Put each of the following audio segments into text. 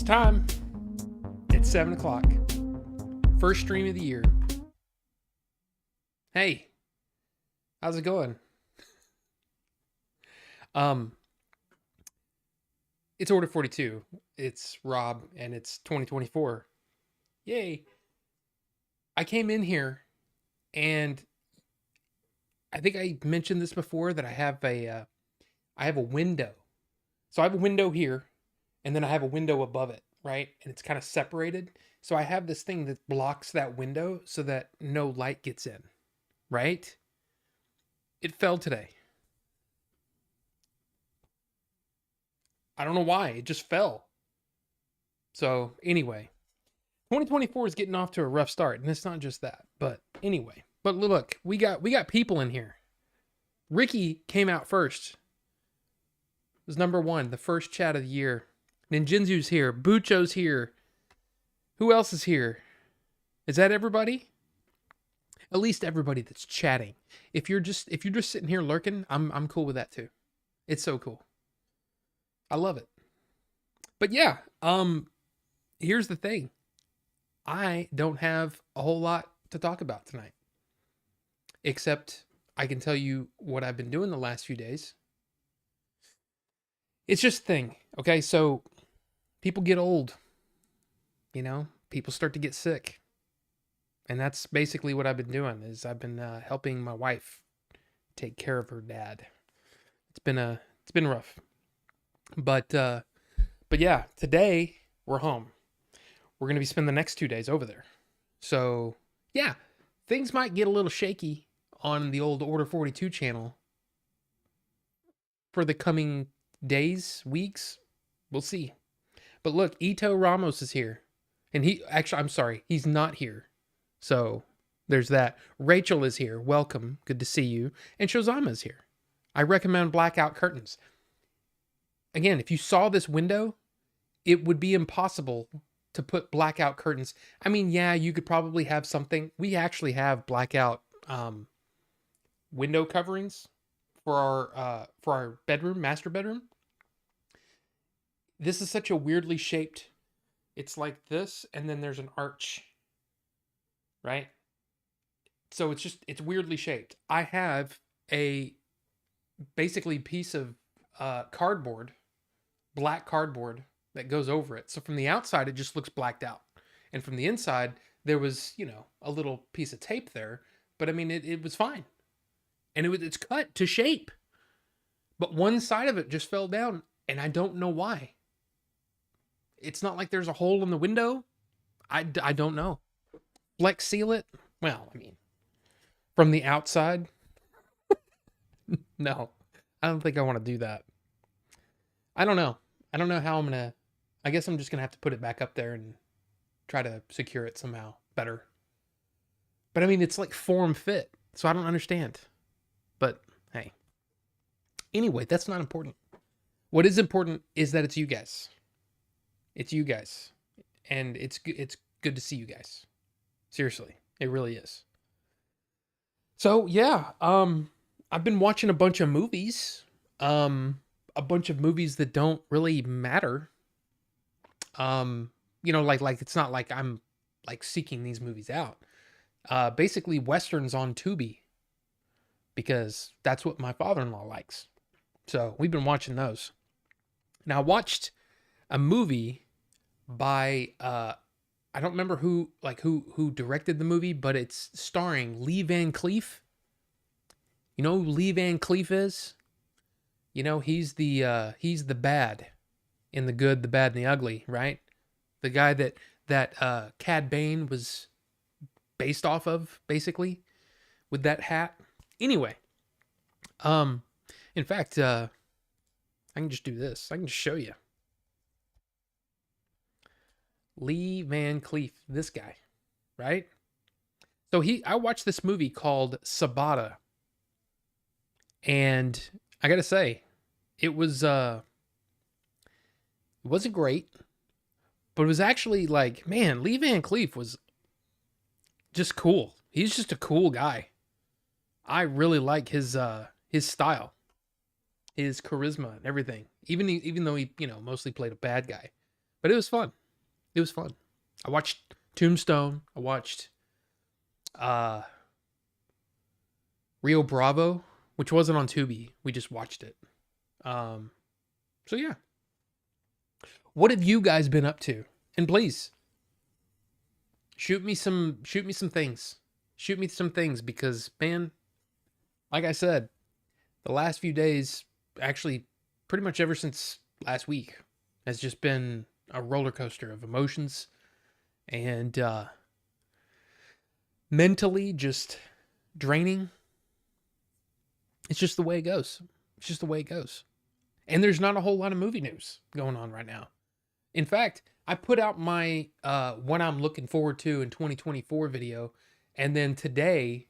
time. It's 7 o'clock. First stream of the year. Hey, how's it going? It's Order 42. It's Rob, and it's 2024. Yay. I came in here, and I think I mentioned this before that I have a window. So I have a window here, and then I have a window above it, right? And it's kind of separated. So I have this thing that blocks that window so that no light gets in, right? It fell today. I don't know why. It just fell. So anyway, 2024 is getting off to a rough start, and it's not just that. But anyway, but look, we got people in here. Ricky came out first. It was number one, the first chat of the year. Ninjinzu's here. Bucho's here. Who else is here? Is that everybody? At least everybody that's chatting. If you're just sitting here lurking, I'm cool with that too. It's so cool. I love it. But yeah, here's the thing. I don't have a whole lot to talk about tonight. Except I can tell you what I've been doing the last few days. It's just a thing, okay? So people get old, people start to get sick. And that's basically what I've been doing is I've been helping my wife take care of her dad. It's been rough. But yeah, today we're home. We're going to be spending the next 2 days over there. So yeah, things might get a little shaky on the old Order 42 channel for the coming days, weeks. We'll see. But look, Ito Ramos is here. And I'm sorry, he's not here. So there's that. Rachel is here. Welcome. Good to see you. And Shozama is here. I recommend blackout curtains. Again, if you saw this window, it would be impossible to put blackout curtains. I mean, yeah, you could probably have something. We actually have blackout window coverings for our bedroom, master bedroom. This is such a weirdly shaped. It's like this, and then there's an arch, right? So it's weirdly shaped. I have a basically piece of cardboard, black cardboard that goes over it. So from the outside, it just looks blacked out. And from the inside, there was, a little piece of tape there. But I mean, it was fine. And it's cut to shape. But one side of it just fell down. And I don't know why. It's not like there's a hole in the window. I don't know. Flex seal it? Well, I mean, from the outside? No. I don't think I want to do that. I don't know. I don't know how I'm going to... I guess I'm just going to have to put it back up there and try to secure it somehow better. But I mean, it's like form fit. So I don't understand. But hey. Anyway, that's not important. What is important is that it's you guys. It's you guys. And it's good to see you guys. Seriously. It really is. So yeah. I've been watching a bunch of movies. A bunch of movies that don't really matter. Like it's not like I'm like seeking these movies out. Basically Westerns on Tubi, because that's what my father-in-law likes. So we've been watching those. Now I watched a movie by, I don't remember who directed the movie, but it's starring Lee Van Cleef. You know who Lee Van Cleef is? He's the bad in The Good, the Bad, and the Ugly, right? The guy that Cad Bane was based off of, basically, with that hat. Anyway, in fact, I can just do this. I can just show you. Lee Van Cleef, this guy, right? So I watched this movie called Sabata, and I gotta say, it wasn't great, but it was actually like, man, Lee Van Cleef was just cool. He's just a cool guy. I really like his style, his charisma and everything. Even though he, mostly played a bad guy, but it was fun. It was fun. I watched Tombstone. I watched Rio Bravo, which wasn't on Tubi. We just watched it. So yeah. What have you guys been up to? And please shoot me some things. Shoot me some things because, man, like I said, the last few days, actually pretty much ever since last week, has just been a roller coaster of emotions and mentally just draining. It's just the way it goes. It's just the way it goes. And there's not a whole lot of movie news going on right now. In fact, I put out my what I'm looking forward to in 2024 video. And then today,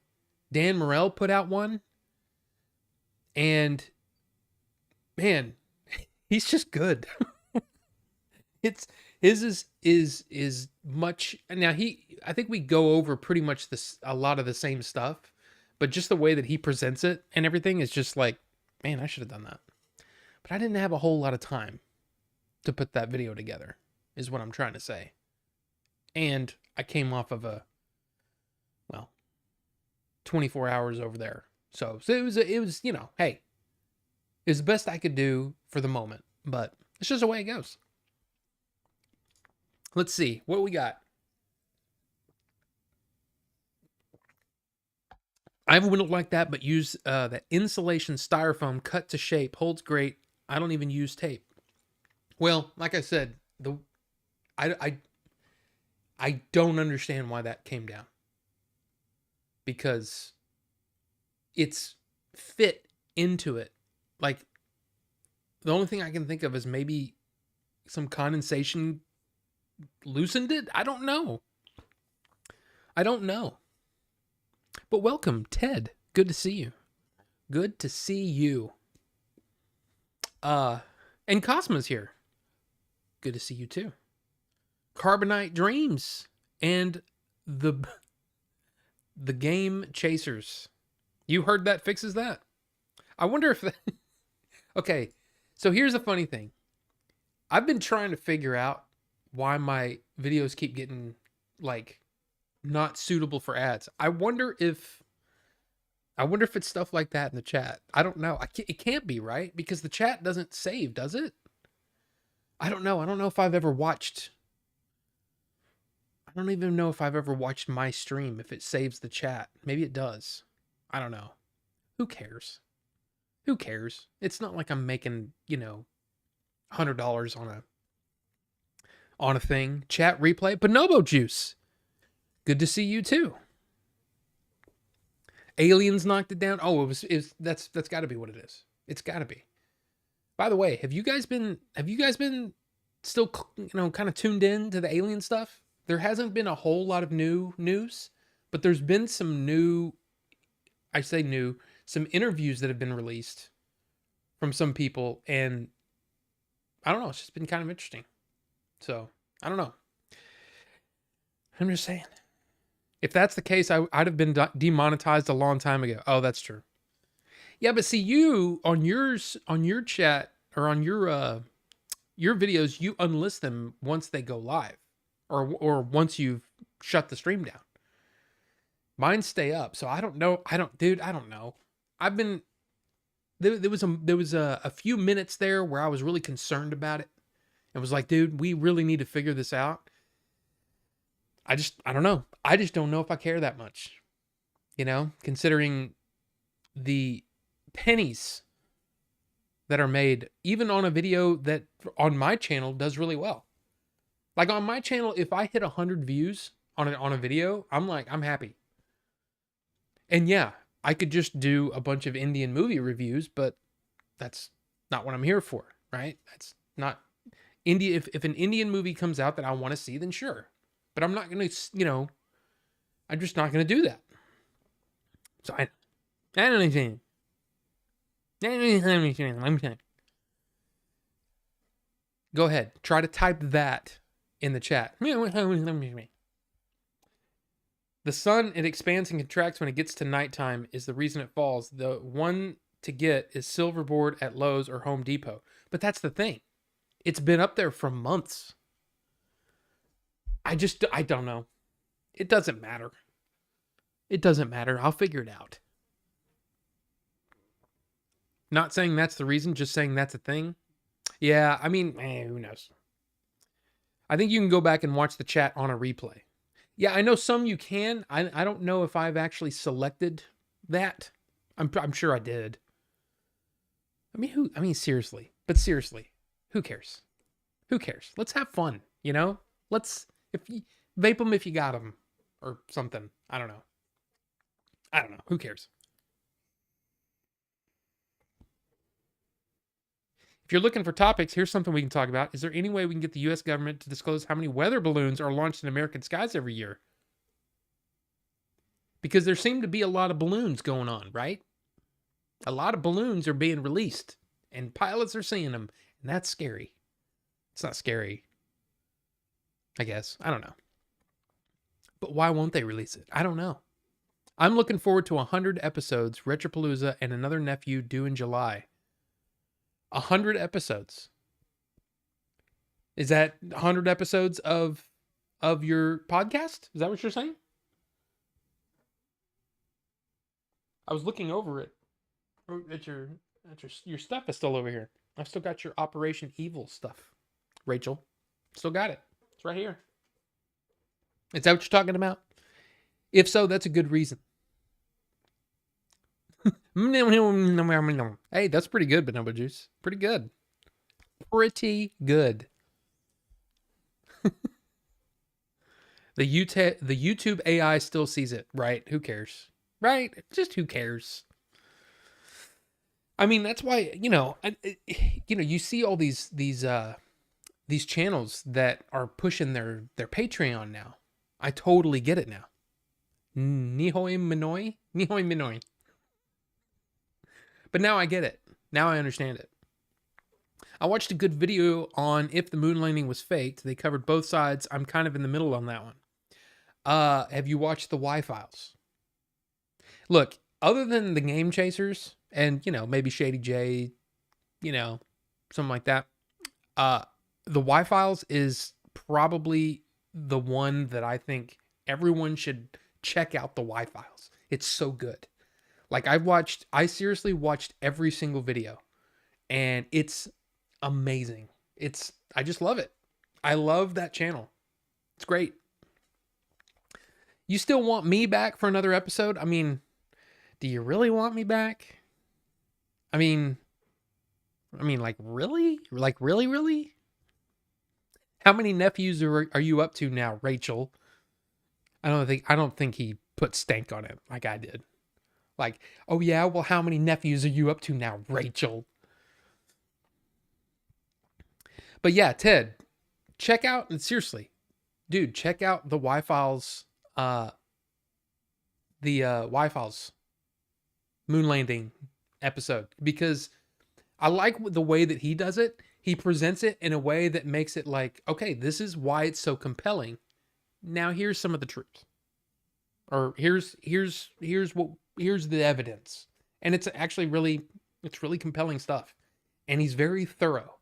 Dan Morel put out one. And man, he's just good. It's his is much now I think we go over pretty much a lot of the same stuff, but just the way that he presents it and everything is just like, man, I should have done that. But I didn't have a whole lot of time to put that video together, is what I'm trying to say. And I came off of 24 hours over there. So it was, hey, it was the best I could do for the moment, but it's just the way it goes. Let's see what we got. I have a window like that, but use that insulation styrofoam cut to shape. Holds great. I don't even use tape. Well, like I said, I don't understand why that came down. Because it's fit into it. Like, the only thing I can think of is maybe some condensation loosened it. I don't know. But welcome, Ted. Good to see you. Good to see you. And Cosmo's here. Good to see you too. Carbonite Dreams and the Game Chasers. You heard that fixes that? I wonder if that... Okay, so here's the funny thing. I've been trying to figure out why my videos keep getting, like, not suitable for ads. I wonder if it's stuff like that in the chat. I don't know. It can't be, right? Because the chat doesn't save, does it? I don't know. I don't know if I've ever watched... I don't even know if I've ever watched my stream, if it saves the chat. Maybe it does. I don't know. Who cares? Who cares? It's not like I'm making, $100 on a thing. Chat replay. Bonobo Juice. Good to see you too. Aliens knocked it down. Oh, that's got to be what it is. It's got to be. By the way, have you guys been still, kind of tuned in to the alien stuff? There hasn't been a whole lot of new news, but there's been some some interviews that have been released from some people, and I don't know, it's just been kind of interesting. So, I don't know. I'm just saying. If that's the case, I'd have been demonetized a long time ago. Oh, that's true. Yeah, but see, you on your chat or on your videos, you unlist them once they go live, or once you've shut the stream down. Mine stay up, so I don't know. I don't know. I've been there was a few minutes there where I was really concerned about it. It was like, dude, we really need to figure this out. I don't know. I just don't know if I care that much. Considering the pennies that are made, even on a video that on my channel does really well. Like on my channel, if I hit 100 views on a video, I'm happy. And yeah, I could just do a bunch of Indian movie reviews, but that's not what I'm here for, right? That's not India. If an Indian movie comes out that I want to see, then sure. But I'm not going to, I'm just not going to do that. So I don't understand. Go ahead. Try to type that in the chat. The sun, it expands and contracts when it gets to nighttime is the reason it falls. The one to get is Silverboard at Lowe's or Home Depot. But that's the thing. It's been up there for months. I don't know. It doesn't matter. It doesn't matter. I'll figure it out. Not saying that's the reason, just saying that's a thing. Yeah, I mean, who knows? I think you can go back and watch the chat on a replay. Yeah, I know some you can. I don't know if I've actually selected that. I'm sure I did. I mean seriously. But seriously, who cares? Who cares? Let's have fun, you know? Let's vape them if you got them or something. I don't know. Who cares? If you're looking for topics, here's something we can talk about. Is there any way we can get the U.S. government to disclose how many weather balloons are launched in American skies every year? Because there seem to be a lot of balloons going on, right? A lot of balloons are being released, and pilots are seeing them, and that's scary. It's not scary, I guess. I don't know. But why won't they release it? I don't know. I'm looking forward to 100 episodes, Retropalooza, and another nephew due in July. 100 episodes. Is that 100 episodes of your podcast? Is that what you're saying? I was looking over it. At your stuff is still over here. I've still got your Operation Evil stuff. Rachel, still got it. It's right here. Is that what you're talking about? If so, that's a good reason. Hey, that's pretty good, Bonobo Juice. Pretty good. Pretty good. The YouTube AI still sees it, right? Who cares? Right? Just who cares? I mean, that's why, you see all these channels that are pushing their Patreon now. I totally get it now. Nihoi Minoi. But now I get it. Now I understand it. I watched a good video on if the moon landing was faked. They covered both sides. I'm kind of in the middle on that one. Have you watched the Y-Files? Look, other than the Game Chasers and, maybe Shady J, something like that, the Y-Files is probably the one that I think everyone should check out. The Y-Files. It's so good. Like I seriously watched every single video, and it's amazing. I just love it. I love that channel. It's great. You still want me back for another episode? I mean, do you really want me back? I mean, like really? Like really? How many nephews are you up to now, Rachel? I don't think he put stank on it like I did. Like, oh yeah, well, how many nephews are you up to now, Rachel? But yeah, Ted, check out, and seriously, dude, check out the Y-Files, Y-Files moon landing episode, because I like the way that he does it. He presents it in a way that makes it like, okay, this is why it's so compelling. Now here's some of the truth. Or here's the evidence. And it's actually really compelling stuff. And he's very thorough.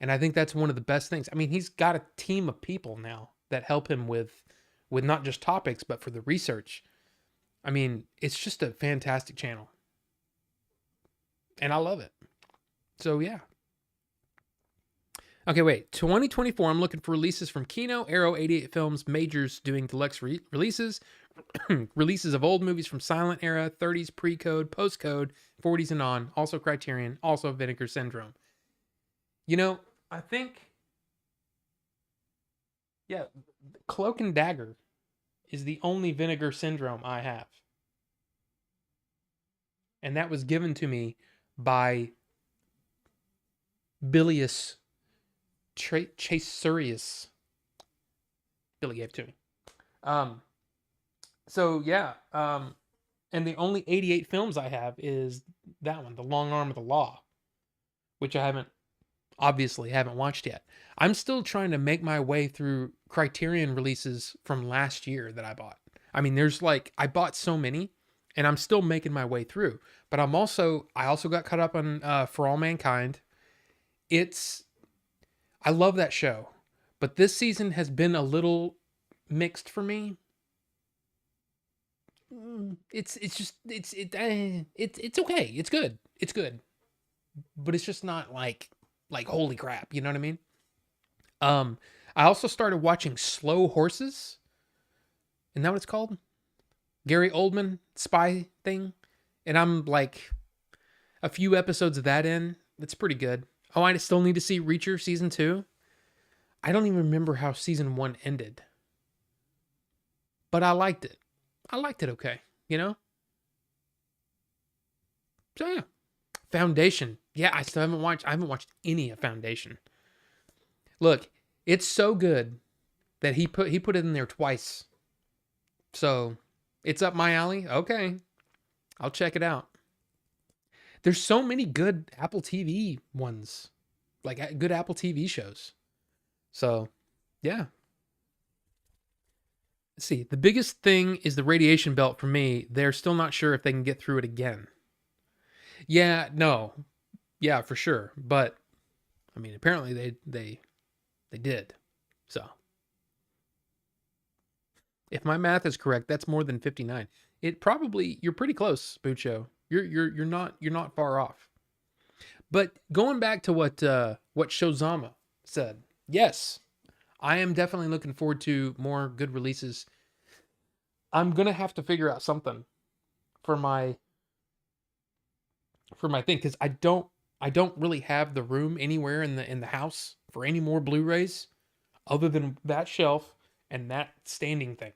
And I think that's one of the best things. I mean, he's got a team of people now that help him with not just topics, but for the research. I mean, it's just a fantastic channel. And I love it. So, yeah. Okay, wait. 2024, I'm looking for releases from Kino, Arrow, 88 Films, Majors doing deluxe releases. Releases of old movies from silent era, 30s, pre-code, post-code, 40s and on. Also Criterion, also Vinegar Syndrome. I think... Yeah, Cloak and Dagger is the only Vinegar Syndrome I have. And that was given to me by Bilius Chasurius. Billy gave it to me. So yeah, and the only 88 films I have is that one, The Long Arm of the Law, which I haven't watched yet. I'm still trying to make my way through Criterion releases from last year that I bought. I mean, I bought so many, and I'm still making my way through. But I also got caught up on For All Mankind. I love that show, but this season has been a little mixed for me. It's okay. It's good. It's good. But it's just not like holy crap, you know what I mean? Um I also started watching Slow Horses. Isn't that what it's called? Gary Oldman spy thing. And I'm like a few episodes of that in. It's pretty good. Oh, I still need to see Reacher season 2. I don't even remember how season 1 ended. But I liked it. I liked it okay, you know? So yeah. Foundation. Yeah, I haven't watched any of Foundation. Look, it's so good that he put it in there twice. So, it's up my alley. Okay. I'll check it out. There's so many good Apple TV ones. Like good Apple TV shows. So, yeah. Let's see. The biggest thing is the radiation belt for me. They're still not sure if they can get through it again. Yeah, no. Yeah, for sure. But I mean, apparently they did. So, if my math is correct, that's more than 59. You're pretty close, Bucho. You're not far off. But going back to what Shozama said, yes, I am definitely looking forward to more good releases. I'm gonna have to figure out something for my thing because I don't really have the room anywhere in the house for any more Blu-rays other than that shelf and that standing thing.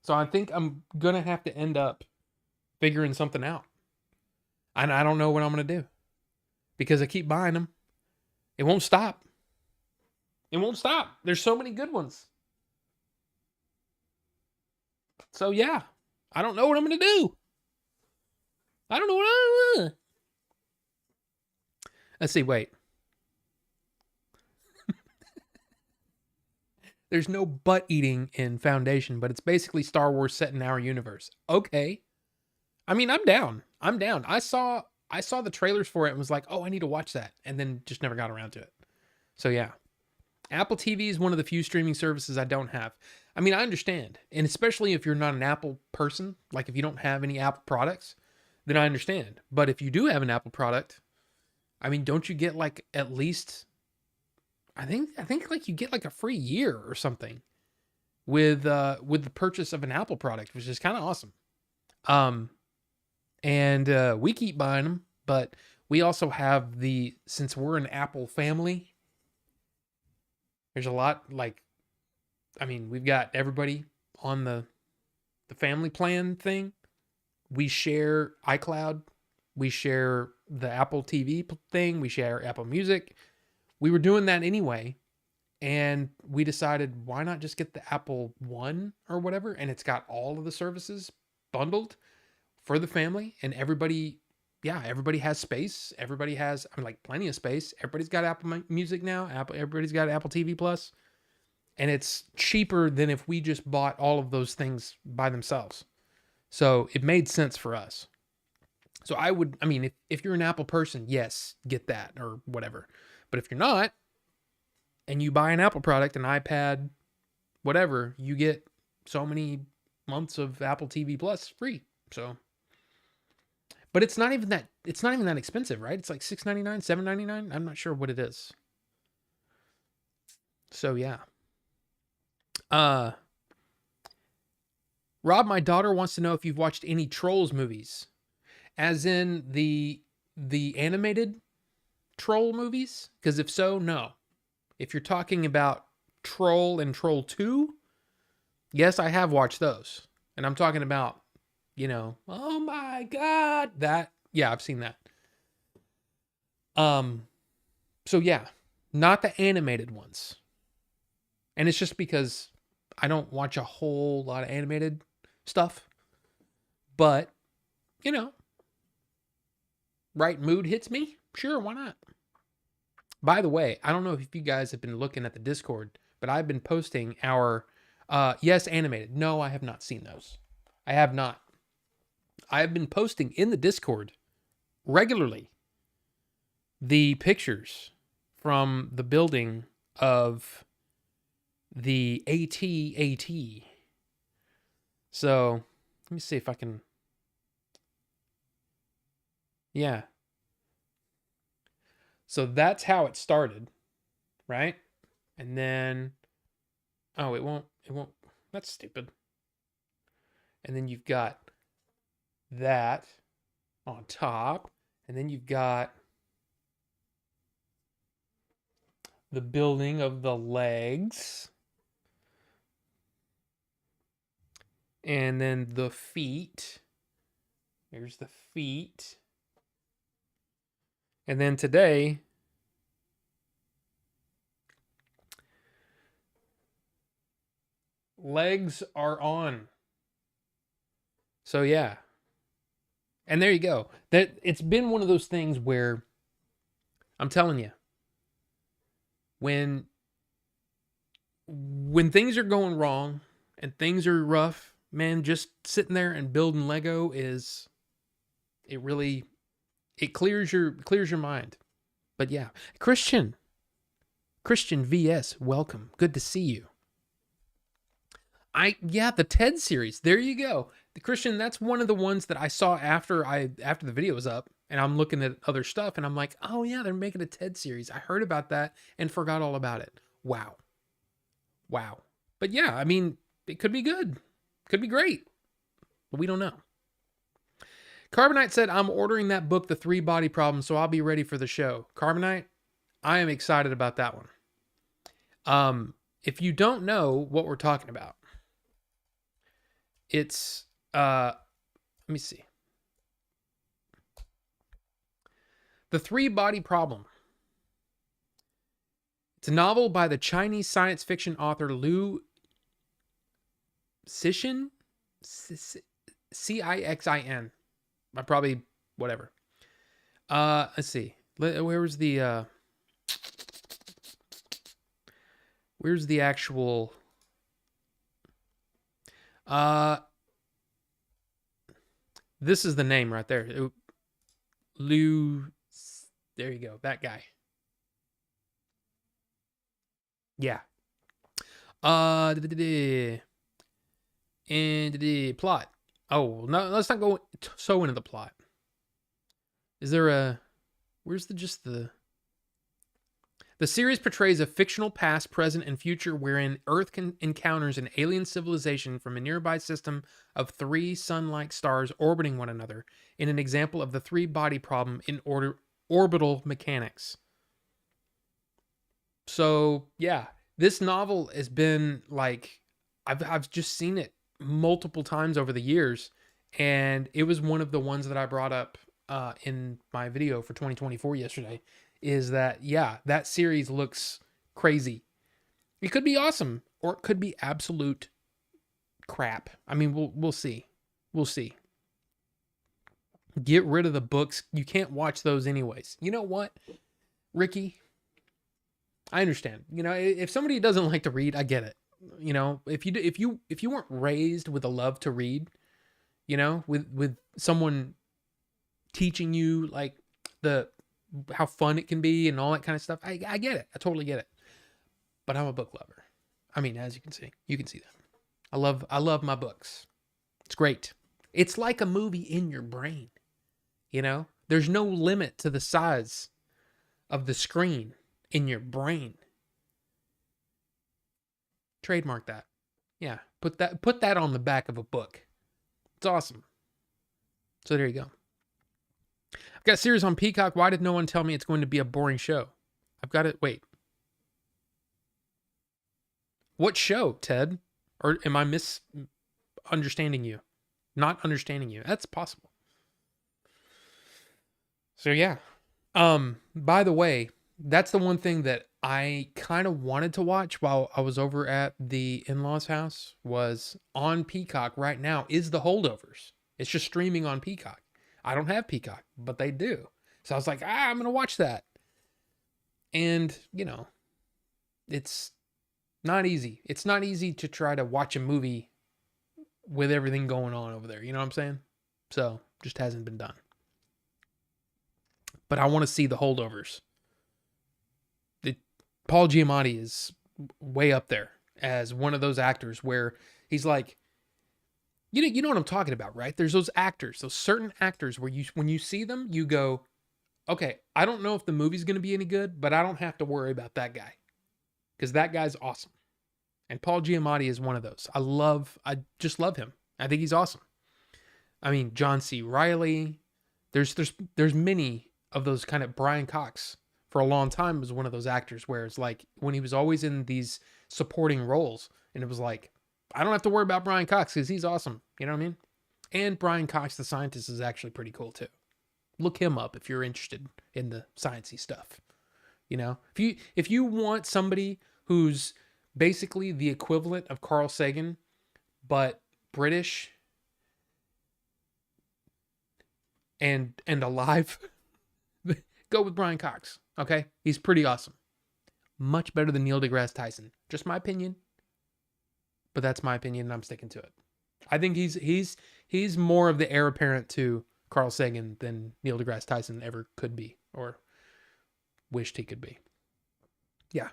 So I think I'm gonna have to end up figuring something out. And I don't know what I'm gonna do because I keep buying them. It won't stop. It won't stop. There's so many good ones. So yeah, I don't know what I'm gonna do. I don't know what I'm. Let's see. Wait. There's no butt eating in Foundation, but it's basically Star Wars set in our universe. Okay. I mean, I'm down. I'm down. I saw the trailers for it and was like, "Oh, I need to watch that." And then just never got around to it. So yeah. Apple TV is one of the few streaming services I don't have. I mean, I understand. And especially if you're not an Apple person, like if you don't have any Apple products, then I understand. But if you do have an Apple product, I mean, don't you get like at least I think like you get like a free year or something with the purchase of an Apple product, which is kind of awesome. Um and we keep buying them, but we also have since we're an Apple family, there's a lot like I mean, we've got everybody on the family plan thing. We share iCloud, we share the Apple TV thing, we share Apple Music. We were doing that anyway, and we decided why not just get the Apple One or whatever, and it's got all of the services bundled for the family, and everybody, yeah, everybody has space. Everybody has, I mean, like plenty of space. Everybody's got Apple Music now. Everybody's got Apple TV Plus, and it's cheaper than if we just bought all of those things by themselves. So it made sense for us. So I mean, if you're an Apple person, yes, get that or whatever. But if you're not, and you buy an Apple product, an iPad, whatever, you get so many months of Apple TV Plus free. So, but it's not even that expensive, right? It's like $6.99, $7.99. I'm not sure what it is. So yeah. Rob, my daughter wants to know if you've watched any Trolls movies, as in the animated Troll movies, because if so, no. If you're talking about Troll and Troll 2, yes, I have watched those. And I'm talking about, oh my god, yeah, I've seen that. So yeah, not the animated ones. And it's just because I don't watch a whole lot of animated stuff. But, right mood hits me. Sure, why not? By the way, I don't know if you guys have been looking at the Discord, but I've been posting our, yes, animated. No, I have not seen those. I have not. I have been posting in the Discord regularly the pictures from the building of the AT-AT. So let me see if I can. Yeah. So that's how it started, right? And then, oh, it won't. That's stupid. And then you've got that on top. And then you've got the building of the legs. And then the feet. Here's the feet. And then today, legs are on. So yeah. And there you go. That it's been one of those things where I'm telling you, when things are going wrong and things are rough, man, just sitting there and building Lego it clears your mind. But yeah, Christian VS, welcome. Good to see you. The TED series. There you go. The Christian, that's one of the ones that I saw after the video was up, and I'm looking at other stuff and I'm like, "Oh yeah, they're making a TED series. I heard about that and forgot all about it." Wow. But yeah, I mean, it could be good. Could be great. But we don't know. Carbonite said, "I'm ordering that book, The 3 Body Problem, so I'll be ready for the show." Carbonite, I am excited about that one. If you don't know what we're talking about, it's let me see. The 3 Body Problem. It's a novel by the Chinese science fiction author Liu Cixin. Cixin. I probably whatever. Let's see. Where's the actual this is the name right there. Liu, there you go. That guy. Yeah. And the plot. Oh, no, let's not go so into the plot. Is there where's the series portrays a fictional past, present, and future wherein Earth encounters an alien civilization from a nearby system of 3 sun-like stars orbiting one another in an example of the 3 body problem in orbital mechanics. So, yeah, this novel has been like, I've just seen it multiple times over the years, and it was one of the ones that I brought up in my video for 2024 yesterday. Is that, yeah, that series looks crazy. It could be awesome, or it could be absolute crap. I mean, we'll see. We'll see. Get rid of the books. You can't watch those anyways. You know what, Ricky? I understand. You know, if somebody doesn't like to read, I get it. You know, if you weren't raised with a love to read, you know, with someone teaching you like how fun it can be and all that kind of stuff, I get it. I totally get it. But I'm a book lover. I mean, as you can see that. I love my books. It's great. It's like a movie in your brain. You know, there's no limit to the size of the screen in your brain. Trademark that. Yeah, put that on the back of a book. It's awesome. So there you go. I've got a series on Peacock. Why did no one tell me it's going to be a boring show? I've got it. Wait. What show, Ted? Or am I misunderstanding you? Not understanding you. That's possible. So yeah. By the way, that's the one thing that I kind of wanted to watch while I was over at the in-laws house, was on Peacock right now is The Holdovers. It's just streaming on Peacock. I don't have Peacock, but they do. So I was like, I'm going to watch that. And, you know, it's not easy. It's not easy to try to watch a movie with everything going on over there. You know what I'm saying? So, just hasn't been done. But I want to see The Holdovers. Paul Giamatti is way up there. as one of those actors where he's like, you know what I'm talking about, right? There's those actors, those certain actors where when you see them, you go, okay, I don't know if the movie's going to be any good, but I don't have to worry about that guy because that guy's awesome. And Paul Giamatti is one of those. I just love him. I think he's awesome. I mean, John C. Reilly. There's many of those kind of. Brian Cox for a long time was one of those actors where it's like when he was always in these supporting roles, and it was like, I don't have to worry about Brian Cox because he's awesome. You know what I mean? And Brian Cox, the scientist, is actually pretty cool too. Look him up if you're interested in the sciencey stuff. You know, if you want somebody who's basically the equivalent of Carl Sagan, but British and alive, go with Brian Cox. Okay, he's pretty awesome. Much better than Neil deGrasse Tyson. Just my opinion, but that's my opinion, and I'm sticking to it. I think he's more of the heir apparent to Carl Sagan than Neil deGrasse Tyson ever could be or wished he could be. Yeah.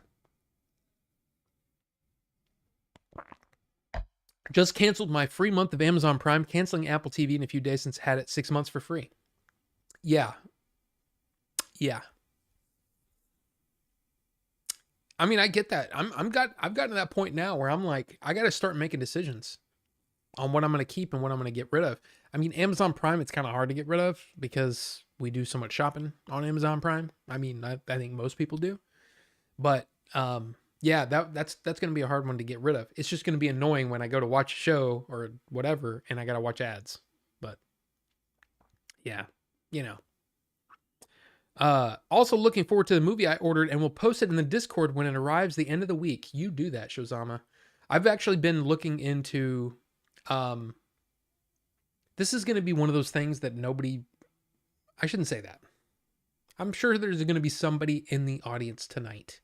Just canceled my free month of Amazon Prime, canceling Apple TV in a few days since I had it 6 months for free. Yeah. I mean, I get that. I've gotten to that point now where I'm like, I got to start making decisions on what I'm going to keep and what I'm going to get rid of. I mean, Amazon Prime, it's kind of hard to get rid of because we do so much shopping on Amazon Prime. I mean, I think most people do. But yeah, that's going to be a hard one to get rid of. It's just going to be annoying when I go to watch a show or whatever and I got to watch ads. But yeah, you know. Also looking forward to the movie I ordered and will post it in the Discord when it arrives the end of the week. You do that, Shozama. I've actually been looking into this is going to be one of those things that I shouldn't say that. I'm sure there's going to be somebody in the audience tonight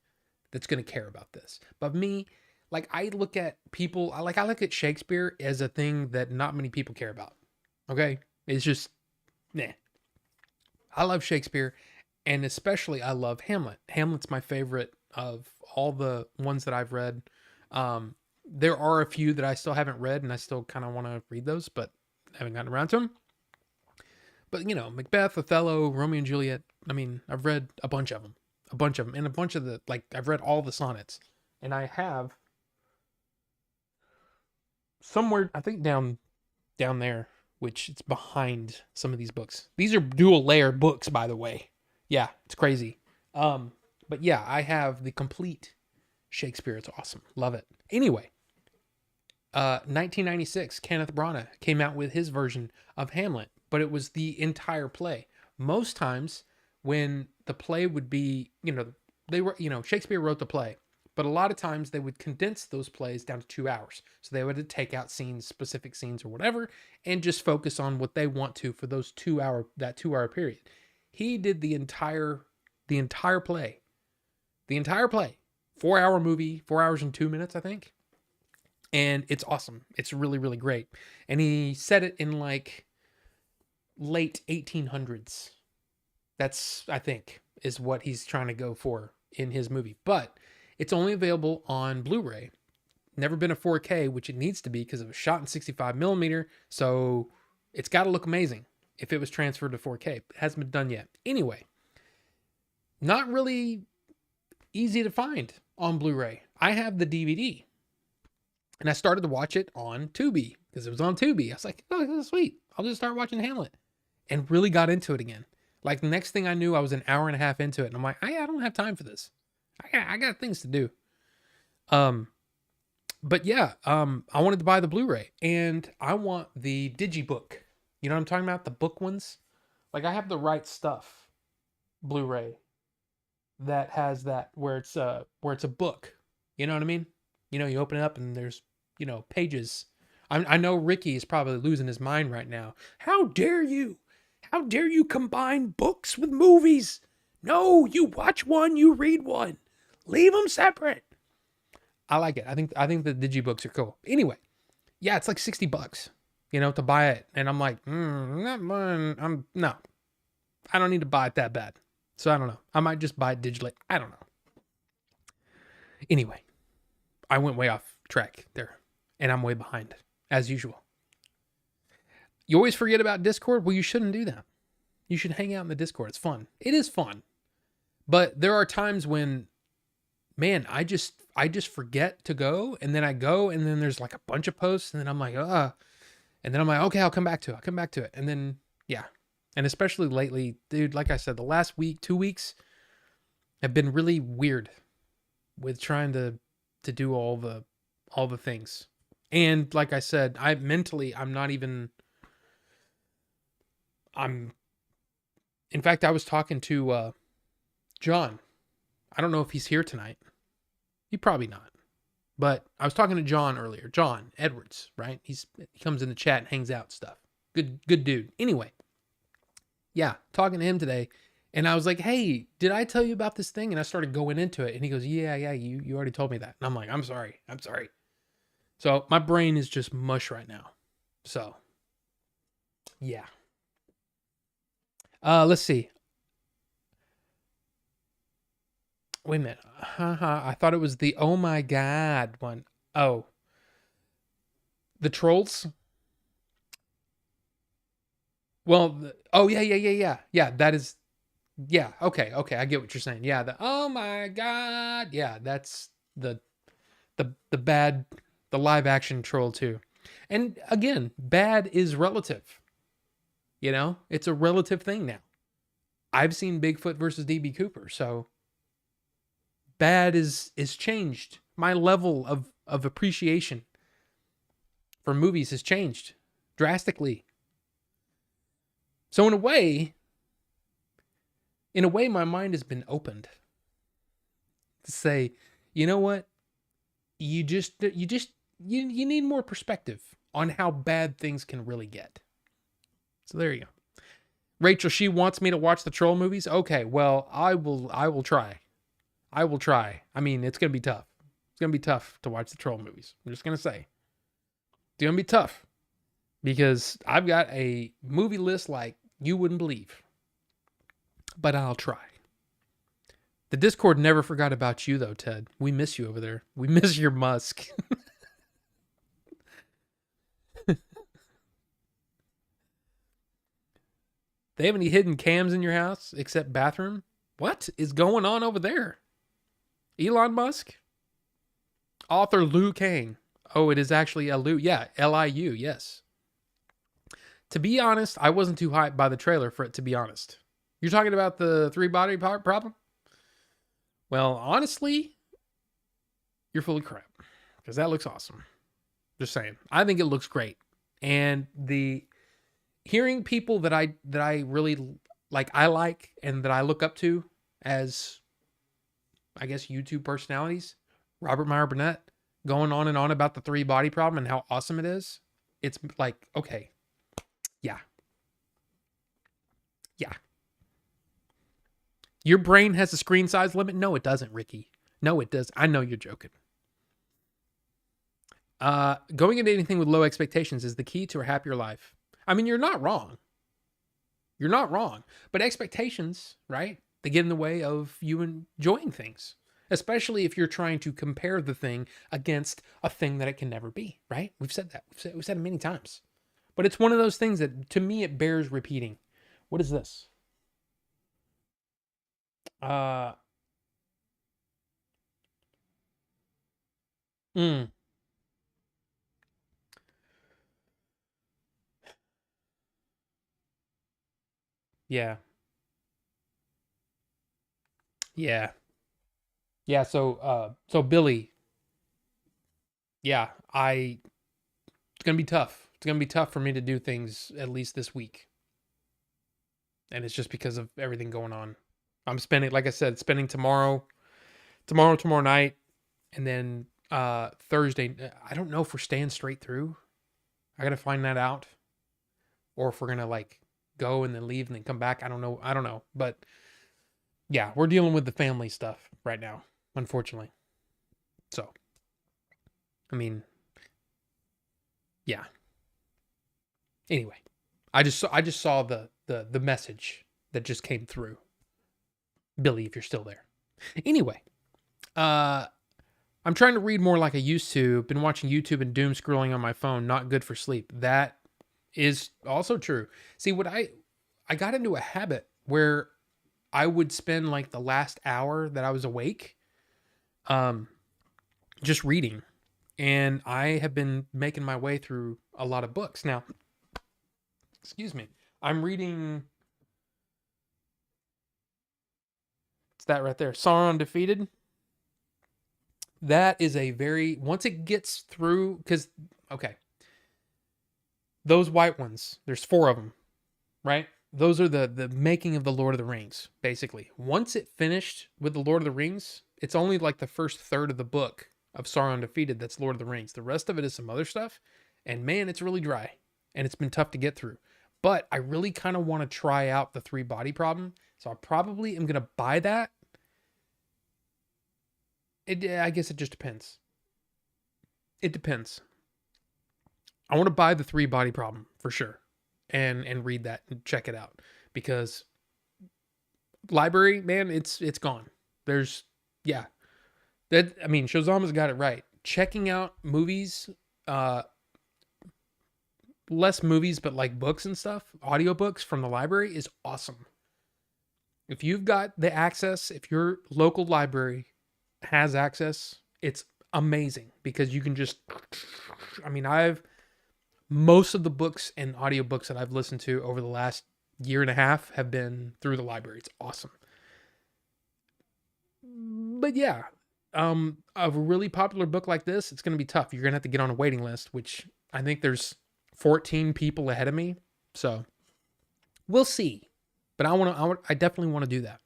that's going to care about this. But me, like I look at people, I look at Shakespeare as a thing that not many people care about. Okay? It's just nah. I love Shakespeare, and especially I love Hamlet. Hamlet's my favorite of all the ones that I've read. There are a few that I still haven't read, and I still kind of want to read those, but I haven't gotten around to them. But, you know, Macbeth, Othello, Romeo and Juliet, I mean, I've read a bunch of them. And a bunch of the, like, I've read all the sonnets. And I have somewhere, I think down there, which it's behind some of these books. These are dual layer books, by the way. Yeah, it's crazy. But yeah, I have the complete Shakespeare. It's awesome. Love it. Anyway, 1996, Kenneth Branagh came out with his version of Hamlet, but it was the entire play. Most times when the play would be, Shakespeare wrote the play, but a lot of times they would condense those plays down to 2 hours. So they would take out scenes, specific scenes or whatever, and just focus on what they want to for those 2 hour period. He did the entire play. The entire play. 4 hour movie, 4 hours and 2 minutes, I think. And it's awesome. It's really, really great. And he said it in like late 1800s. That's, I think, is what he's trying to go for in his movie. But it's only available on Blu-ray. Never been a 4K, which it needs to be because it was shot in 65 millimeter. So it's got to look amazing if it was transferred to 4K. It hasn't been done yet. Anyway, not really easy to find on Blu-ray. I have the DVD. And I started to watch it on Tubi because it was on Tubi. I was like, oh, this is sweet. I'll just start watching Hamlet. And really got into it again. Like the next thing I knew, I was an hour and a half into it. And I'm like, I don't have time for this. I got things to do. But yeah, I wanted to buy the Blu-ray. And I want the Digibook. You know what I'm talking about? The book ones. Like I have the Right Stuff Blu-ray that has that where it's a book. You know what I mean? You know, you open it up and there's, pages. I know Ricky is probably losing his mind right now. How dare you? How dare you combine books with movies? No, you watch one, you read one. Leave them separate. I like it. I think the Digibooks are cool. Anyway, yeah, it's like $60, to buy it. And I'm like, not mine. No, I don't need to buy it that bad. So I don't know. I might just buy it digitally. I don't know. Anyway. I went way off track there, and I'm way behind as usual. You always forget about Discord. Well, you shouldn't do that. You should hang out in the Discord. It's fun. It is fun. But there are times when, man, I just forget to go, and then I go, and then there's like a bunch of posts, and then I'm like, and then I'm like, okay, I'll come back to it. And then, yeah. And especially lately, dude, like I said, the last week, 2 weeks have been really weird with trying to do all the things. And like I said, in fact, I was talking to John. I don't know if he's here tonight. He probably not. But I was talking to John earlier. John Edwards, right? He comes in the chat and hangs out and stuff. Good dude. Anyway. Yeah, talking to him today. And I was like, hey, did I tell you about this thing? And I started going into it. And he goes, yeah, you already told me that. And I'm like, I'm sorry. So my brain is just mush right now. So, yeah. Let's see. Wait a minute. I thought it was the oh my god one. Oh. The trolls? Well, yeah, that is, yeah, okay, I get what you're saying. Yeah, the oh my god, yeah, that's the bad, the live action troll too. And again, bad is relative. You know, it's a relative thing now. I've seen Bigfoot versus DB Cooper, so bad is changed. My level of appreciation for movies has changed drastically. So in a way, my mind has been opened to say, you know what? You need more perspective on how bad things can really get. So there you go. Rachel, she wants me to watch the troll movies. Okay, well, I will try. I mean, it's going to be tough. It's going to be tough to watch the troll movies. I'm just going to say. It's going to be tough because I've got a movie list like you wouldn't believe. But I'll try. The Discord never forgot about you, though, Ted. We miss you over there. We miss your Musk. They have any hidden cams in your house except bathroom? What is going on over there? Elon Musk? Author Liu Kang. Oh, it is actually a Liu. Yeah, Liu, yes. To be honest, I wasn't too hyped by the trailer for it, to be honest. You're talking about the 3-body problem? Well, honestly, you're full of crap. Because that looks awesome. Just saying. I think it looks great. And the hearing people that I really like and that I look up to as, I guess, YouTube personalities, Robert Meyer Burnett, going on and on about the 3-body problem and how awesome it is. It's like, okay. Yeah. Your brain has a screen size limit? No, it doesn't, Ricky. No, it does. I know you're joking. Going into anything with low expectations is the key to a happier life. I mean, you're not wrong. But expectations, right? They get in the way of you enjoying things, especially if you're trying to compare the thing against a thing that it can never be, right? We've said that. We've said it many times. But it's one of those things that, to me, it bears repeating. What is this? Uh, mm, yeah. Yeah. Yeah, so Billy, yeah, it's going to be tough. It's going to be tough for me to do things at least this week. And it's just because of everything going on. I'm spending, like I said, tomorrow night, and then Thursday. I don't know if we're staying straight through. I got to find that out. Or if we're going to like go and then leave and then come back. I don't know. But yeah, we're dealing with the family stuff right now, unfortunately. So, I mean, yeah. Anyway, I just saw the message that just came through. Billy, if you're still there. Anyway, I'm trying to read more like I used to. Been watching YouTube and doom scrolling on my phone. Not good for sleep. That is also true. See, what I got into a habit where I would spend like the last hour that I was awake, um, just reading, and I have been making my way through a lot of books now. Excuse me. I'm reading. It's that right there. Sauron Defeated. That is a very once it gets through because okay, those white ones. There's 4 of them, right? Those are the making of the Lord of the Rings, basically. Once it finished with the Lord of the Rings, it's only like the first third of the book of Sauron Defeated that's Lord of the Rings. The rest of it is some other stuff, and man, it's really dry, and it's been tough to get through. But I really kind of want to try out the 3 body problem, so I probably am gonna buy that. I guess it just depends. It depends. I want to buy the 3 body problem for sure, and read that and check it out because library, man, it's gone. There's yeah. That I mean, Shozama's got it right. Checking out movies, less movies, but like books and stuff, audiobooks from the library is awesome. If you've got the access, if your local library has access, it's amazing because you can just I mean, most of the books and audiobooks that I've listened to over the last year and a half have been through the library. It's awesome. But yeah, a really popular book like this, it's going to be tough. You're going to have to get on a waiting list, which I think there's 14 people ahead of me. So we'll see. But I definitely want to do that.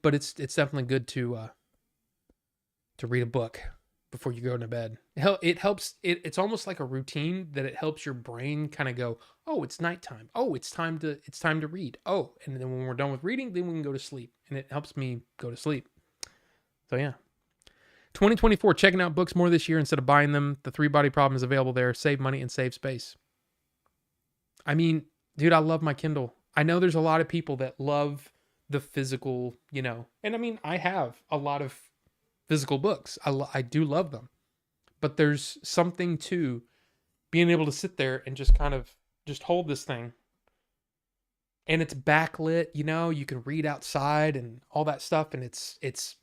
But it's definitely good to read a book before you go to bed. It helps. It's almost like a routine that it helps your brain kind of go, oh, it's nighttime. Oh, it's time to read. Oh, and then when we're done with reading, then we can go to sleep. And it helps me go to sleep. So yeah. 2024, checking out books more this year instead of buying them. The 3 body problem is available there. Save money and save space. I mean, dude, I love my Kindle. I know there's a lot of people that love the physical, and I mean, I have a lot of physical books. I do love them. But there's something to being able to sit there and just kind of just hold this thing. And it's backlit, you can read outside and all that stuff. And it's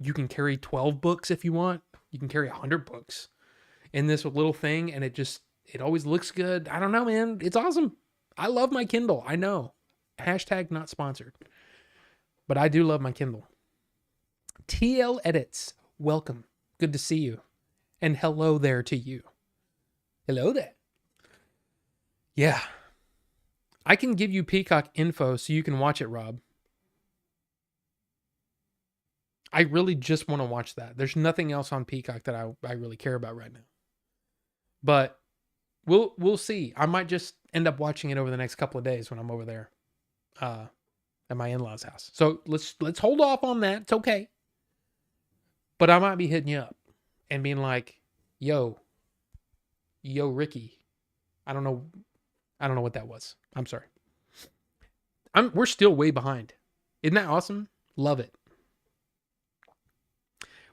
you can carry 12 books if you want. You can carry 100 books in this little thing. And it always looks good. I don't know, man. It's awesome. I love my Kindle. I know. Hashtag not sponsored. But I do love my Kindle. TL Edits, welcome. Good to see you. And hello there to you. Hello there. Yeah. I can give you Peacock info so you can watch it, Rob. I really just want to watch that. There's nothing else on Peacock that I really care about right now. But we'll see. I might just end up watching it over the next couple of days when I'm over there at my in-laws' house. So let's hold off on that. It's okay. But I might be hitting you up and being like, yo, Ricky. I don't know what that was. I'm sorry. We're still way behind. Isn't that awesome? Love it.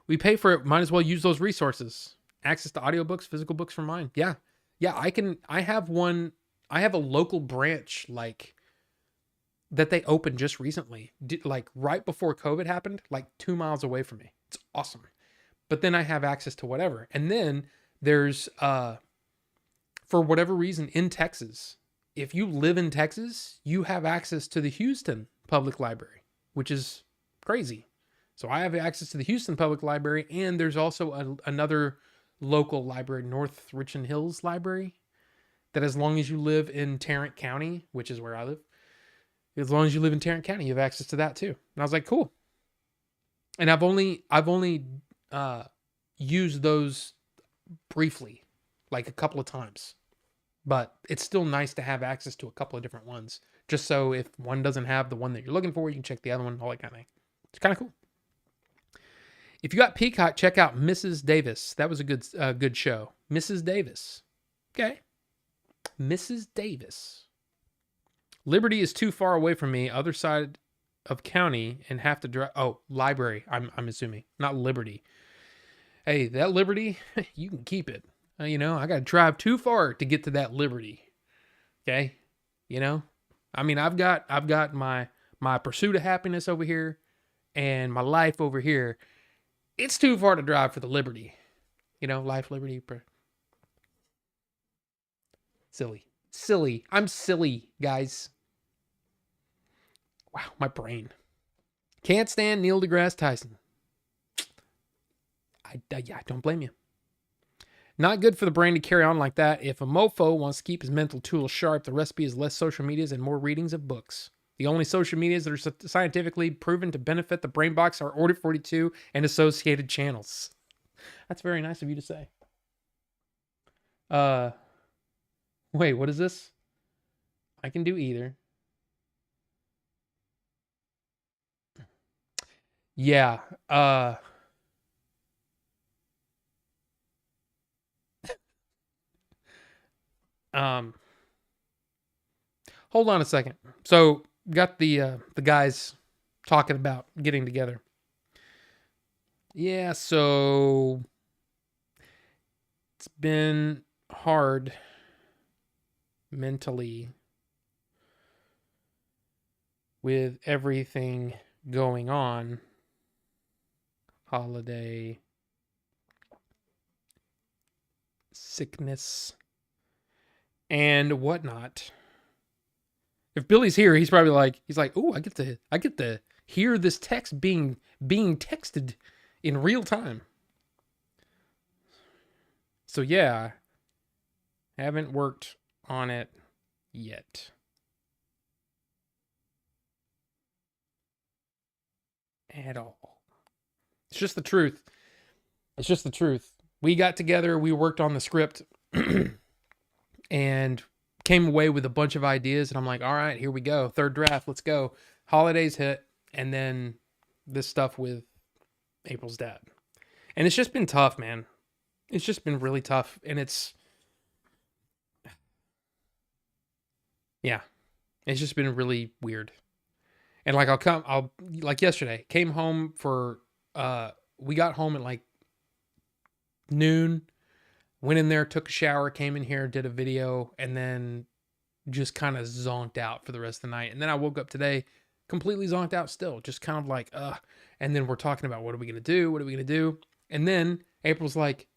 We pay for it. Might as well use those resources. Access to audiobooks, physical books from mine. Yeah. I have a local branch like that they opened just recently. Like right before COVID happened, like 2 miles away from me. It's awesome. But then I have access to whatever. And then there's, for whatever reason in Texas, if you live in Texas, you have access to the Houston Public Library, which is crazy. So I have access to the Houston Public Library, and there's also another local library, North Richland Hills Library, that as long as you live in Tarrant County, which is where I live, as long as you live in Tarrant County, you have access to that too. And I was like, cool. And I've only used those briefly, like a couple of times. But it's still nice to have access to a couple of different ones, just so if one doesn't have the one that you're looking for, you can check the other one, all that kind of thing. It's kind of cool. If you got Peacock, check out Mrs. Davis. That was a good show. Mrs. Davis. Okay. Mrs. Davis. Liberty is too far away from me, other side of county, and have to drive. Oh, library, I'm assuming. Not Liberty. Hey, that liberty, you can keep it. You know, I got to drive too far to get to that liberty. Okay, you know, I mean, I've got my pursuit of happiness over here, and my life over here. It's too far to drive for the liberty. You know, life, liberty, silly, silly. I'm silly, guys. Wow, my brain can't stand Neil deGrasse Tyson. I don't blame you. Not good for the brain to carry on like that. If a mofo wants to keep his mental tools sharp, the recipe is less social medias and more readings of books. The only social medias that are scientifically proven to benefit the brain box are Order 42 and associated channels. That's very nice of you to say. Wait, what is this? I can do either. Yeah. Um Hold on a second. So, got the guys talking about getting together. Yeah, so it's been hard mentally with everything going on. Holiday, sickness, and whatnot. If Billy's here, he's probably like, "Oh, I get to hear this text being texted in real time." So yeah, haven't worked on it yet. At all. It's just the truth. It's just the truth. We got together, we worked on the script, and came away with a bunch of ideas. And I'm like, all right, here we go. Third draft, let's go. Holidays hit, and then this stuff with April's dad. And it's just been tough, man. It's just been really tough. And it's just been really weird. And like I'll like yesterday, came home for we got home at like noon, went in there, took a shower, came in here, did a video, and then just kind of zonked out for the rest of the night. And then I woke up today completely zonked out still, just kind of like, and then we're talking about what are we going to do? What are we going to do? And then April's like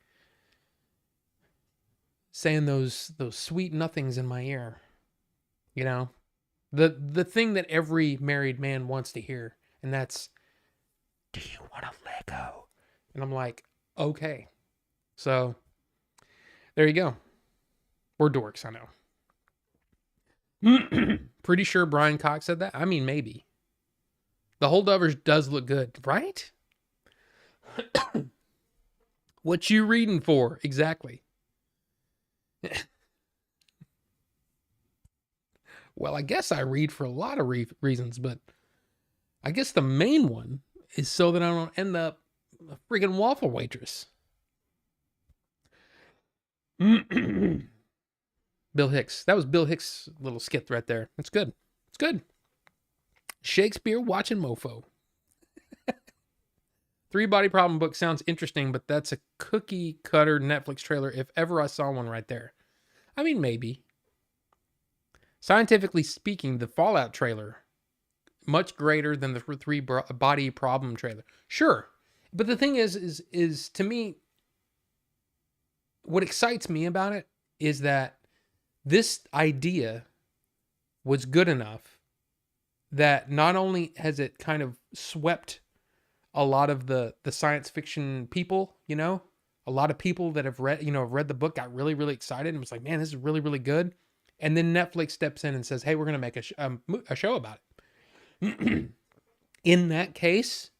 saying those sweet nothings in my ear, you know, the thing that every married man wants to hear. And that's, do you want a Lego? And I'm like, okay. So there you go. We're dorks, I know. Pretty sure Brian Cox said that. I mean, maybe. The Holdovers does look good, right? What you reading for? Exactly. Well, I guess I read for a lot of reasons, but I guess the main one is so that I don't end up a freaking waffle waitress. Bill Hicks. That was Bill Hicks' little skit right there. It's good. It's good. Shakespeare watching mofo. Three Body Problem book sounds interesting, but that's a cookie cutter Netflix trailer if ever I saw one right there. I mean, maybe. Scientifically speaking, the Fallout trailer, much greater than the Three Body Problem trailer. Sure. But the thing is to me, what excites me about it is that this idea was good enough that not only has it kind of swept a lot of the science fiction people, you know, a lot of people that have read the book got really, really excited and was like, man, this is really, really good. And then Netflix steps in and says, hey, we're going to make a show about it. In that case,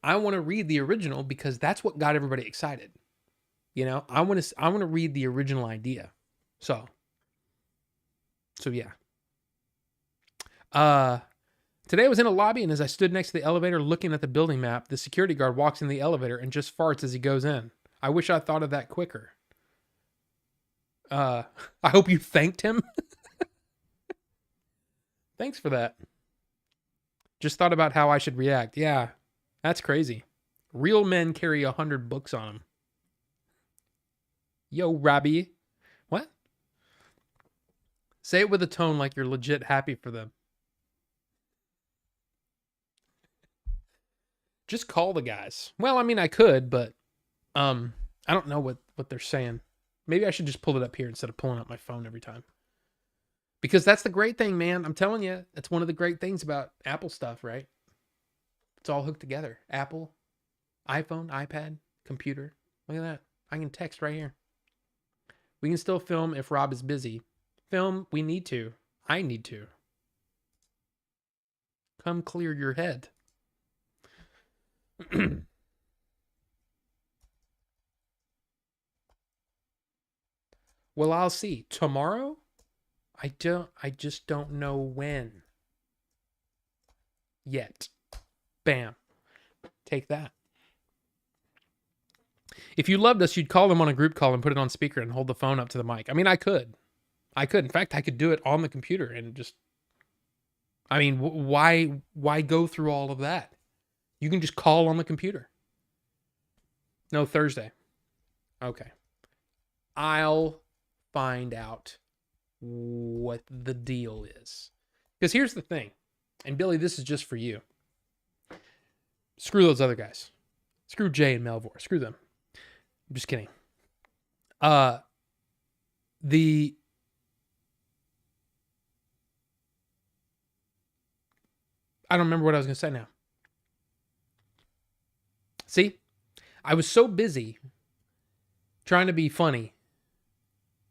I want to read the original because that's what got everybody excited. You know, I want to read the original idea. So yeah. Today I was in a lobby, and as I stood next to the elevator looking at the building map, the security guard walks in the elevator and just farts as he goes in. I wish I thought of that quicker. I hope you thanked him. Thanks for that. Just thought about how I should react. Yeah, that's crazy. Real men carry 100 books on them. Yo, Robbie. What? Say it with a tone like you're legit happy for them. Just call the guys. Well, I mean, I could, but I don't know what they're saying. Maybe I should just pull it up here instead of pulling up my phone every time. Because that's the great thing, man. I'm telling you, that's one of the great things about Apple stuff, right? It's all hooked together. Apple, iPhone, iPad, computer. Look at that. I can text right here. We can still film if Rob is busy. Film, we need to. I need to. Come clear your head. Well, I'll see. Tomorrow? I just don't know when. Yet. Bam. Take that. If you loved us, you'd call them on a group call and put it on speaker and hold the phone up to the mic. I mean, I could. In fact, I could do it on the computer and just. I mean, why go through all of that? You can just call on the computer. No, Thursday. Okay. I'll find out what the deal is. Because here's the thing. And Billy, this is just for you. Screw those other guys. Screw Jay and Melvor. Screw them. I'm just kidding. I don't remember what I was going to say now. See? I was so busy trying to be funny,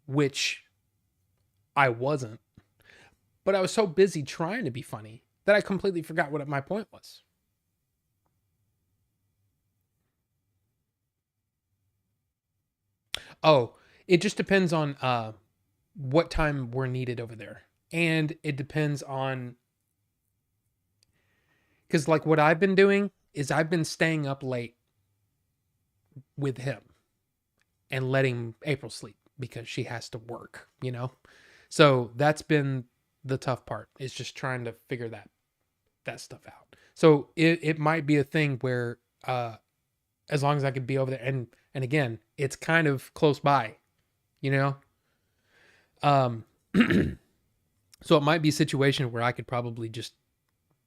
which I wasn't. But I was so busy trying to be funny that I completely forgot what my point was. Oh, it just depends on what time we're needed over there. And it depends on... Because like what I've been doing is I've been staying up late with him and letting April sleep because she has to work, you know? So that's been the tough part, is just trying to figure that stuff out. So it might be a thing where as long as I could be over there, and again, it's kind of close by, you know? So it might be a situation where I could probably just,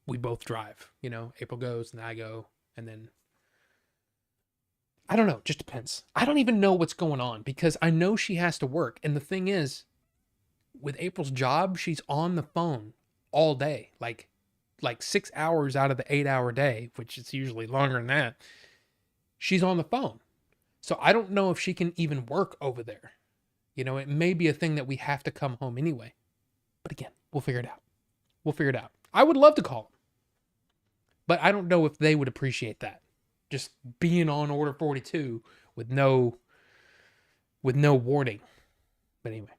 we both drive, you know? April goes and I go, and then I don't know, just depends. I don't even know what's going on because I know she has to work. And the thing is, with April's job, she's on the phone all day, like 6 hours out of the 8-hour day, which is usually longer than that. She's on the phone. So I don't know if she can even work over there. You know, it may be a thing that we have to come home anyway. But again, we'll figure it out. I would love to call them. But I don't know if they would appreciate that. Just being on Order 42 with no warning. But anyway.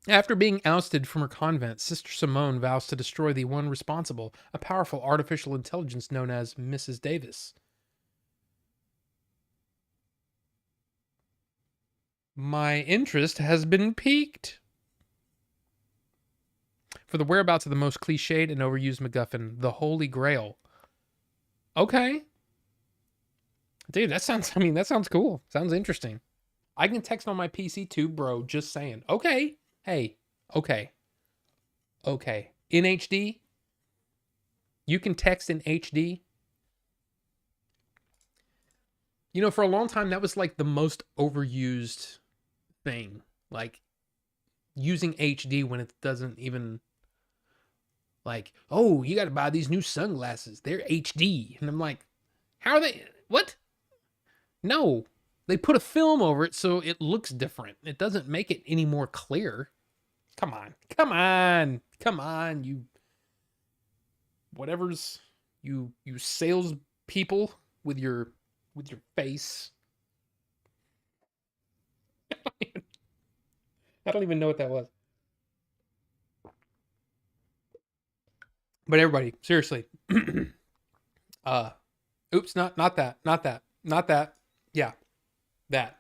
After being ousted from her convent, Sister Simone vows to destroy the one responsible, a powerful artificial intelligence known as Mrs. Davis. My interest has been piqued. For the whereabouts of the most cliched and overused MacGuffin, the Holy Grail. Okay. Dude, that sounds cool. Sounds interesting. I can text on my PC too, bro. Just saying. Okay. Hey. Okay. In HD? You can text in HD? You know, for a long time, that was like the most overused thing. Like, using HD when it doesn't even... Like, oh, you got to buy these new sunglasses. They're HD. And I'm like, how are they? What? No. They put a film over it so it looks different. It doesn't make it any more clear. Come on. You... Whatever's... You sales people with your face. I don't even know what that was. But everybody, seriously. Oops, not that. Yeah. That.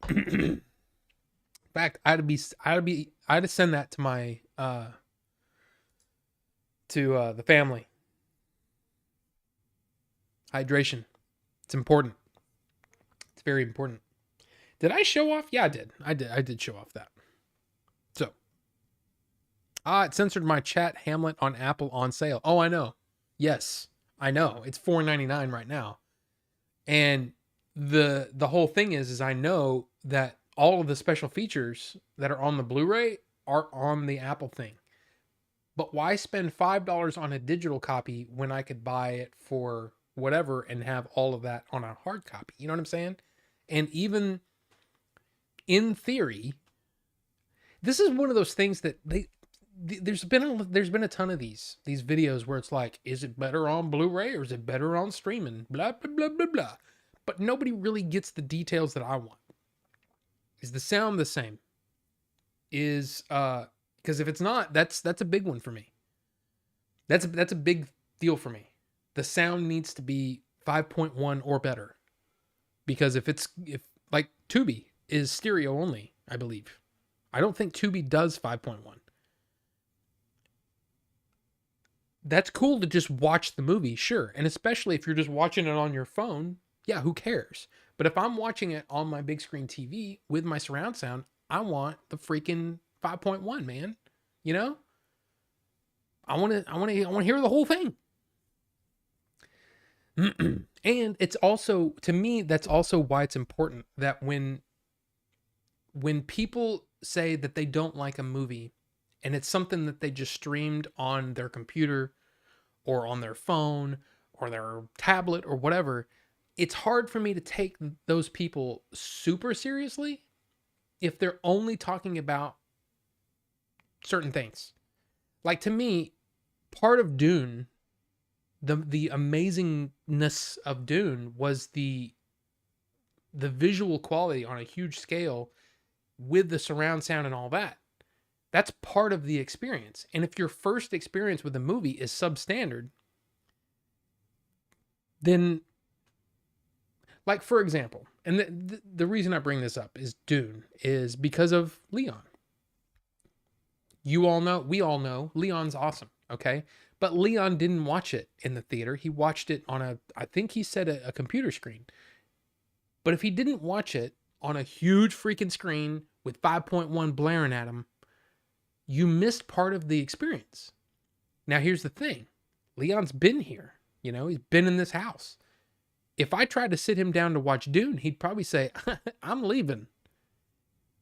In fact, I had to send that to my the family. Hydration. It's important. very important. Did I show off? Yeah, I did. I did show off that. So, it censored my chat Hamlet on Apple on sale. Oh, I know. Yes, I know. It's $4.99 right now. And the whole thing is I know that all of the special features that are on the Blu-ray are on the Apple thing. But why spend $5 on a digital copy when I could buy it for whatever and have all of that on a hard copy? You know what I'm saying? And even in theory, this is one of those things that there's been a ton of these videos where it's like, is it better on Blu-ray or is it better on streaming? Blah blah blah blah blah. But nobody really gets the details that I want. Is the sound the same? Is because if it's not, that's a big one for me. That's a big deal for me. The sound needs to be 5.1 or better. Because if like Tubi is stereo only, I believe. I don't think Tubi does 5.1. That's cool to just watch the movie, sure. And especially if you're just watching it on your phone, yeah, who cares? But if I'm watching it on my big screen TV with my surround sound, I want the freaking 5.1, man. You know? I want to hear the whole thing. And it's also, to me, that's also why it's important that when people say that they don't like a movie and it's something that they just streamed on their computer or on their phone or their tablet or whatever, it's hard for me to take those people super seriously if they're only talking about certain things. Like, to me, part of Dune, the amazingness of Dune was the visual quality on a huge scale with the surround sound and all that. That's part of the experience. And if your first experience with a movie is substandard, then, like, for example, and the reason I bring this up is Dune is because of Leon. We all know Leon's awesome, okay? But Leon didn't watch it in the theater. He watched it on I think he said a computer screen. But if he didn't watch it on a huge freaking screen with 5.1 blaring at him, you missed part of the experience. Now, here's the thing. Leon's been here. You know, he's been in this house. If I tried to sit him down to watch Dune, he'd probably say, I'm leaving.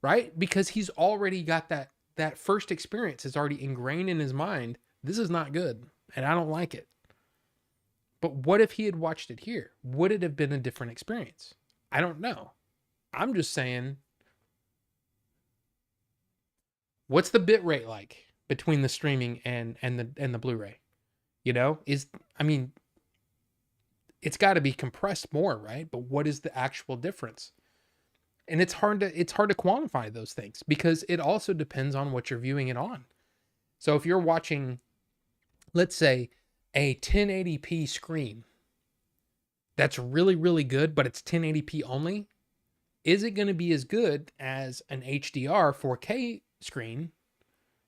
Right? Because he's already got that first experience is already ingrained in his mind. This is not good, and I don't like it. But what if he had watched it here? Would it have been a different experience? I don't know. I'm just saying, what's the bit rate like between the streaming and the Blu-ray? You know, it's got to be compressed more, right? But what is the actual difference? And it's hard to quantify those things because it also depends on what you're viewing it on. So if you're watching, let's say, a 1080p screen that's really, really good, but it's 1080p only, is it going to be as good as an HDR 4K screen?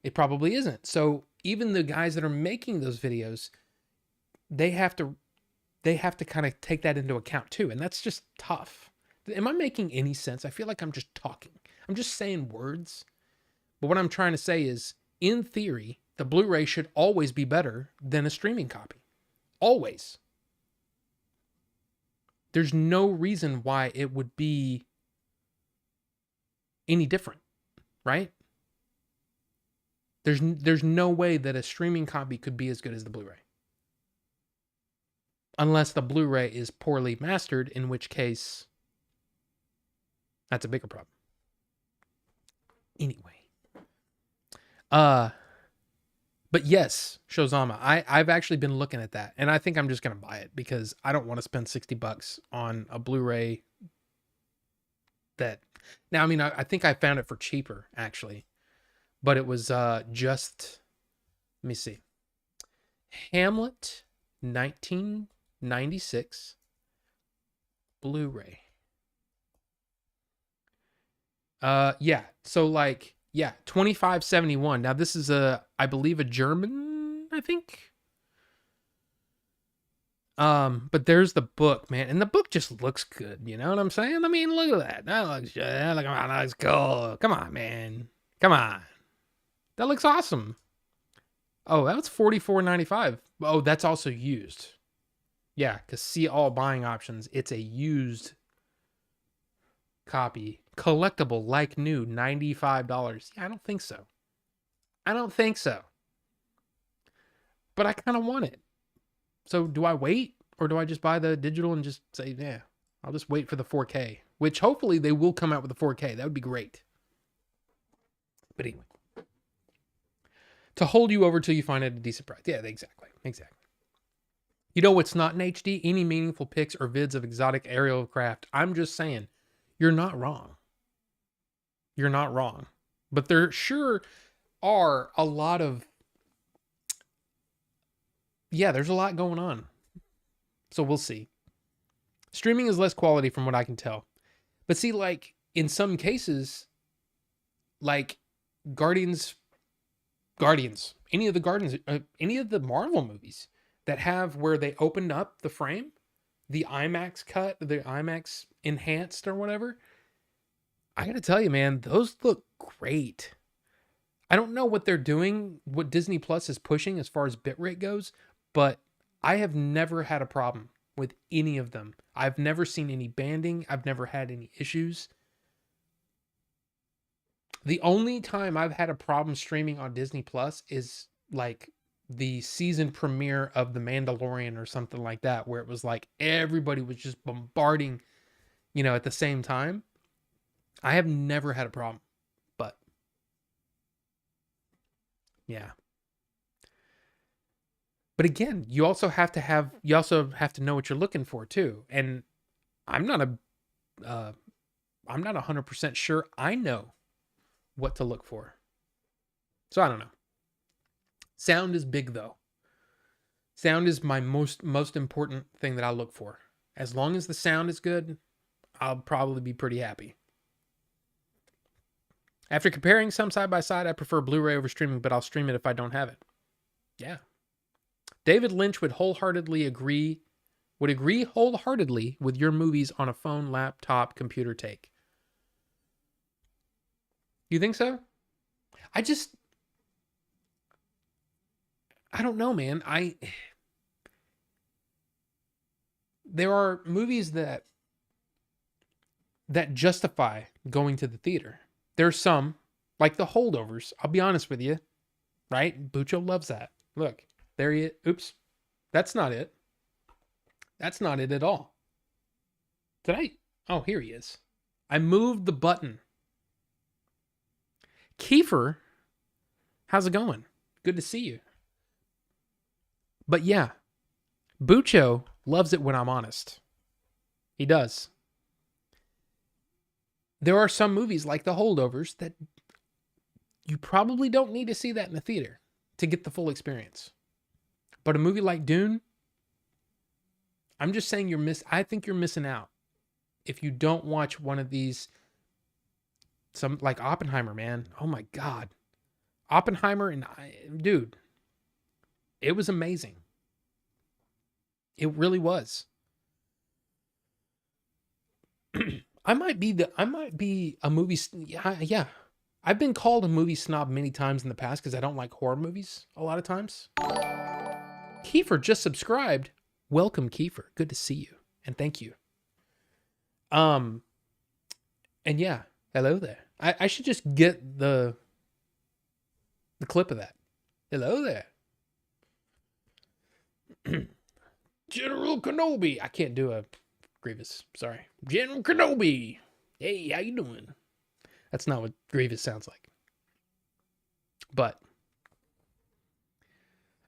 It probably isn't. So even the guys that are making those videos, they have to kind of take that into account too. And that's just tough. Am I making any sense? I feel like I'm just talking. I'm just saying words. But what I'm trying to say is, in theory, the Blu-ray should always be better than a streaming copy. Always. There's no reason why it would be any different, right? There's no way that a streaming copy could be as good as the Blu-ray. Unless the Blu-ray is poorly mastered, in which case that's a bigger problem. Anyway. But yes, Shozama, I've actually been looking at that, and I think I'm just going to buy it because I don't want to spend $60 on a Blu-ray that... Now, I mean, I think I found it for cheaper, actually. But it was just... Let me see. Hamlet 1996 Blu-ray. Yeah. So, like... Yeah, 2571. Now this is I believe a German, I think. But there's the book, man, and the book just looks good. You know what I'm saying? I mean, look at that. That looks good. Look at that looks cool. Come on, man. Come on. That looks awesome. Oh, that was $44.95. Oh, that's also used. Yeah, because see all buying options. It's a used copy. Collectible, like new, $95. Yeah, I don't think so. I don't think so. But I kind of want it. So do I wait? Or do I just buy the digital and just say, yeah, I'll just wait for the 4K? Which hopefully they will come out with the 4K. That would be great. But anyway. To hold you over till you find it at a decent price. Yeah, exactly. Exactly. You know what's not in HD? Any meaningful pics or vids of exotic aerial craft. I'm just saying, you're not wrong. You're not wrong. But there sure are a lot of... Yeah, there's a lot going on. So we'll see. Streaming is less quality from what I can tell. But see, like, in some cases, like Guardians, any of the Marvel movies that have where they opened up the frame, the IMAX cut, the IMAX enhanced or whatever. I gotta tell you, man, those look great. I don't know what they're doing, what Disney Plus is pushing as far as bitrate goes, but I have never had a problem with any of them. I've never seen any banding. I've never had any issues. The only time I've had a problem streaming on Disney Plus is like the season premiere of The Mandalorian or something like that, where it was like everybody was just bombarding, at the same time. I have never had a problem, but yeah. But again, you also have to know what you're looking for too. And I'm not 100% sure I know what to look for. So I don't know. Sound is big though. Sound is my most important thing that I look for. As long as the sound is good, I'll probably be pretty happy. After comparing some side by side, I prefer Blu-ray over streaming, but I'll stream it if I don't have it. Yeah. David Lynch would agree wholeheartedly with your movies on a phone, laptop, computer take. You think so? I don't know, man. There are movies that justify going to the theater. There's some, like The Holdovers. I'll be honest with you, right? Bucho loves that. Look, there he is. Oops. That's not it. That's not it at all. Oh, here he is. I moved the button. Kiefer, how's it going? Good to see you. But yeah, Bucho loves it when I'm honest. He does. There are some movies like The Holdovers that you probably don't need to see that in the theater to get the full experience. But a movie like Dune, I'm just saying I think you're missing out if you don't watch one of these. Some like Oppenheimer, man. Oh my God. Oppenheimer dude, it was amazing. It really was. I might be a movie. Yeah. I've been called a movie snob many times in the past because I don't like horror movies a lot of times. Kiefer just subscribed. Welcome, Kiefer. Good to see you. And thank you. And yeah, hello there. I should just get the clip of that. Hello there. General Kenobi. I can't do a Grievous. Sorry. General Kenobi. Hey, how you doing? That's not what Grievous sounds like. But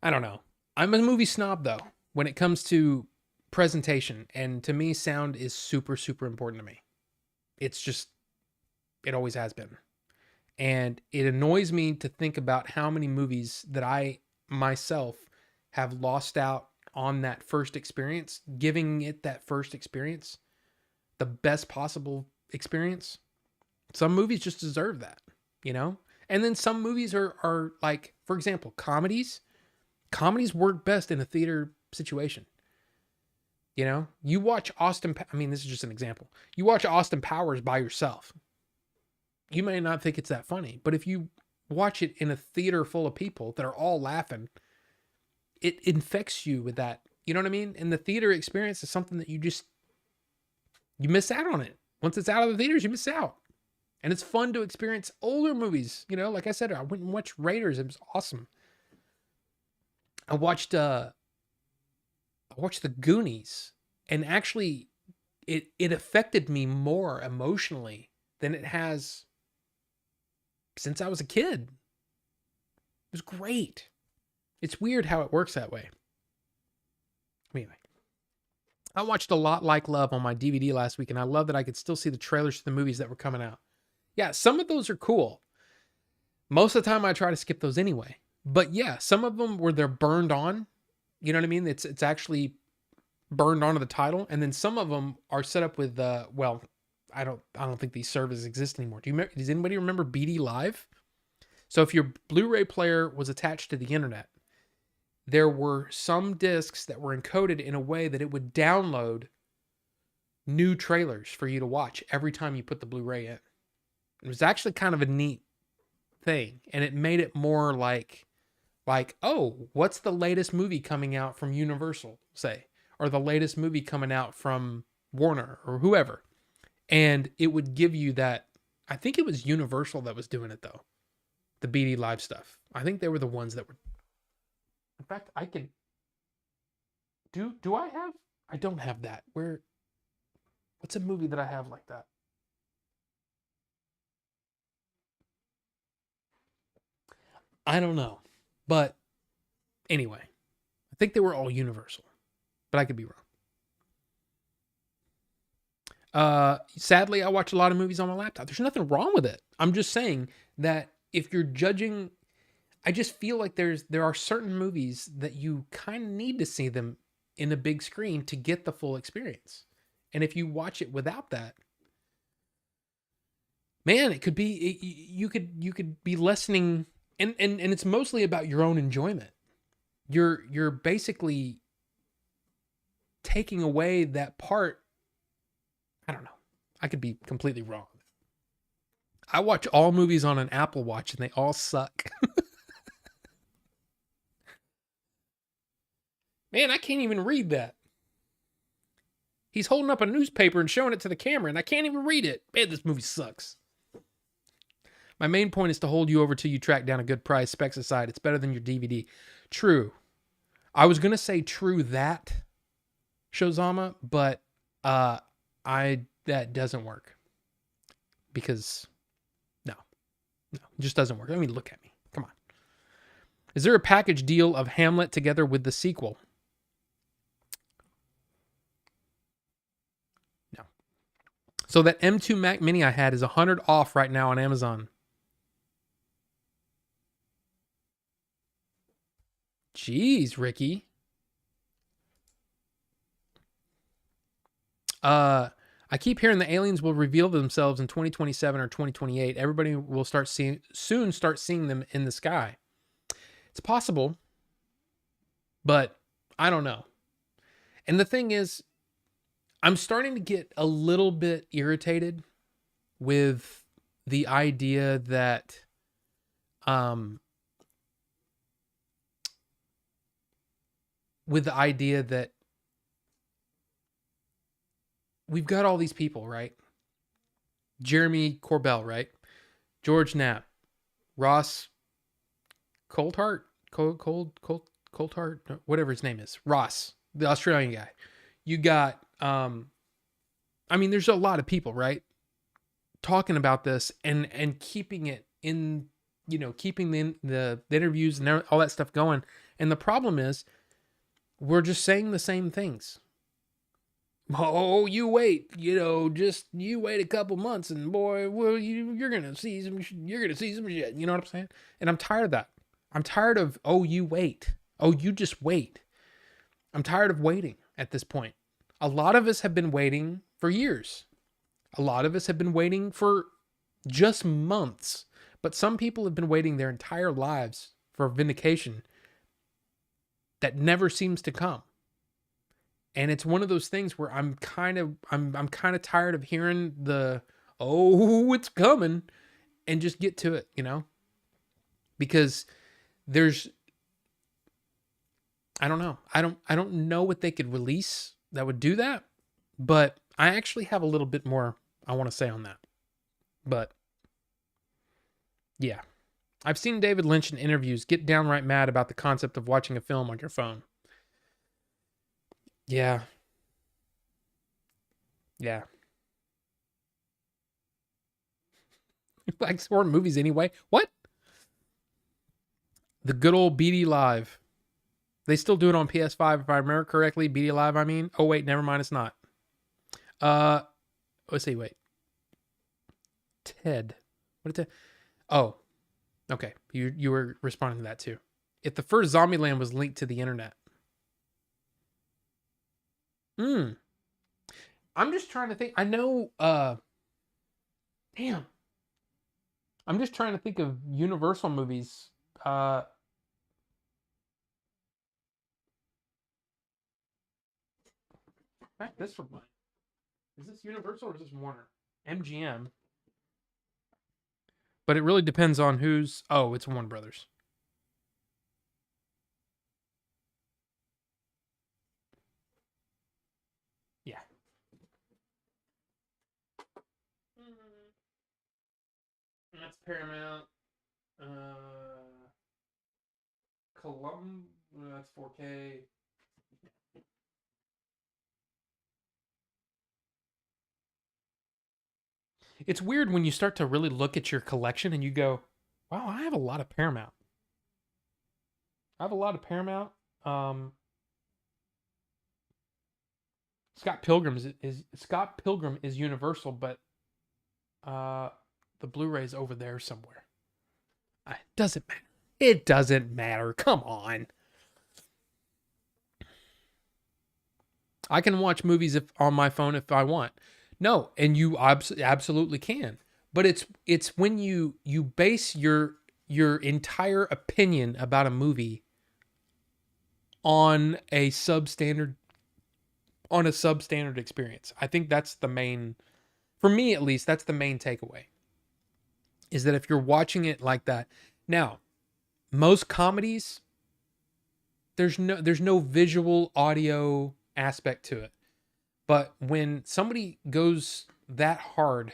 I don't know. I'm a movie snob though when it comes to presentation, and to me sound is super, super important to me. It's just, it always has been. And it annoys me to think about how many movies that I myself have lost out on that first experience, giving it that first experience, the best possible experience. Some movies just deserve that, And then some movies are like, for example, comedies. Comedies work best in a theater situation. You know, you watch I mean, this is just an example. You watch Austin Powers by yourself. You may not think it's that funny, but if you watch it in a theater full of people that are all laughing, it infects you with that. You know what I mean? And the theater experience is something that you miss out on it. Once it's out of the theaters, you miss out. And it's fun to experience older movies. You know, like I said, I went and watched Raiders. It was awesome. I watched The Goonies, and actually it affected me more emotionally than it has since I was a kid. It was great. It's weird how it works that way. Anyway, I watched A Lot Like Love on my DVD last week, and I love that I could still see the trailers to the movies that were coming out. Yeah, some of those are cool. Most of the time I try to skip those anyway. But yeah, some of them where they're burned on, you know what I mean? It's actually burned onto the title, and then some of them are set up with well, I don't think these services exist anymore. Does anybody remember BD Live? So if your Blu-ray player was attached to the internet, there were some discs that were encoded in a way that it would download new trailers for you to watch every time you put the Blu-ray in. It was actually kind of a neat thing, and it made it more like, oh, what's the latest movie coming out from Universal, say, or the latest movie coming out from Warner or whoever. And it would give you that. I think it was Universal that was doing it, though. The BD Live stuff. I think they were the ones that were. In fact, I can. Do I have? I don't have that. What's a movie that I have like that? I don't know. But anyway, I think they were all Universal, but I could be wrong. Sadly, I watch a lot of movies on my laptop. There's nothing wrong with it. I'm just saying that if you're judging, I just feel like there are certain movies that you kind of need to see them in a big screen to get the full experience. And if you watch it without that, man, it could be you could be lessening, and it's mostly about your own enjoyment. You're basically taking away that part. I don't know. I could be completely wrong. I watch all movies on an Apple Watch and they all suck. Man, I can't even read that. He's holding up a newspaper and showing it to the camera, and I can't even read it. Man, this movie sucks. My main point is to hold you over till you track down a good price, specs aside. It's better than your DVD. True. I was going to say true that, Shozama, but that doesn't work. Because, no, it just doesn't work. I mean, look at me. Come on. Is there a package deal of Hamlet together with the sequel? No. So that M2 Mac Mini I had is 100 off right now on Amazon. Jeez, Ricky. I keep hearing the aliens will reveal themselves in 2027 or 2028. Everybody will soon start seeing them in the sky. It's possible, but I don't know. And the thing is, I'm starting to get a little bit irritated with the idea that we've got all these people, right? Jeremy Corbell, right? George Knapp, Ross Coulthart, Coulthart, whatever his name is, Ross, the Australian guy. You got, I mean, there's a lot of people, right, talking about this and keeping it in, keeping the interviews and all that stuff going. And the problem is, we're just saying the same things. Oh, you wait, just you wait a couple months, and boy, well, you're gonna see some shit. You know what I'm saying? And I'm tired of that. I'm tired of, oh, you wait. Oh, you just wait. I'm tired of waiting at this point. A lot of us have been waiting for years. A lot of us have been waiting for just months. But some people have been waiting their entire lives for vindication that never seems to come. And it's one of those things where I'm kind of tired of hearing the, oh, it's coming, and just get to it, because there's, I don't know. I don't know what they could release that would do that, but I actually have a little bit more I want to say on that. But yeah. I've seen David Lynch in interviews get downright mad about the concept of watching a film on your phone. Yeah. Yeah. Like horror movies anyway. What? The good old BD Live. They still do it on PS5 if I remember correctly. BD Live, I mean. Oh wait, never mind, it's not. Let's see, wait. Ted. What did Ted? Oh. Okay. You were responding to that too. If the first Zombieland was linked to the internet. I'm just trying to think. I know damn. I'm just trying to think of Universal movies. Back this from mine. Is this Universal or is this Warner? MGM. But it really depends on who's. Oh, it's Warner Brothers. Yeah. That's Paramount. That's 4K. It's weird when you start to really look at your collection and you go, wow, I have a lot of Paramount. I have a lot of Paramount. Scott Pilgrim is Universal, but the Blu-ray's over there somewhere. It doesn't matter. It doesn't matter. Come on. I can watch movies on my phone if I want. No, and you absolutely can. But it's when you base your entire opinion about a movie on a substandard experience. I think that's the main, for me at least, that's the main takeaway. Is that if you're watching it like that. Now, most comedies, there's no visual audio aspect to it. But when somebody goes that hard,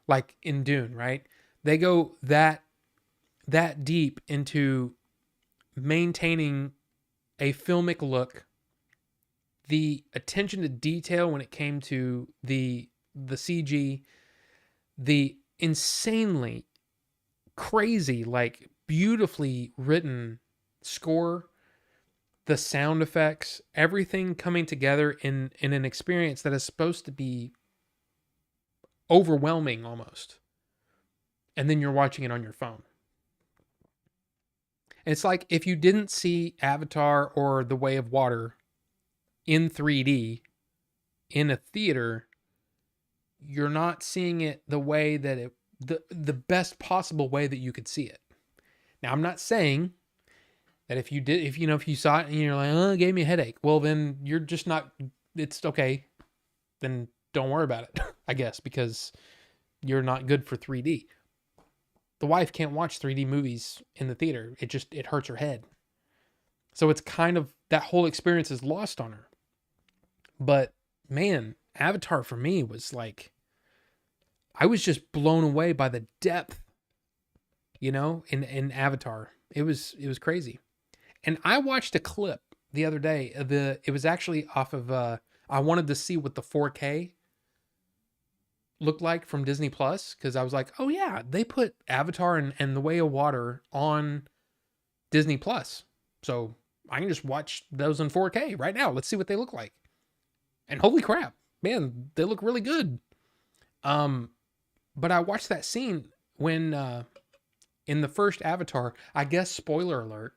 like in Dune, right? They go that deep into maintaining a filmic look, the attention to detail when it came to the CG, the insanely crazy, like beautifully written score, the sound effects, everything coming together in an experience that is supposed to be overwhelming almost. And then you're watching it on your phone. And it's like if you didn't see Avatar or The Way of Water in 3D in a theater, you're not seeing it the way that the best possible way that you could see it. Now, I'm not saying that if you saw it and you're like, oh, it gave me a headache, well, then you're just not, it's okay. Then don't worry about it, I guess, because you're not good for 3D. The wife can't watch 3D movies in the theater. It hurts her head. So it's kind of, that whole experience is lost on her. But man, Avatar for me was like, I was just blown away by the depth, in Avatar. It was crazy. And I watched a clip the other day. It was actually off of, I wanted to see what the 4K looked like from Disney Plus, because I was like, oh yeah, they put Avatar and The Way of Water on Disney Plus. So I can just watch those in 4K right now. Let's see what they look like. And holy crap, man, they look really good. But I watched that scene when in the first Avatar, I guess spoiler alert,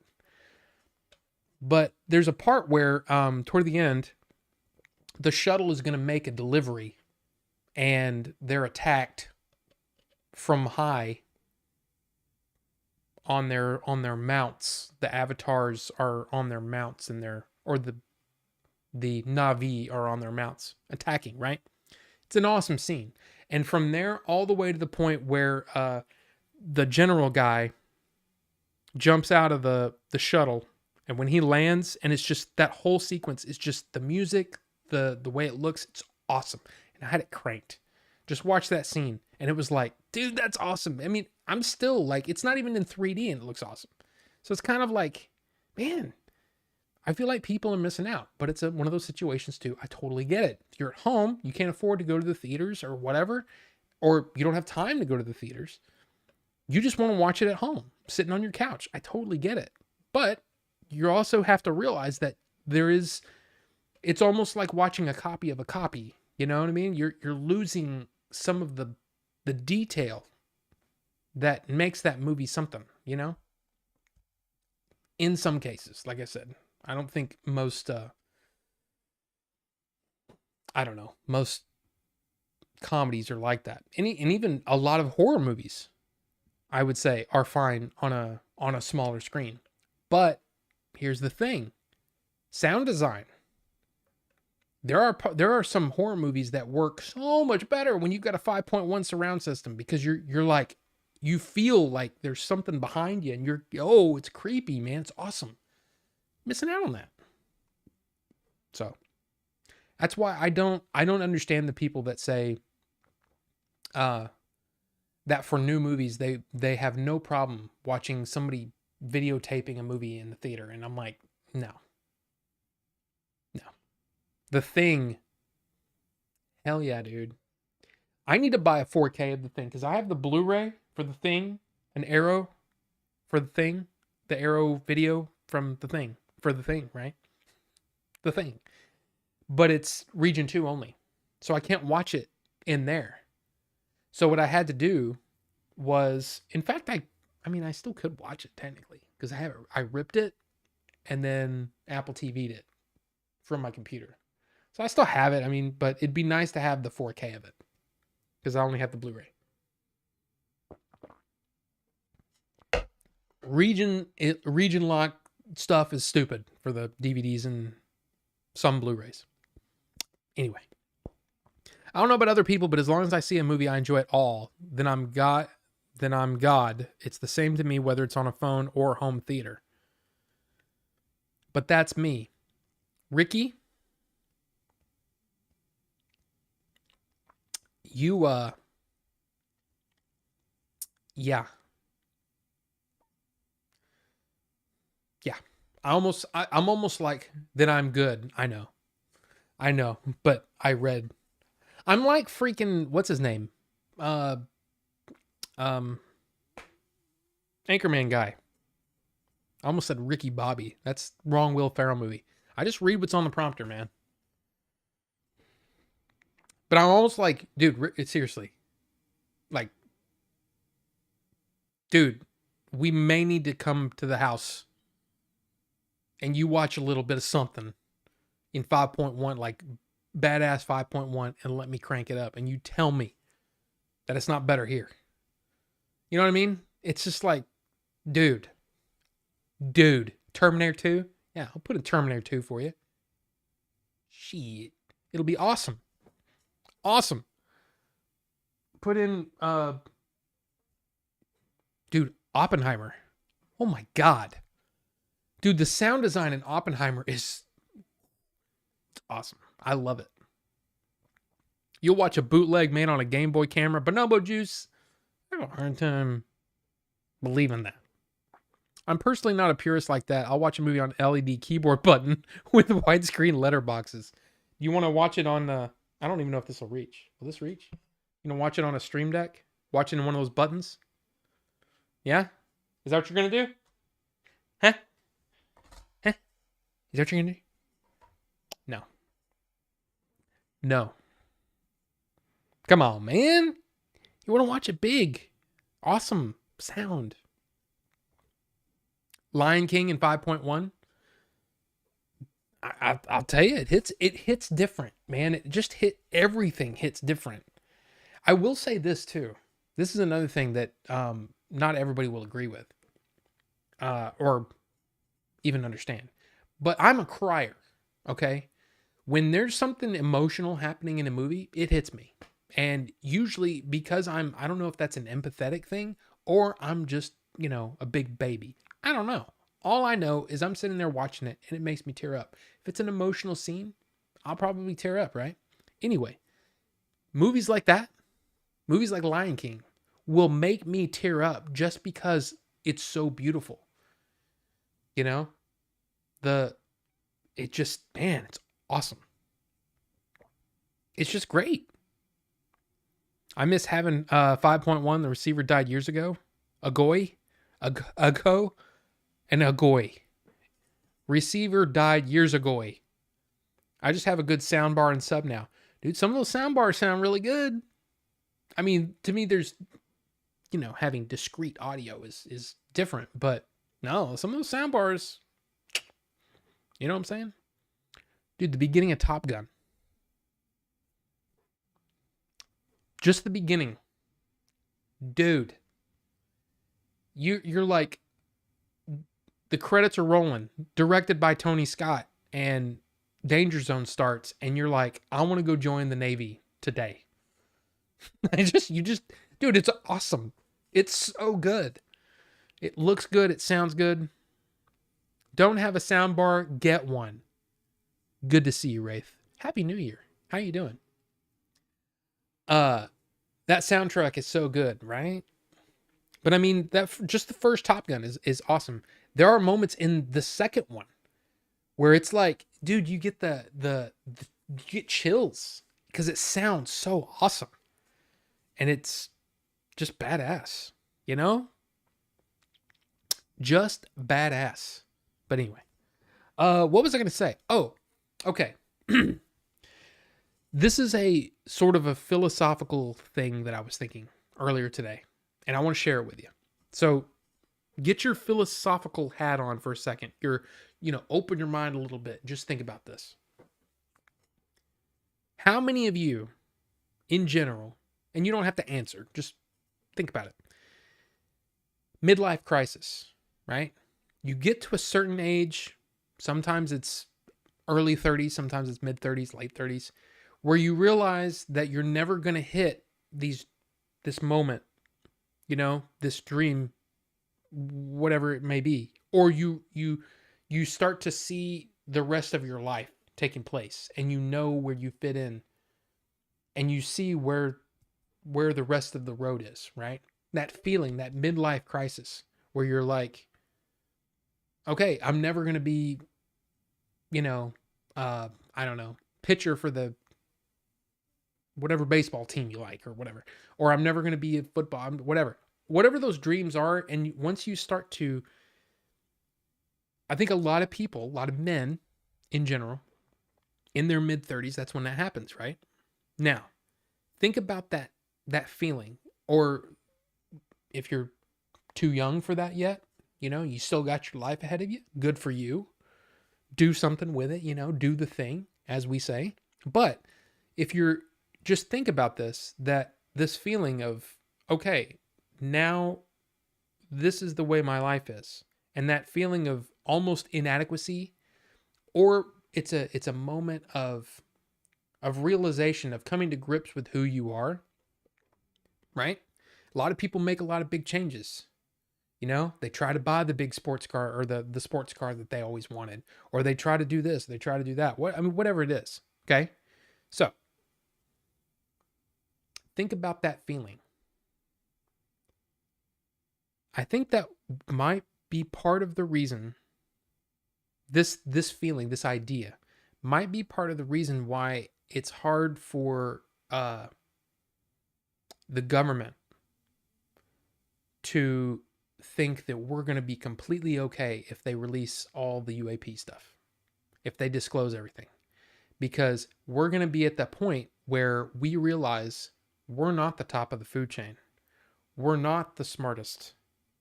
but there's a part where toward the end, the shuttle is going to make a delivery and they're attacked from high on their mounts. The avatars are on their mounts and the the Na'vi are on their mounts attacking, right? It's an awesome scene. And from there all the way to the point where the general guy jumps out of the shuttle, and when he lands, and it's just that whole sequence is just the music, the way it looks, it's awesome. And I had it cranked. Just watch that scene, and it was like, dude, that's awesome. I mean, I'm still like, it's not even in 3D and it looks awesome. So it's kind of like, man, I feel like people are missing out, but it's one of those situations too. I totally get it. If you're at home, you can't afford to go to the theaters or whatever, or you don't have time to go to the theaters. You just want to watch it at home, sitting on your couch. I totally get it. But you also have to realize that it's almost like watching a copy of a copy. You know what I mean? You're losing some of the detail that makes that movie something, you know? In some cases, like I said, I don't think most most comedies are like that. And even a lot of horror movies, I would say, are fine on a smaller screen. But here's the thing. Sound design. There are some horror movies that work so much better when you've got a 5.1 surround system, because you're like, you feel like there's something behind you, and it's creepy, man. It's awesome. Missing out on that. So that's why I don't understand the people that say that for new movies they have no problem watching somebody videotaping a movie in the theater. And I'm like, no. The Thing, hell yeah, dude. I need to buy a 4K of The Thing, because I have the Blu-ray for The Thing, an Arrow for The Thing, the Arrow video from The Thing, for The Thing, right? The Thing. But it's region 2 only. So I can't watch it in there. So what I had to do was, in fact, I still could watch it technically, because I ripped it and then Apple TV'd it from my computer. So I still have it. But it'd be nice to have the 4K of it, because I only have the Blu-ray. Region lock stuff is stupid for the DVDs and some Blu-rays. Anyway, I don't know about other people, but as long as I see a movie I enjoy at all, then I'm God. It's the same to me whether it's on a phone or home theater. But that's me. Ricky, you yeah. I'm almost like, then I'm good. I know, but I'm like freaking, what's his name? Anchorman guy. I almost said Ricky Bobby. That's wrong Will Ferrell movie. I just read what's on the prompter, man. But I'm almost like, dude, seriously. Like, dude, we may need to come to the house and you watch a little bit of something in 5.1, like badass 5.1, and let me crank it up, and you tell me that it's not better here. You know what I mean? It's just like, dude, Terminator 2? Yeah, I'll put in Terminator 2 for you. Shit. It'll be awesome. Awesome. Put in, dude, Oppenheimer. Oh my God. Dude, the sound design in Oppenheimer is awesome. I love it. You'll watch a bootleg made on a Game Boy camera. Bonobo Juice. I have a hard time believing that. I'm personally not a purist like that. I'll watch a movie on LED keyboard button with widescreen letterboxes. You want to watch it on I don't even know if this will reach. Will this reach? You know, watch it on a Stream Deck? Watch it in one of those buttons? Yeah? Is that what you're going to do? Huh? Is that what you're going to do? No. No. Come on, man. You want to watch it big. Awesome sound. Lion King in 5.1. I'll tell you, it hits different, man. Everything hits different. I will say this too. This is another thing that not everybody will agree with, or even understand. But I'm a crier, okay? When there's something emotional happening in a movie, it hits me. And usually because I don't know if that's an empathetic thing or I'm just, a big baby. I don't know. All I know is I'm sitting there watching it and it makes me tear up. If it's an emotional scene, I'll probably tear up, right? Anyway, movies like that, movies like Lion King will make me tear up just because it's so beautiful. You know, it just, man, it's awesome. It's just great. I miss having 5.1. The receiver died years ago. Agoy, ago, and Agoy. Receiver died years ago. I just have a good sound bar and sub now. Dude, some of those sound bars sound really good. I mean, to me, there's, having discrete audio is different, but no, some of those sound bars, you know what I'm saying? Dude, the beginning of Top Gun. Just the beginning. Dude. You're like, the credits are rolling, directed by Tony Scott, and Danger Zone starts, and you're like, I want to go join the Navy today. Dude, it's awesome. It's so good. It looks good. It sounds good. Don't have a sound bar, get one. Good to see you, Wraith. Happy New Year. How you doing? That soundtrack is so good, right? But I mean, that just the first Top Gun is awesome. There are moments in the second one where it's like, dude, you get you get chills because it sounds so awesome. And it's just badass, Just badass. But anyway, what was I going to say? Oh, okay. This is a sort of a philosophical thing that I was thinking earlier today, and I want to share it with you. So get your philosophical hat on for a second. Open your mind a little bit. Just think about this. How many of you, in general, and you don't have to answer, just think about it. Midlife crisis, right? You get to a certain age, sometimes it's early 30s, sometimes it's mid 30s, late 30s, where you realize that you're never going to hit this moment, this dream, whatever it may be, or you start to see the rest of your life taking place, and you know where you fit in, and you see where the rest of the road is, right? That feeling, that midlife crisis, where you're like, okay, I'm never going to be, I don't know, pitcher for the whatever baseball team you like or whatever, or I'm never going to be a football, whatever those dreams are. And once you start to, I think a lot of people, a lot of men in general, in their mid 30s, that's when that happens, right? Now, think about that feeling, or if you're too young for that yet, you still got your life ahead of you. Good for you. Do something with it, do the thing, as we say. But if you're, just think about this feeling of, okay, now this is the way my life is. And that feeling of almost inadequacy, or it's a moment of realization, of coming to grips with who you are, right? A lot of people make a lot of big changes. They try to buy the big sports car, or the sports car that they always wanted, or they try to do this, they try to do that. Whatever it is. Okay. So think about that feeling. I think that might be part of the reason this feeling, this idea might be part of the reason why it's hard for the government to think that we're going to be completely okay if they release all the UAP stuff, if they disclose everything, because we're going to be at that point where we realize we're not the top of the food chain. We're not the smartest,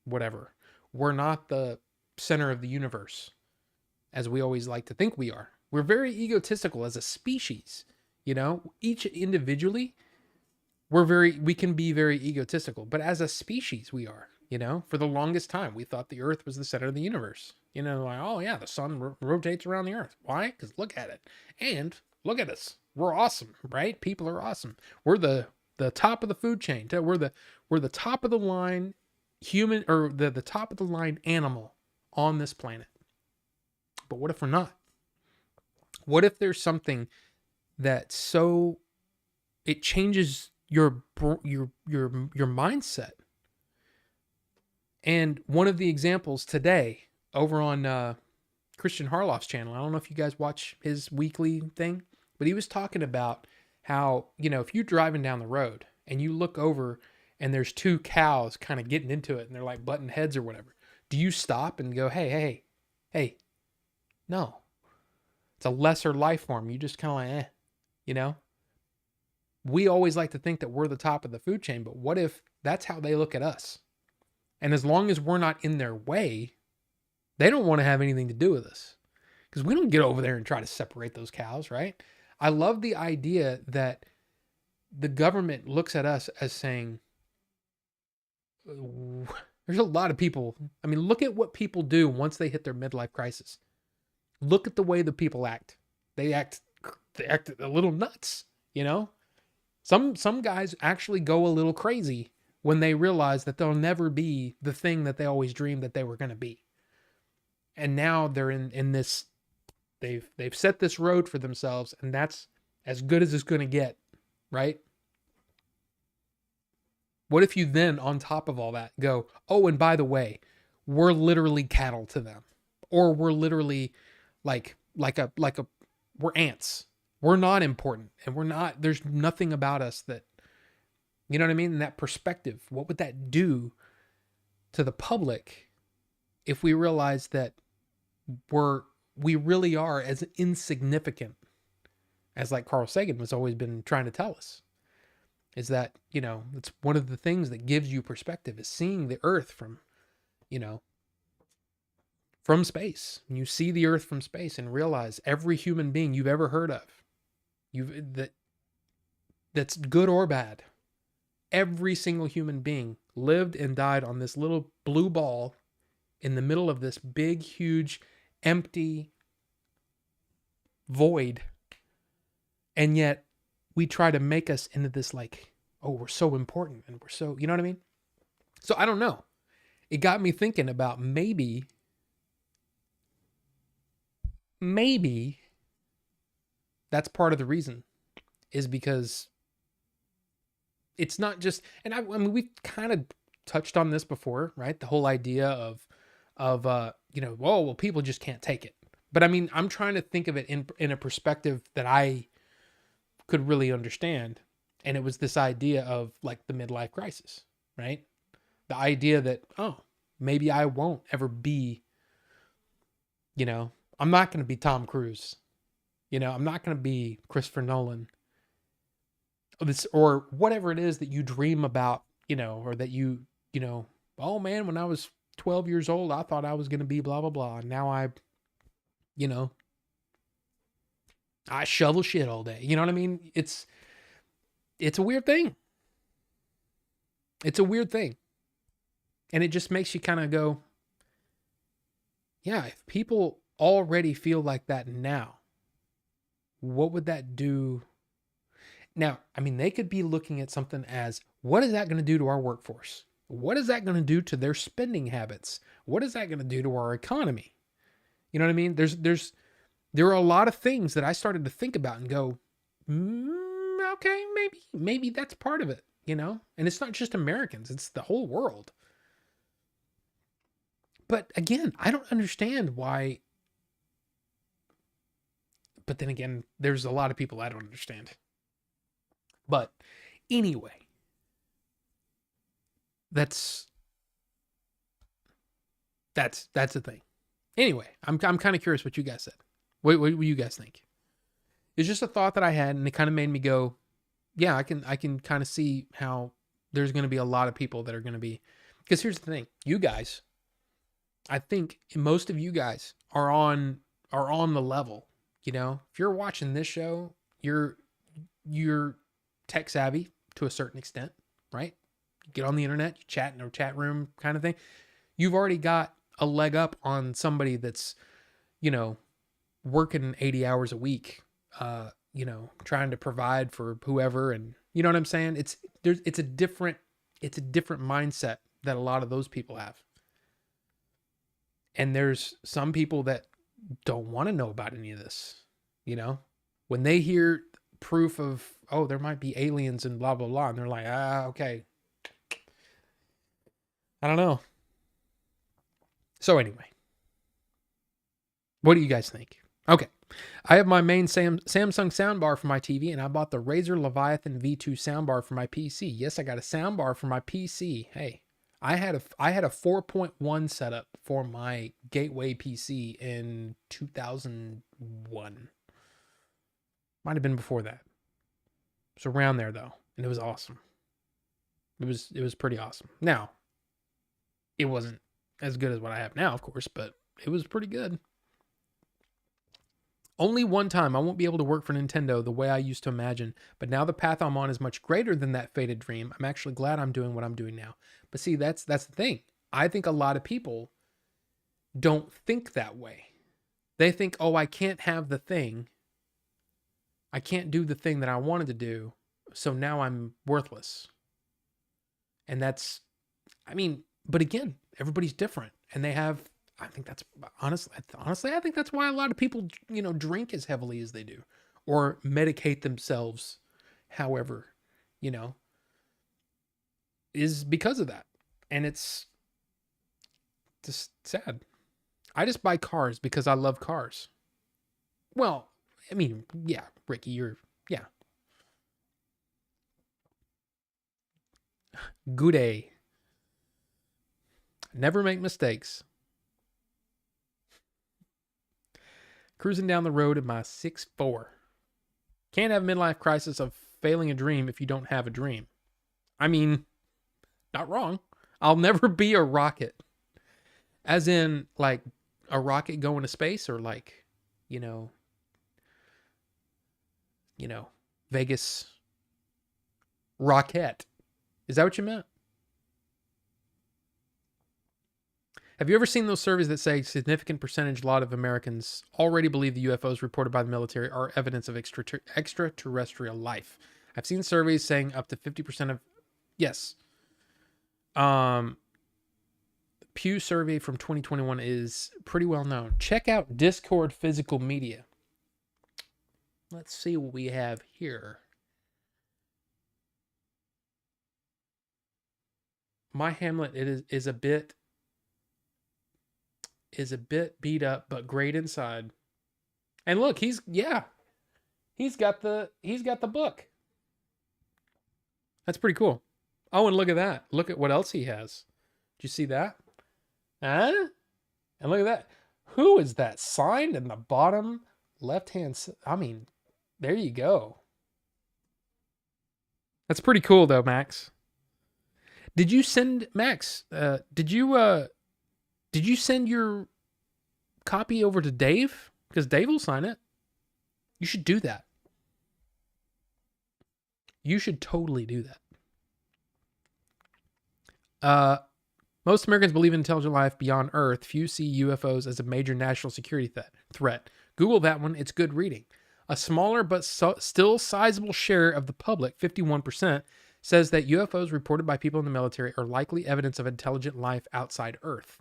whatever. We're not the center of the universe, as we always like to think we are. We're very egotistical as a species, each individually, we can be very egotistical, but as a species, we are, for the longest time, we thought the earth was the center of the universe, like, oh yeah, the sun rotates around the earth. Why? Because look at it. And Look at us. We're awesome, right? People are awesome. We're the top of the food chain. We're the top of the line human, or the top of the line animal on this planet. But what if we're not? What if there's something that so it changes your mindset? And one of the examples today over on Christian Harloff's channel, I don't know if you guys watch his weekly thing, but he was talking about how, if you're driving down the road and you look over and there's two cows kind of getting into it and they're like butting heads or whatever, do you stop and go, hey? No. It's a lesser life form. You just kind of like, We always like to think that we're the top of the food chain, but what if that's how they look at us? And as long as we're not in their way, they don't want to have anything to do with us, because we don't get over there and try to separate those cows, right? I love the idea that the government looks at us as saying, there's a lot of people. I mean, look at what people do once they hit their midlife crisis. Look at the way the people act. They act a little nuts, Some guys actually go a little crazy when they realize that they'll never be the thing that they always dreamed that they were going to be. And now they're in this, they've set this road for themselves, and that's as good as it's going to get, right? What if you then, on top of all that, go, oh, and by the way, we're literally cattle to them, or we're literally like we're ants. We're not important, and there's nothing about us that, you know what I mean? In that perspective, what would that do to the public if we realize that we really are as insignificant as, like, Carl Sagan has always been trying to tell us? Is that, it's one of the things that gives you perspective, is seeing the earth from, from space. And you see the earth from space and realize every human being you've ever heard of, that's good or bad, every single human being lived and died on this little blue ball in the middle of this big, huge, empty void. And yet we try to make us into this, like, oh, we're so important and we're so, you know what I mean? So I don't know. It got me thinking about maybe that's part of the reason, is because it's not just, and I mean, we've kind of touched on this before, right? The whole idea of well, people just can't take it. But I mean, I'm trying to think of it in a perspective that I could really understand. And it was this idea of, like, the midlife crisis, right? The idea that, oh, maybe I won't ever be, I'm not going to be Tom Cruise. I'm not going to be Christopher Nolan. Or whatever it is that you dream about, or that oh man, when I was 12 years old, I thought I was going to be blah, blah, blah. And now I shovel shit all day. You know what I mean? It's a weird thing. It's a weird thing. And it just makes you kind of go, yeah, if people already feel like that now, what would that do? Now, I mean, they could be looking at something as, what is that going to do to our workforce? What is that going to do to their spending habits? What is that going to do to our economy? You know what I mean? There are a lot of things that I started to think about and go, okay, maybe that's part of it, And it's not just Americans, it's the whole world. But again, I don't understand why. But then again, there's a lot of people I don't understand. But anyway, that's the thing. Anyway, I'm kind of curious what you guys said. What do you guys think? It's just a thought that I had, and it kind of made me go, yeah, I can kind of see how there's going to be a lot of people that are going to be, because here's the thing, you guys, I think most of you guys are on the level. If you're watching this show, you're tech savvy to a certain extent, right? You get on the internet, you chat in a chat room kind of thing. You've already got a leg up on somebody that's, working 80 hours a week, trying to provide for whoever, and you know what I'm saying? It's a different mindset that a lot of those people have. And there's some people that don't want to know about any of this, when they hear proof of, oh, there might be aliens and blah, blah, blah. And they're like, okay. I don't know. So anyway, what do you guys think? Okay. I have my main Samsung soundbar for my TV, and I bought the Razer Leviathan V2 soundbar for my PC. Yes, I got a soundbar for my PC. Hey, I had a 4.1 setup for my Gateway PC in 2001. Might have been before that. It's around there though, and it was awesome. It was pretty awesome. Now, it wasn't as good as what I have now, of course, but it was pretty good. Only one time I won't be able to work for Nintendo the way I used to imagine, but now the path I'm on is much greater than that fated dream. I'm actually glad I'm doing what I'm doing now. But see, that's the thing. I think a lot of people don't think that way. They think, oh, I can't have the thing. I can't do the thing that I wanted to do, so now I'm worthless. And that's, but again, everybody's different, and they have, I think that's honestly, I think that's why a lot of people, drink as heavily as they do, or medicate themselves, however, is because of that. And it's just sad. I just buy cars because I love cars. Well, yeah, Ricky, yeah. Good day. Never make mistakes. Cruising down the road in my 6'4". Can't have a midlife crisis of failing a dream if you don't have a dream. Not wrong. I'll never be a rocket. As in, like, a rocket going to space, or like, Vegas Rocket. Is that what you meant? Have you ever seen those surveys that say a significant percentage, a lot of Americans already believe the UFOs reported by the military are evidence of extraterrestrial life? I've seen surveys saying up to 50% of, yes. Pew survey from 2021 is pretty well known. Check out Discord Physical Media. Let's see what we have here. My Hamlet is a bit beat up, but great inside. And look, he's got the book. That's pretty cool. Oh, and look at that. Look at what else he has. Did you see that? Huh? And look at that. Who is that signed in the bottom left hand? There you go. That's pretty cool though, Max. Did you send Max? Did you send your copy over to Dave? Because Dave will sign it. You should do that. You should totally do that. Most Americans believe in intelligent life beyond Earth. Few see UFOs as a major national security threat. Google that one. It's good reading. A smaller but still sizable share of the public, 51%, says that UFOs reported by people in the military are likely evidence of intelligent life outside Earth.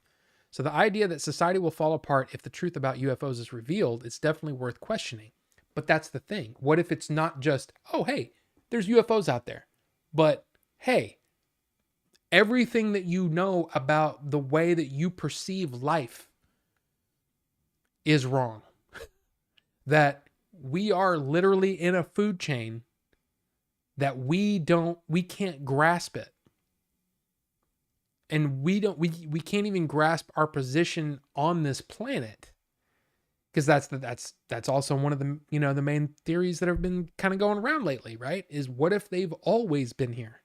So the idea that society will fall apart if the truth about UFOs is revealed is definitely worth questioning. But that's the thing. What if it's not just, oh, hey, there's UFOs out there, but hey, everything that you know about the way that you perceive life is wrong. That we are literally in a food chain that we can't grasp it. And we can't even grasp our position on this planet. Because that's also one of the, the main theories that have been kind of going around lately, right? Is what if they've always been here?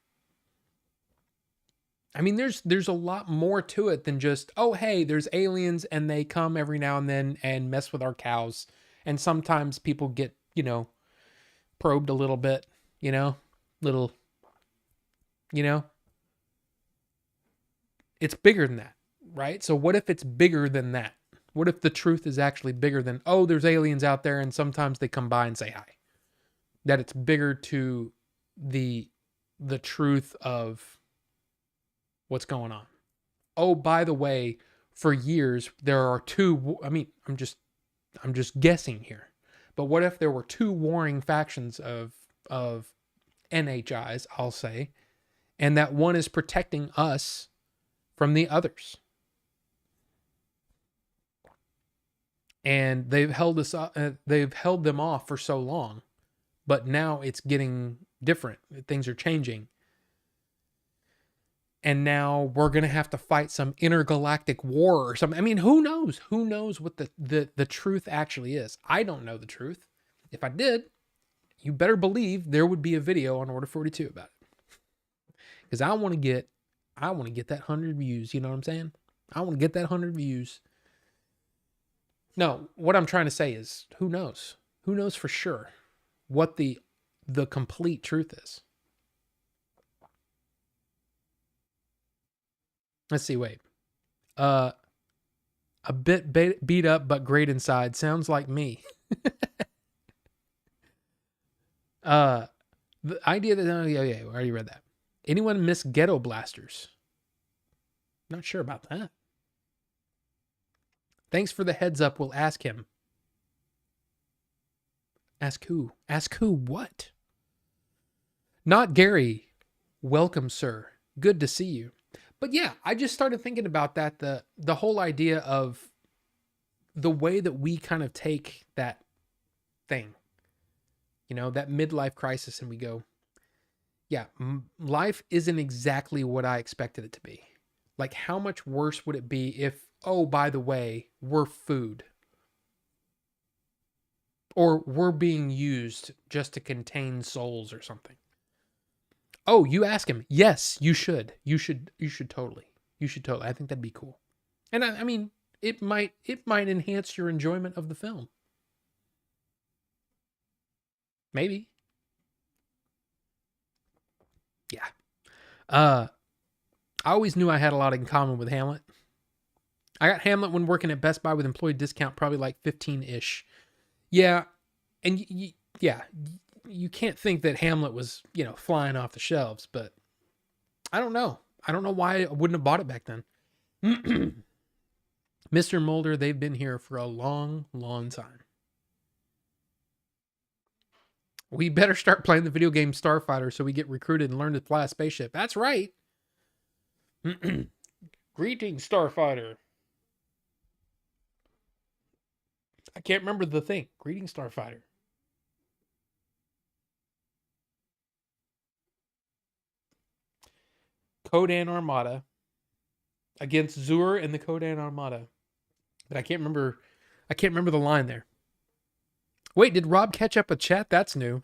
There's a lot more to it than just, oh, hey, there's aliens and they come every now and then and mess with our cows. And sometimes people get, probed a little bit, it's bigger than that, right? So what if it's bigger than that? What if the truth is actually bigger than, oh, there's aliens out there and sometimes they come by and say hi? that it's bigger to the truth of what's going on. Oh, by the way, for years there are two. I mean, I'm just guessing here, but what if there were two warring factions of NHIs, I'll say, and that one is protecting us from the others, and they've held us they've held them off for so long, but now it's getting different. Things are changing. And now we're going to have to fight some intergalactic war or something. I mean, who knows? Who knows what the truth actually is? I don't know the truth. If I did, you better believe there would be a video on Order 42 about it. Because I want to get that 100 views. You know what I'm saying? I want to get that 100 views. No, what I'm trying to say is, who knows? Who knows for sure what the complete truth is? Let's see, wait. A bit beat up, but great inside. Sounds like me. The idea that, oh, yeah, I already read that. Anyone miss Ghetto Blasters? Not sure about that. Thanks for the heads up. We'll ask him. Ask who? Ask who what? Not Gary. Welcome, sir. Good to see you. But yeah, I just started thinking about that. The whole idea of the way that we kind of take that thing, you know, that midlife crisis, and we go, yeah, life isn't exactly what I expected it to be. Like, how much worse would it be if, oh, by the way, we're food? Or we're being used just to contain souls or something. Oh, you ask him. Yes, you should. You should totally. You should totally. I think that'd be cool. And I mean, it might enhance your enjoyment of the film. Maybe. Yeah. I always knew I had a lot in common with Hamlet. I got Hamlet when working at Best Buy with employee discount, probably like 15-ish. Yeah. And yeah, you can't think that Hamlet was, you know, flying off the shelves, but I don't know. I don't know why I wouldn't have bought it back then. Mr. Mulder, they've been here for a long, long time. We better start playing the video game Starfighter so we get recruited and learn to fly a spaceship. That's right. Greetings, Starfighter. I can't remember the thing. Greetings, Starfighter. Kodan Armada against Zur and the Kodan Armada. But I can't remember the line there. Wait, did Rob catch up a chat? That's new.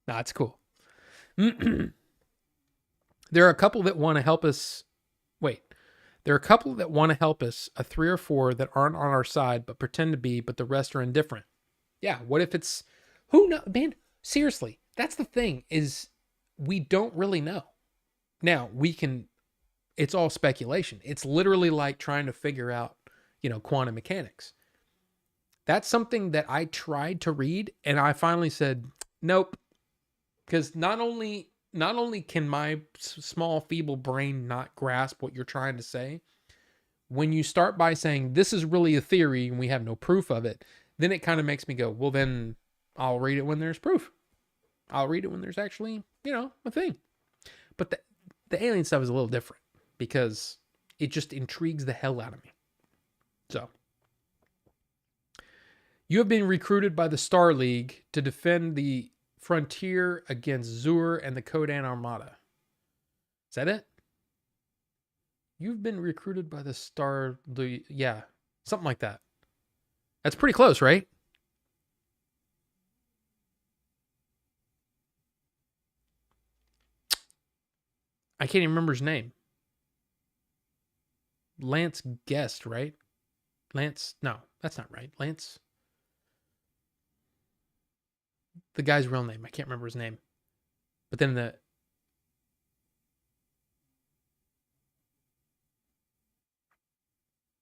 Nah, it's cool. There are a couple that want to help us. Wait. There are a couple that want to help us, a 3 or 4 that aren't on our side but pretend to be, but the rest are indifferent. Yeah, what if it's... Who knows? Man, seriously, that's the thing, is we don't really know. Now, we can... It's all speculation. It's literally like trying to figure out, you know, quantum mechanics. That's something that I tried to read, and I finally said, nope. Because not only can my small, feeble brain not grasp what you're trying to say, when you start by saying, this is really a theory and we have no proof of it, then it kind of makes me go, well, then I'll read it when there's proof. I'll read it when there's actually, you know, a thing. But the alien stuff is a little different because it just intrigues the hell out of me. So, you have been recruited by the Star League to defend the frontier against Zur and the Kodan Armada. Is that it? You've been recruited by the Star League. Yeah, something like that. That's pretty close, right? I can't even remember his name. Lance Guest, right? Lance, no, that's not right. Lance, the guy's real name. I can't remember his name. But then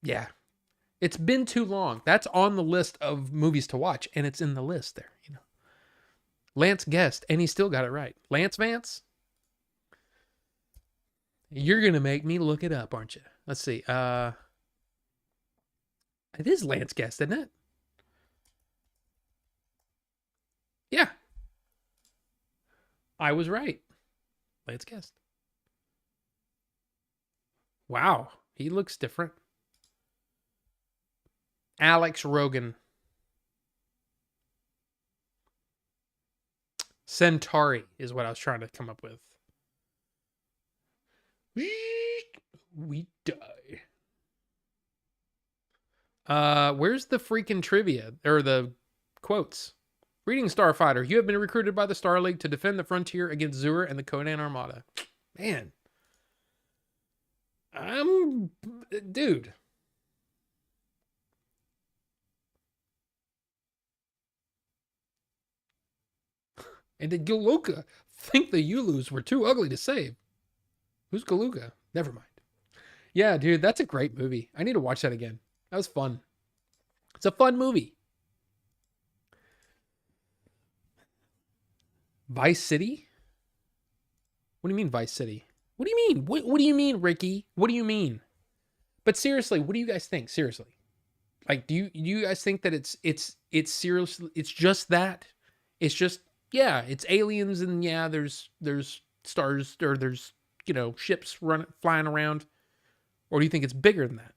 yeah. It's been too long. That's on the list of movies to watch, and it's in the list there, you know. Lance guessed, and he still got it right. Lance Vance? You're gonna make me look it up, aren't you? Let's see. It is Lance guessed, isn't it? Yeah. I was right. Lance guessed. Wow. He looks different. Alex Rogan. Centauri is what I was trying to come up with. We die. Where's the freaking trivia or the quotes? Reading Starfighter, you have been recruited by the Star League to defend the frontier against Zur and the Conan Armada. Man. Dude. And did Galuka think the Yulus were too ugly to save? Who's Galuka? Never mind. Yeah, dude, that's a great movie. I need to watch that again. That was fun. It's a fun movie. Vice City? What do you mean Vice City? What do you mean? What do you mean, Ricky? What do you mean? But seriously, what do you guys think? Seriously. Like, do you guys think that it's seriously, it's just that? It's just, yeah, it's aliens and yeah, there's stars or there's, you know, ships flying around? Or do you think it's bigger than that?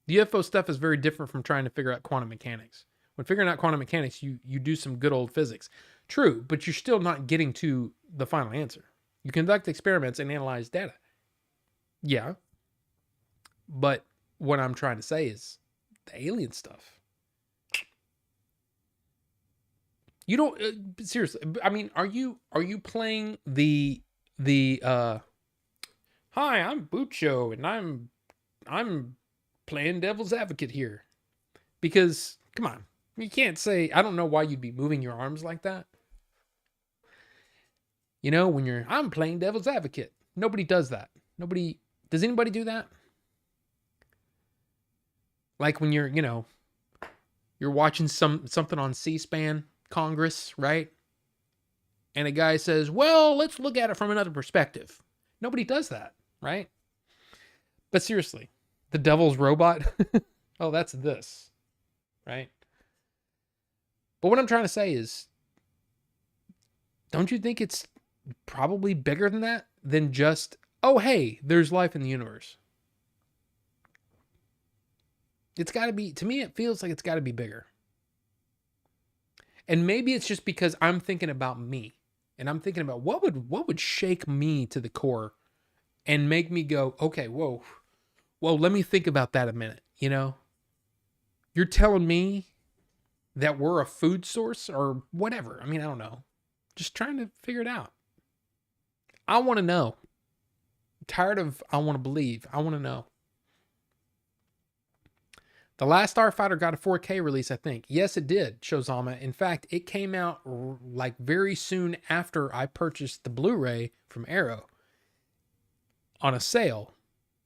The UFO stuff is very different from trying to figure out quantum mechanics. When figuring out quantum mechanics, you do some good old physics. True, but you're still not getting to the final answer. You conduct experiments and analyze data. Yeah. But what I'm trying to say is the alien stuff. You don't seriously. I mean, are you playing the hi, I'm Bucho and I'm playing devil's advocate here? Because come on, you can't say, I don't know why you'd be moving your arms like that. You know, when I'm playing devil's advocate. Nobody does that. Does anybody do that? Like when you're, you know, you're watching something on C-SPAN, Congress, right? And a guy says, well, let's look at it from another perspective. Nobody does that, right? But seriously, the devil's robot, oh, that's this, right? But what I'm trying to say is, don't you think it's probably bigger than that? Than just, oh, hey, there's life in the universe. It's got to be, to me, it feels like it's got to be bigger. And maybe it's just because I'm thinking about me. And I'm thinking about what would shake me to the core and make me go, okay, whoa, let me think about that a minute, you know? You're telling me that we're a food source or whatever. I mean, I don't know. Just trying to figure it out. I want to know. I'm tired of I want to believe. I want to know. The Last Starfighter got a 4K release, I think. Yes, it did, Shozama. In fact, it came out like very soon after I purchased the Blu-ray from Arrow on a sale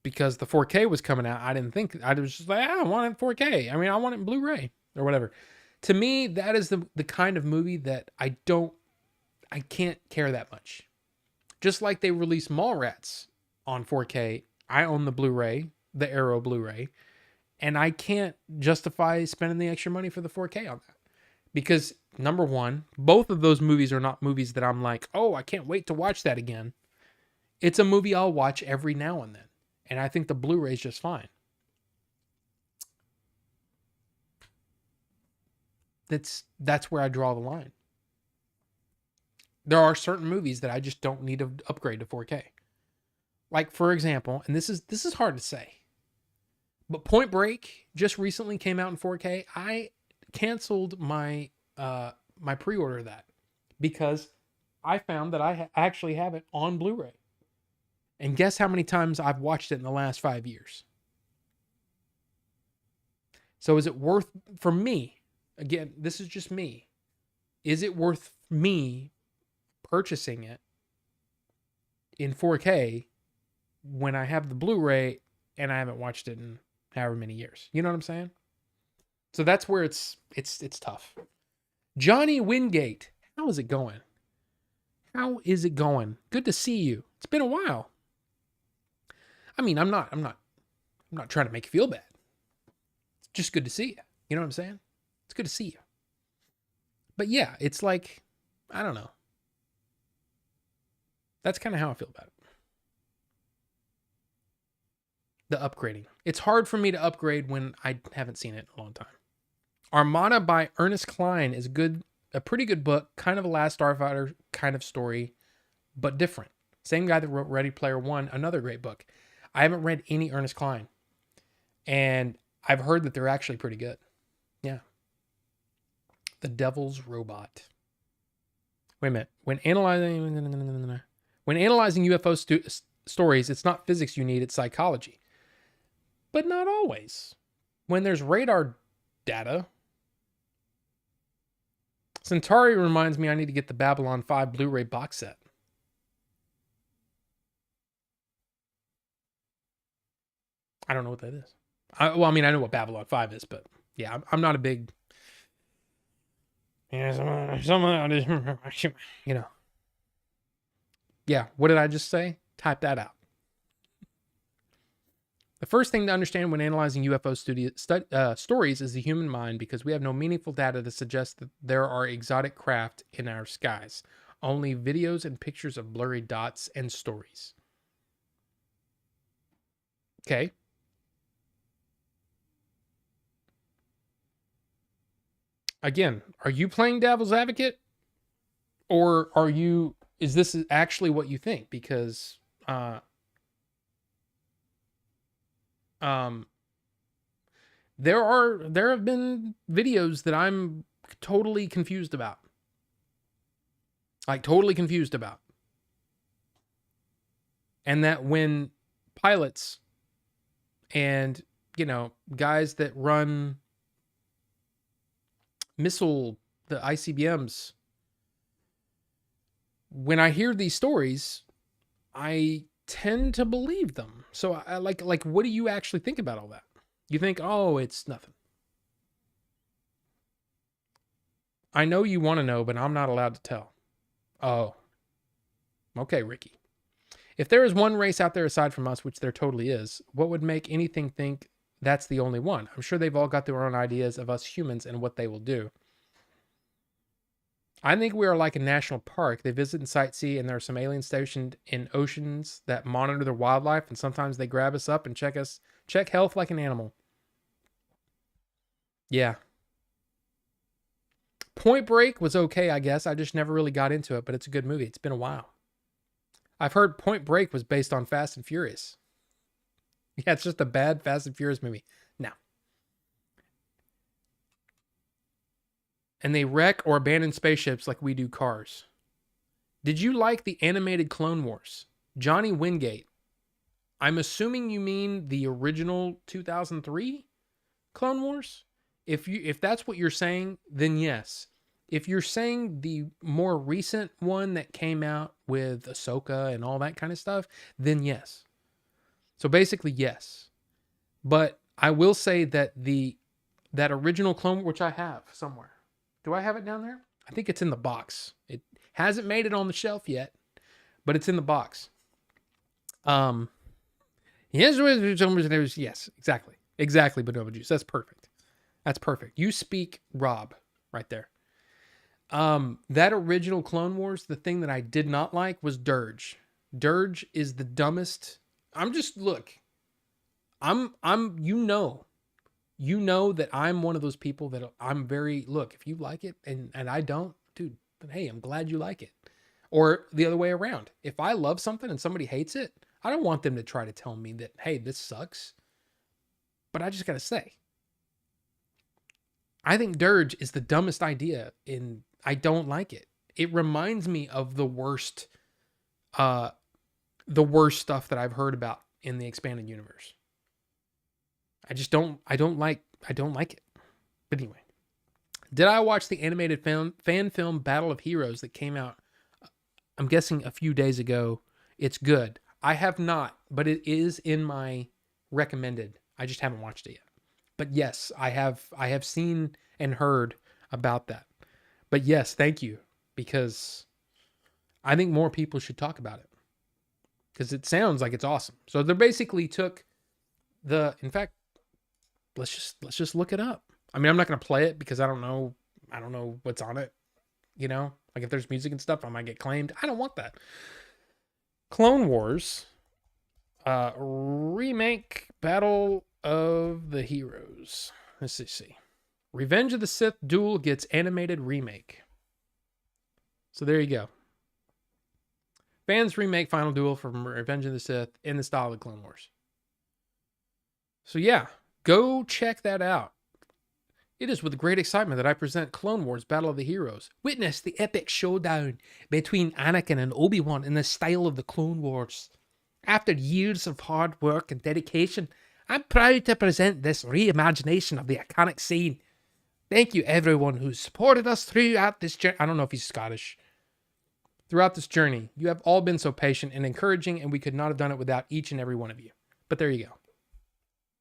because the 4K was coming out. I didn't think, I was just like, I want it 4K. I mean, I want it in Blu-ray or whatever. To me, that is the kind of movie that I can't care that much. Just like they released Mallrats on 4K. I own the Blu-ray, the Arrow Blu-ray. And I can't justify spending the extra money for the 4K on that. Because, number one, both of those movies are not movies that I'm like, oh, I can't wait to watch that again. It's a movie I'll watch every now and then. And I think the Blu-ray is just fine. That's where I draw the line. There are certain movies that I just don't need to upgrade to 4K. Like, for example, and this is hard to say, but Point Break just recently came out in 4K. I canceled my my pre-order of that because I found that I actually have it on Blu-ray. And guess how many times I've watched it in the last 5 years? So is it worth, for me, again, this is just me, is it worth me purchasing it in 4K when I have the Blu-ray and I haven't watched it in however many years. You know what I'm saying? So that's where it's tough. Johnny Wingate, how is it going? How is it going? Good to see you. It's been a while. I mean, I'm not trying to make you feel bad. It's just good to see you. You know what I'm saying? It's good to see you. But yeah, it's like, I don't know. That's kind of how I feel about it. The upgrading. It's hard for me to upgrade when I haven't seen it in a long time. Armada by Ernest Cline is a pretty good book, kind of a Last Starfighter kind of story, but different. Same guy that wrote Ready Player One, another great book. I haven't read any Ernest Cline, and I've heard that they're actually pretty good. Yeah. The Devil's Robot. Wait a minute. When analyzing UFO stories, it's not physics you need, it's psychology. But not always. When there's radar data. Centauri reminds me I need to get the Babylon 5 Blu-ray box set. I don't know what that is. I know what Babylon 5 is, but yeah, I'm not a big... You know. Yeah, what did I just say? Type that out. The first thing to understand when analyzing UFO stories is the human mind, because we have no meaningful data to suggest that there are exotic craft in our skies. Only videos and pictures of blurry dots and stories. Okay. Again, are you playing devil's advocate? Or is this actually what you think? Because there have been videos that I'm totally confused about. Like totally confused about. And that when pilots and, guys that run the ICBMs, when I hear these stories, I tend to believe them. So I like, what do you actually think about all that? You think, oh, it's nothing. I know you want to know, but I'm not allowed to tell. Oh, okay, Ricky. If there is one race out there aside from us, which there totally is, what would make anything think that's the only one? I'm sure they've all got their own ideas of us humans and what they will do. I think we are like a national park. They visit and sightsee, and there are some aliens stationed in oceans that monitor the wildlife, and sometimes they grab us up and check health like an animal. Yeah. Point Break was okay, I guess. I just never really got into it, but it's a good movie. It's been a while. I've heard Point Break was based on Fast and Furious. Yeah, it's just a bad Fast and Furious movie. No. And they wreck or abandon spaceships like we do cars. Did you like the animated Clone Wars? Johnny Wingate. I'm assuming you mean the original 2003 Clone Wars? If that's what you're saying, then yes. If you're saying the more recent one that came out with Ahsoka and all that kind of stuff, then yes. So basically, yes. But I will say that that original Clone, which I have somewhere. Do I have it down there? I think it's in the box. It hasn't made it on the shelf yet, but it's in the box. Yes, exactly. Exactly, Bonova Juice. That's perfect. That's perfect. You speak Rob right there. That original Clone Wars, the thing that I did not like was Dirge. Dirge is the dumbest. You know that I'm one of those people that I'm very, if you like it and I don't, dude, then hey, I'm glad you like it. Or the other way around. If I love something and somebody hates it, I don't want them to try to tell me that, hey, this sucks. But I just got to say, I think Dirge is the dumbest idea I don't like it. It reminds me of the worst stuff that I've heard about in the expanded universe. I don't like it. But anyway, did I watch the animated fan film Battle of Heroes that came out, I'm guessing a few days ago? It's good. I have not, but it is in my recommended. I just haven't watched it yet. But yes, I have seen and heard about that. But yes, thank you, because I think more people should talk about it, because it sounds like it's awesome. So they basically took in fact, let's just look it up. I mean, I'm not going to play it because I don't know what's on it, Like if there's music and stuff, I might get claimed. I don't want that. Clone Wars remake, Battle of the Heroes. Let's see. Revenge of the Sith Duel gets animated remake. So there you go. Fans remake Final Duel from Revenge of the Sith in the style of Clone Wars. So yeah, go check that out. It is with great excitement that I present Clone Wars Battle of the Heroes. Witness the epic showdown between Anakin and Obi-Wan in the style of the Clone Wars. After years of hard work and dedication, I'm proud to present this reimagination of the iconic scene. Thank you everyone who supported us throughout this journey. I don't know if he's Scottish. Throughout this journey, you have all been so patient and encouraging, and we could not have done it without each and every one of you. But there you go.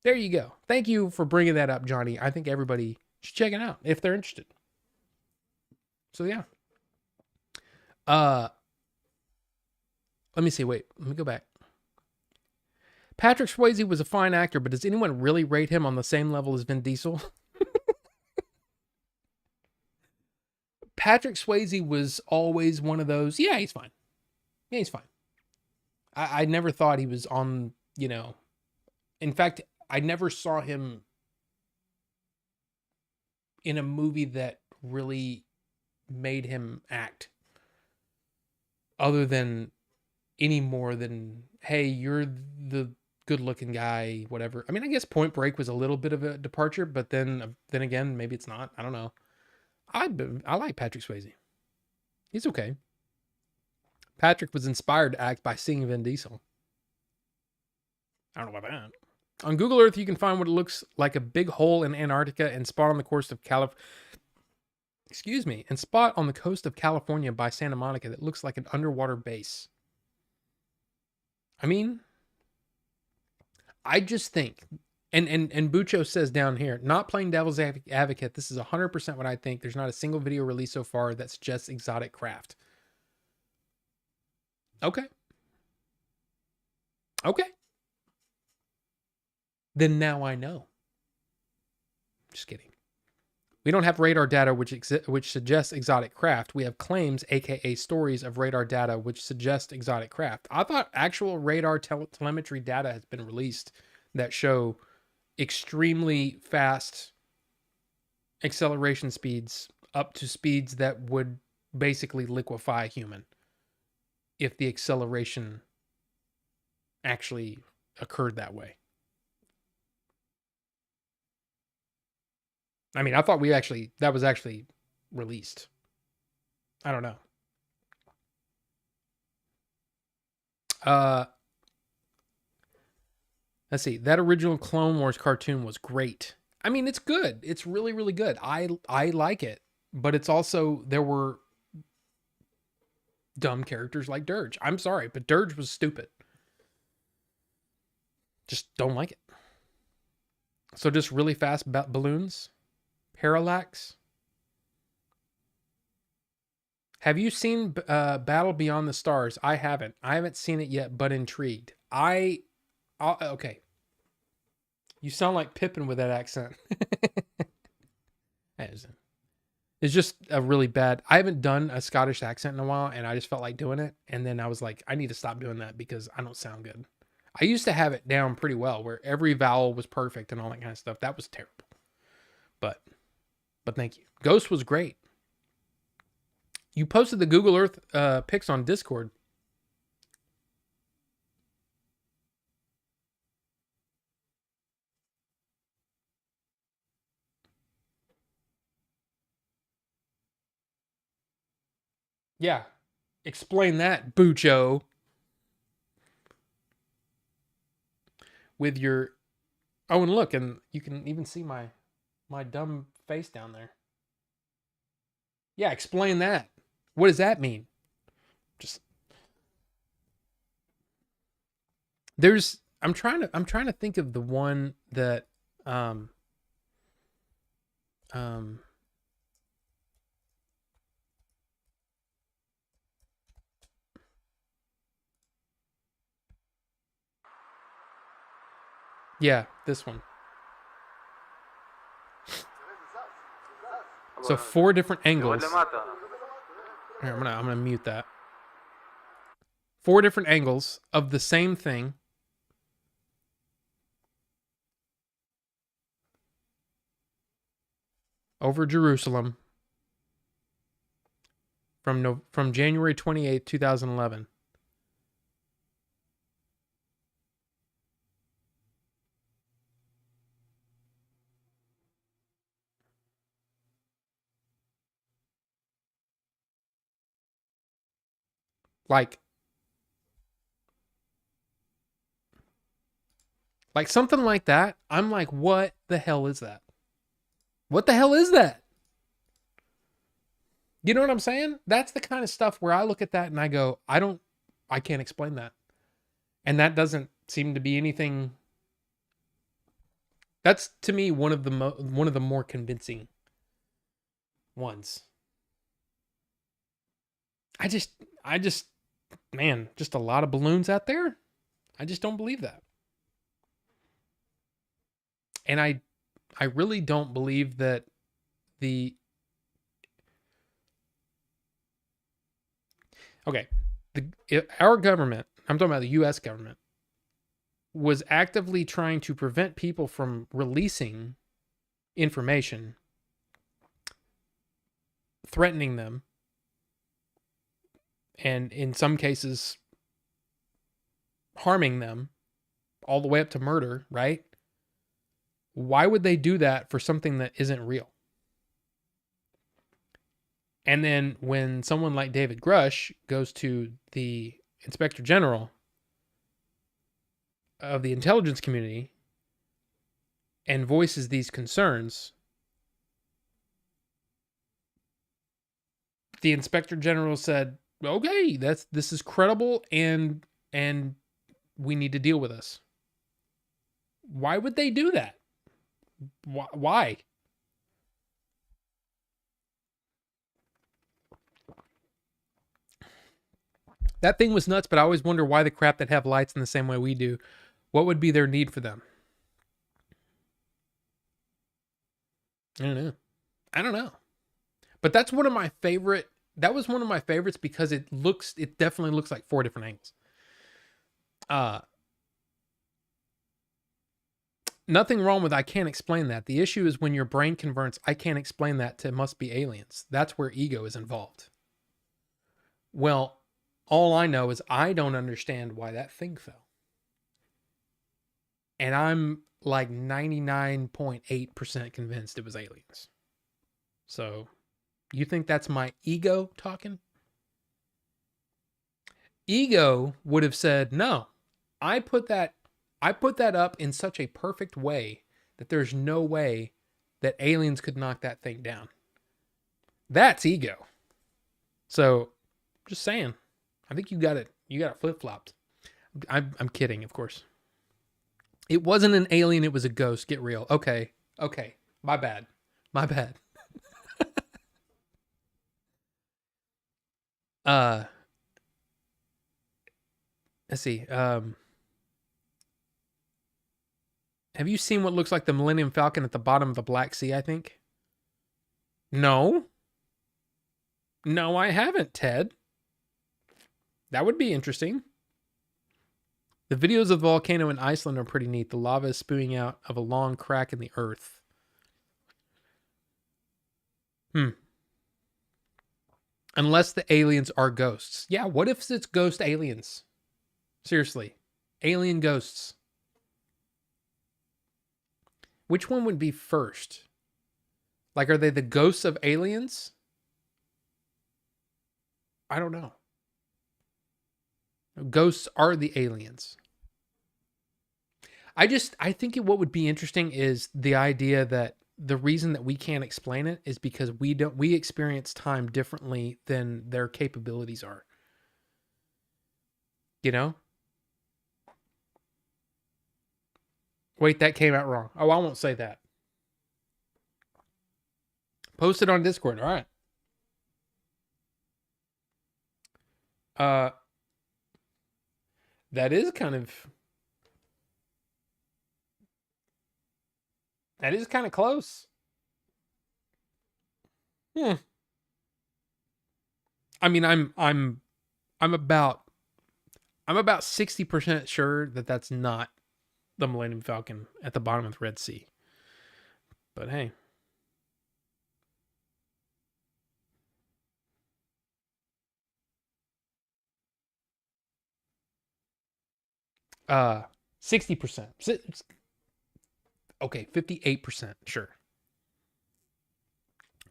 There you go. Thank you for bringing that up, Johnny. I think everybody should check it out if they're interested. So yeah. Let me see. Wait, let me go back. Patrick Swayze was a fine actor, but does anyone really rate him on the same level as Vin Diesel? Patrick Swayze was always one of those, yeah, he's fine. Yeah, he's fine. I never thought he was on, In fact, I never saw him in a movie that really made him act. Other than any more than, hey, you're the good-looking guy, whatever. I mean, I guess Point Break was a little bit of a departure, but then again, maybe it's not. I don't know. I like Patrick Swayze. He's okay. Patrick was inspired to act by seeing Vin Diesel. I don't know about that. On Google Earth, you can find what looks like a big hole in Antarctica and spot on the coast of and spot on the coast of California by Santa Monica that looks like an underwater base. I mean, I just think, and Bucho says down here, not playing devil's advocate, this is 100% what I think. There's not a single video released so far that suggests exotic craft. Okay. Then now I know. Just kidding. We don't have radar data which suggests exotic craft. We have claims, aka stories of radar data, which suggest exotic craft. I thought actual radar telemetry data has been released that show extremely fast acceleration speeds, up to speeds that would basically liquefy a human if the acceleration actually occurred that way. I mean, I thought that was actually released. I don't know. Let's see. That original Clone Wars cartoon was great. I mean, it's good. It's really, really good. I like it. But it's also, there were dumb characters like Dirge. I'm sorry, but Dirge was stupid. Just don't like it. So just really fast balloons. Parallax. Have you seen Battle Beyond the Stars? I haven't. I haven't seen it yet, but intrigued. Okay. You sound like Pippin with that accent. It's just a really bad. I haven't done a Scottish accent in a while, and I just felt like doing it. And then I was like, I need to stop doing that because I don't sound good. I used to have it down pretty well, where every vowel was perfect and all that kind of stuff. That was terrible. But thank you. Ghost was great. You posted the Google Earth pics on Discord. Yeah. Explain that, Bucho. With your... Oh, and look, and you can even see my dumb face down there. Yeah, explain that. What does that mean? Just... I'm trying to think of the one that um um yeah, this one. So four different angles. Here, I'm gonna mute that. Four different angles of the same thing. Over Jerusalem from January 28th, 2011. Like something like that. I'm like, what the hell is that? What the hell is that? You know what I'm saying? That's the kind of stuff where I look at that and I go, I can't explain that. And that doesn't seem to be anything. That's to me one of the more convincing ones. I just man, just a lot of balloons out there. I just don't believe that. And I really don't believe that the okay, our government, I'm talking about the US government, was actively trying to prevent people from releasing information threatening them, and in some cases harming them, all the way up to murder, right? Why would they do that for something that isn't real? And then when someone like David Grush goes to the Inspector General of the intelligence community and voices these concerns, the Inspector General said, "Okay, this is credible and we need to deal with this." Why would they do that? Why? That thing was nuts, but I always wonder why the crap that have lights in the same way we do, what would be their need for them? I don't know. I don't know. But that's one of my favorite. That was one of my favorites because it definitely looks like four different angles. Nothing wrong with I can't explain that. The issue is when your brain converts I can't explain that to must be aliens. That's where ego is involved. Well, all I know is I don't understand why that thing fell. And I'm like 99.8% convinced it was aliens. So, you think that's my ego talking? Ego would have said, "No. I put that up in such a perfect way that there's no way that aliens could knock that thing down." That's ego. So, just saying. I think you got it flip-flopped. I'm kidding, of course. It wasn't an alien, it was a ghost. Get real. Okay. My bad. Let's see. Have you seen what looks like the Millennium Falcon at the bottom of the Black Sea, I think? No, I haven't, Ted. That would be interesting. The videos of the volcano in Iceland are pretty neat. The lava is spewing out of a long crack in the earth. Unless the aliens are ghosts. Yeah, what if it's ghost aliens? Seriously. Alien ghosts. Which one would be first? Like, are they the ghosts of aliens? I don't know. Ghosts are the aliens. I think what would be interesting is the idea that the reason that we can't explain it is because we experience time differently than their capabilities are. You know? Wait, that came out wrong. Oh, I won't say that. Post it on Discord. All right. That is kind of close. Hmm. I mean, I'm about 60% sure that that's not the Millennium Falcon at the bottom of the Red Sea. But hey. 60%. Okay, 58%, sure.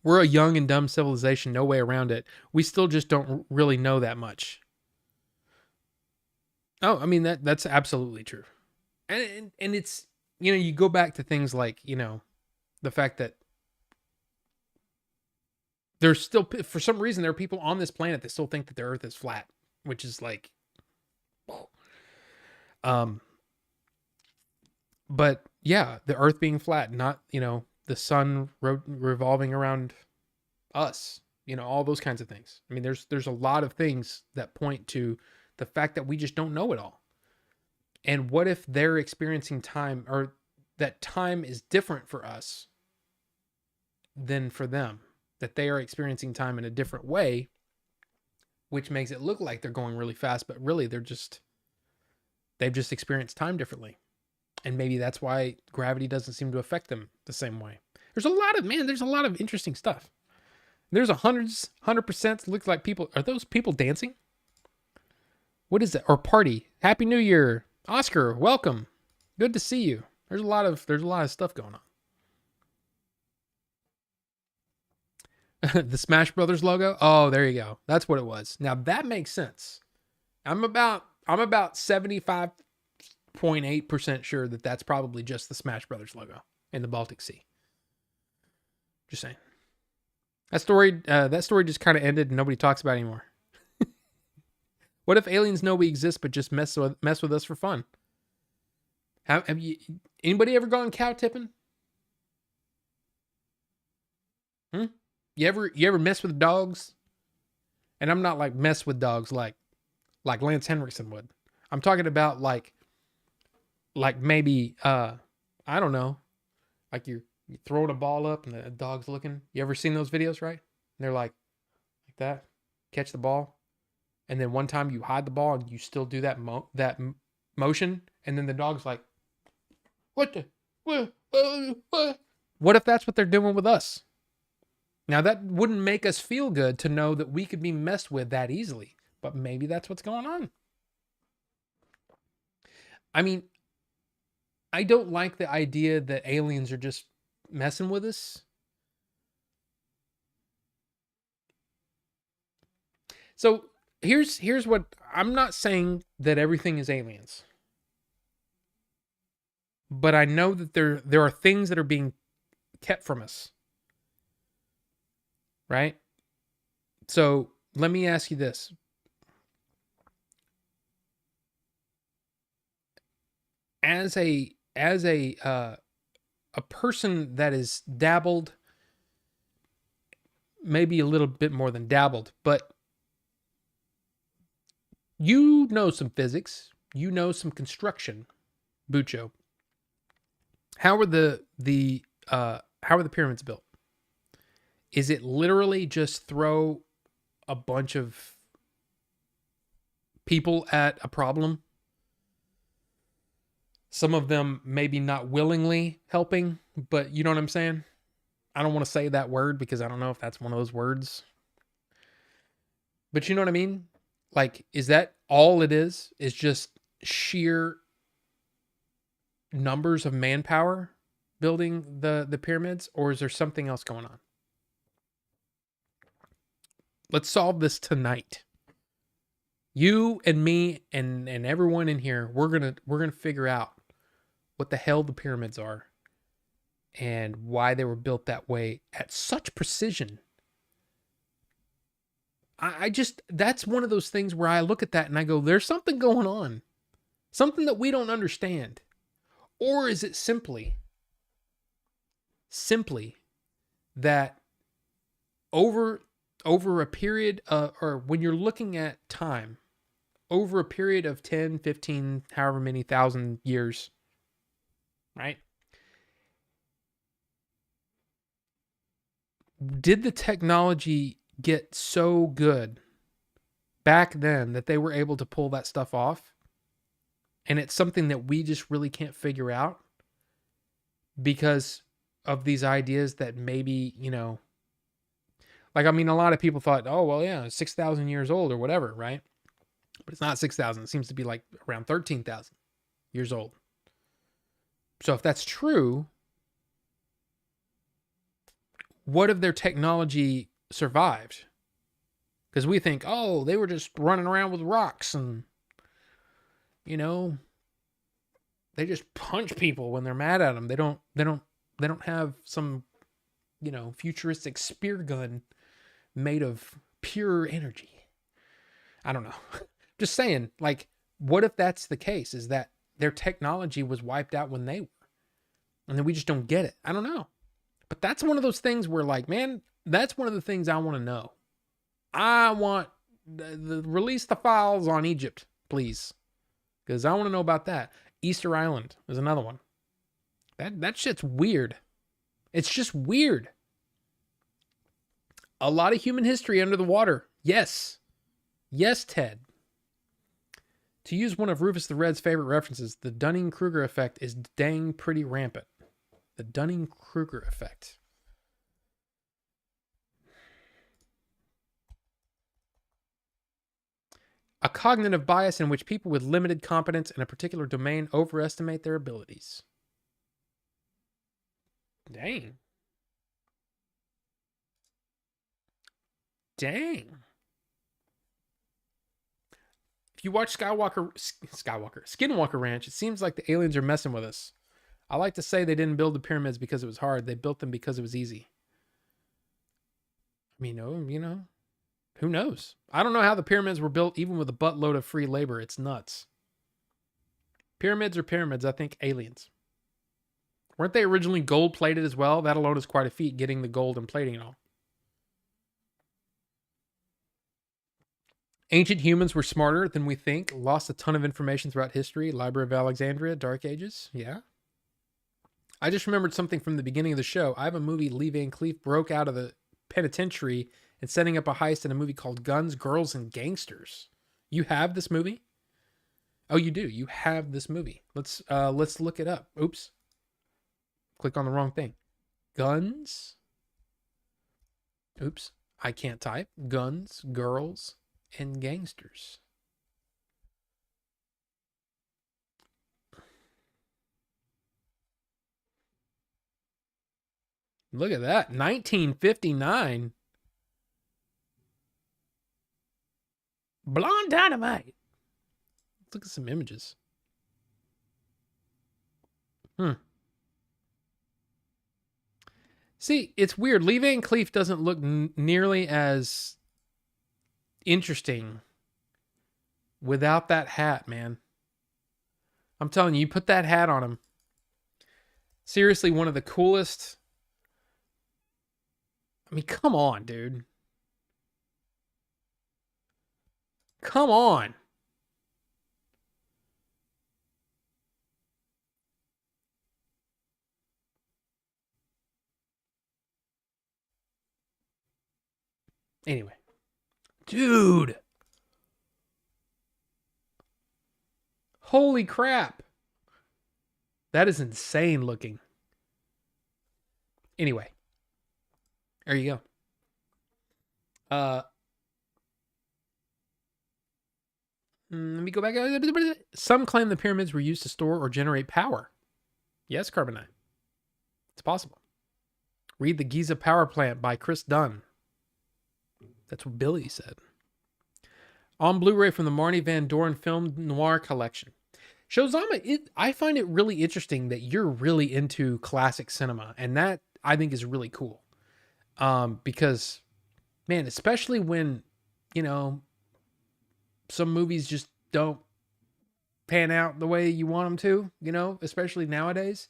We're a young and dumb civilization, no way around it. We still just don't really know that much. Oh, I mean that's absolutely true. And it's, you go back to things like, the fact that there's still, for some reason, there are people on this planet that still think that the Earth is flat, which is like, but yeah, the Earth being flat, not, the sun revolving around us, all those kinds of things. I mean, there's a lot of things that point to the fact that we just don't know it all. And what if they're experiencing time, or that time is different for us than for them? That they are experiencing time in a different way, which makes it look like they're going really fast, but really they've just experienced time differently. And maybe that's why gravity doesn't seem to affect them the same way. There's a lot of interesting stuff. There's 100%. Looks like people, are those people dancing? What is that? Or party? Happy New Year, Oscar. Welcome. Good to see you. There's a lot of stuff going on. The Smash Brothers logo. Oh, there you go. That's what it was. Now that makes sense. I'm about 75.8% sure that that's probably just the Smash Brothers logo in the Baltic Sea. Just saying. That story just kind of ended and nobody talks about it anymore. What if aliens know we exist but just mess with us for fun? Have you, anybody ever gone cow tipping? You ever mess with dogs? And I'm not like mess with dogs like Lance Henriksen would. I'm talking about like maybe I don't know, like you're throwing a ball up and the dog's looking. You ever seen those videos, right? And they're like that, catch the ball, and then one time you hide the ball and you still do that motion, and then the dog's like, what the what? What if that's what they're doing with us? Now, that wouldn't make us feel good to know that we could be messed with that easily, but maybe that's what's going on. I mean, I don't like the idea that aliens are just messing with us. So here's what, I'm not saying that everything is aliens, but I know that there are things that are being kept from us. Right? So let me ask you this. As a person that is dabbled, maybe a little bit more than dabbled, but you know some physics, you know some construction, Bucho. How are the pyramids built? Is it literally just throw a bunch of people at a problem? Some of them maybe not willingly helping, but you know what I'm saying? I don't want to say that word because I don't know if that's one of those words. But you know what I mean? Like, is that all it is? Is just sheer numbers of manpower building the pyramids? Or is there something else going on? Let's solve this tonight. You and me and everyone in here, we're gonna figure out what the hell the pyramids are and why they were built that way at such precision. I just, that's one of those things where I look at that and I go, there's something going on. Something that we don't understand. Or is it simply that over a period or when you're looking at time, over a period of 10, 15, however many thousand years, right? Did the technology get so good back then that they were able to pull that stuff off? And it's something that we just really can't figure out because of these ideas that maybe, like, I mean, a lot of people thought, oh, well, yeah, 6,000 years old or whatever, right? But it's not 6,000. It seems to be like around 13,000 years old. So if that's true, what if their technology survived? Because we think, oh, they were just running around with rocks and, they just punch people when they're mad at them. They don't have some, futuristic spear gun made of pure energy. I don't know. Just saying, like, what if that's the case? Is that their technology was wiped out when they were, and then we just don't get it? I don't know. But that's one of those things where, like, man, that's one of the things I want to know. I want release the files on Egypt, please, because I want to know about that. Easter Island is another one. That shit's weird. It's just weird. A lot of human history under the water. Yes, Ted. To use one of Rufus the Red's favorite references, the Dunning-Kruger effect is dang pretty rampant. The Dunning-Kruger effect. A cognitive bias in which people with limited competence in a particular domain overestimate their abilities. Dang. If you watch Skinwalker Ranch, it seems like the aliens are messing with us. I like to say they didn't build the pyramids because it was hard. They built them because it was easy. I mean, who knows? I don't know how the pyramids were built even with a buttload of free labor. It's nuts. Pyramids are pyramids. I think aliens. Weren't they originally gold plated as well? That alone is quite a feat, getting the gold and plating and all. Ancient humans were smarter than we think. Lost a ton of information throughout history. Library of Alexandria, Dark Ages. Yeah. I just remembered something from the beginning of the show. I have a movie, Lee Van Cleef broke out of the penitentiary and setting up a heist in a movie called Guns, Girls, and Gangsters. You have this movie? Oh, you do. You have this movie. Let's look it up. Oops. Click on the wrong thing. Guns. Oops. I can't type. Guns, Girls, and Gangsters. Look at that. 1959. Blonde Dynamite. Let's look at some images. See, it's weird. Lee Van Cleef doesn't look nearly as interesting without that hat, man. I'm telling you, you put that hat on him. Seriously, one of the coolest. I mean, come on, dude. Come on. Anyway. Dude. Holy crap. That is insane looking. Anyway. There you go. Let me go back. Some claim the pyramids were used to store or generate power. Yes, Carbonite. It's possible. Read The Giza Power Plant by Chris Dunn. That's what Billy said. On Blu-ray from the Marnie Van Doren Film Noir Collection. Shozama, I find it really interesting that you're really into classic cinema. And that, I think, is really cool. Because, man, especially when, some movies just don't pan out the way you want them to, you know, especially nowadays.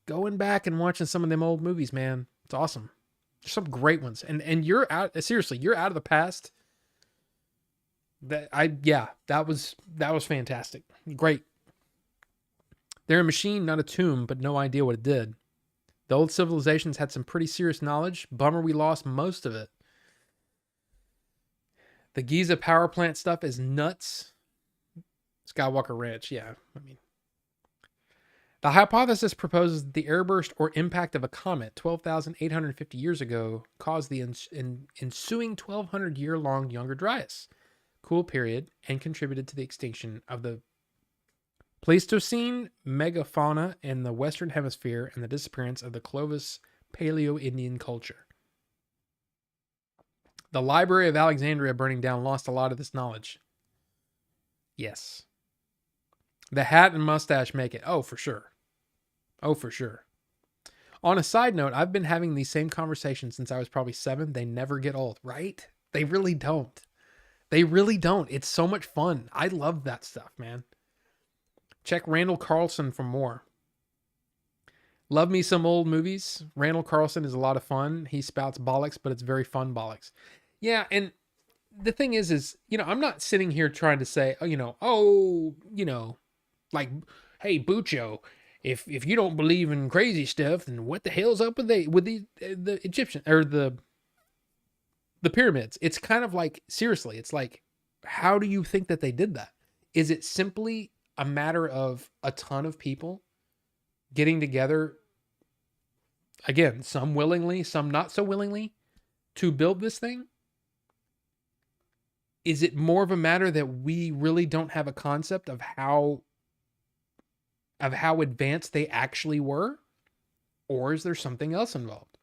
Going back and watching some of them old movies, man, it's awesome. There's some great ones. And you're out, seriously, you're out of the past. That was fantastic. Great. They're a machine, not a tomb, but no idea what it did. The old civilizations had some pretty serious knowledge. Bummer we lost most of it. The Giza power plant stuff is nuts. Skywalker Ranch, yeah. I mean, the hypothesis proposes that the airburst or impact of a comet 12,850 years ago caused the ensuing 1,200-year-long Younger Dryas cool period and contributed to the extinction of the Pleistocene megafauna in the Western Hemisphere and the disappearance of the Clovis Paleo-Indian culture. The Library of Alexandria burning down lost a lot of this knowledge. Yes. The hat and mustache make it. Oh, for sure. Oh, for sure. On a side note, I've been having these same conversations since I was probably 7. They never get old, right? They really don't. They really don't. It's so much fun. I love that stuff, man. Check Randall Carlson for more. Love me some old movies. Randall Carlson is a lot of fun. He spouts bollocks, but it's very fun bollocks. Yeah, and the thing is, you know, I'm not sitting here trying to say, like, hey, Bucho, if you don't believe in crazy stuff, then what the hell's up with the Egyptian or the pyramids? It's kind of like, seriously, it's like, how do you think that they did that? Is it simply a matter of a ton of people getting together, again, some willingly, some not so willingly, to build this thing? Is it more of a matter that we really don't have a concept of how advanced they actually were? Or is there something else involved?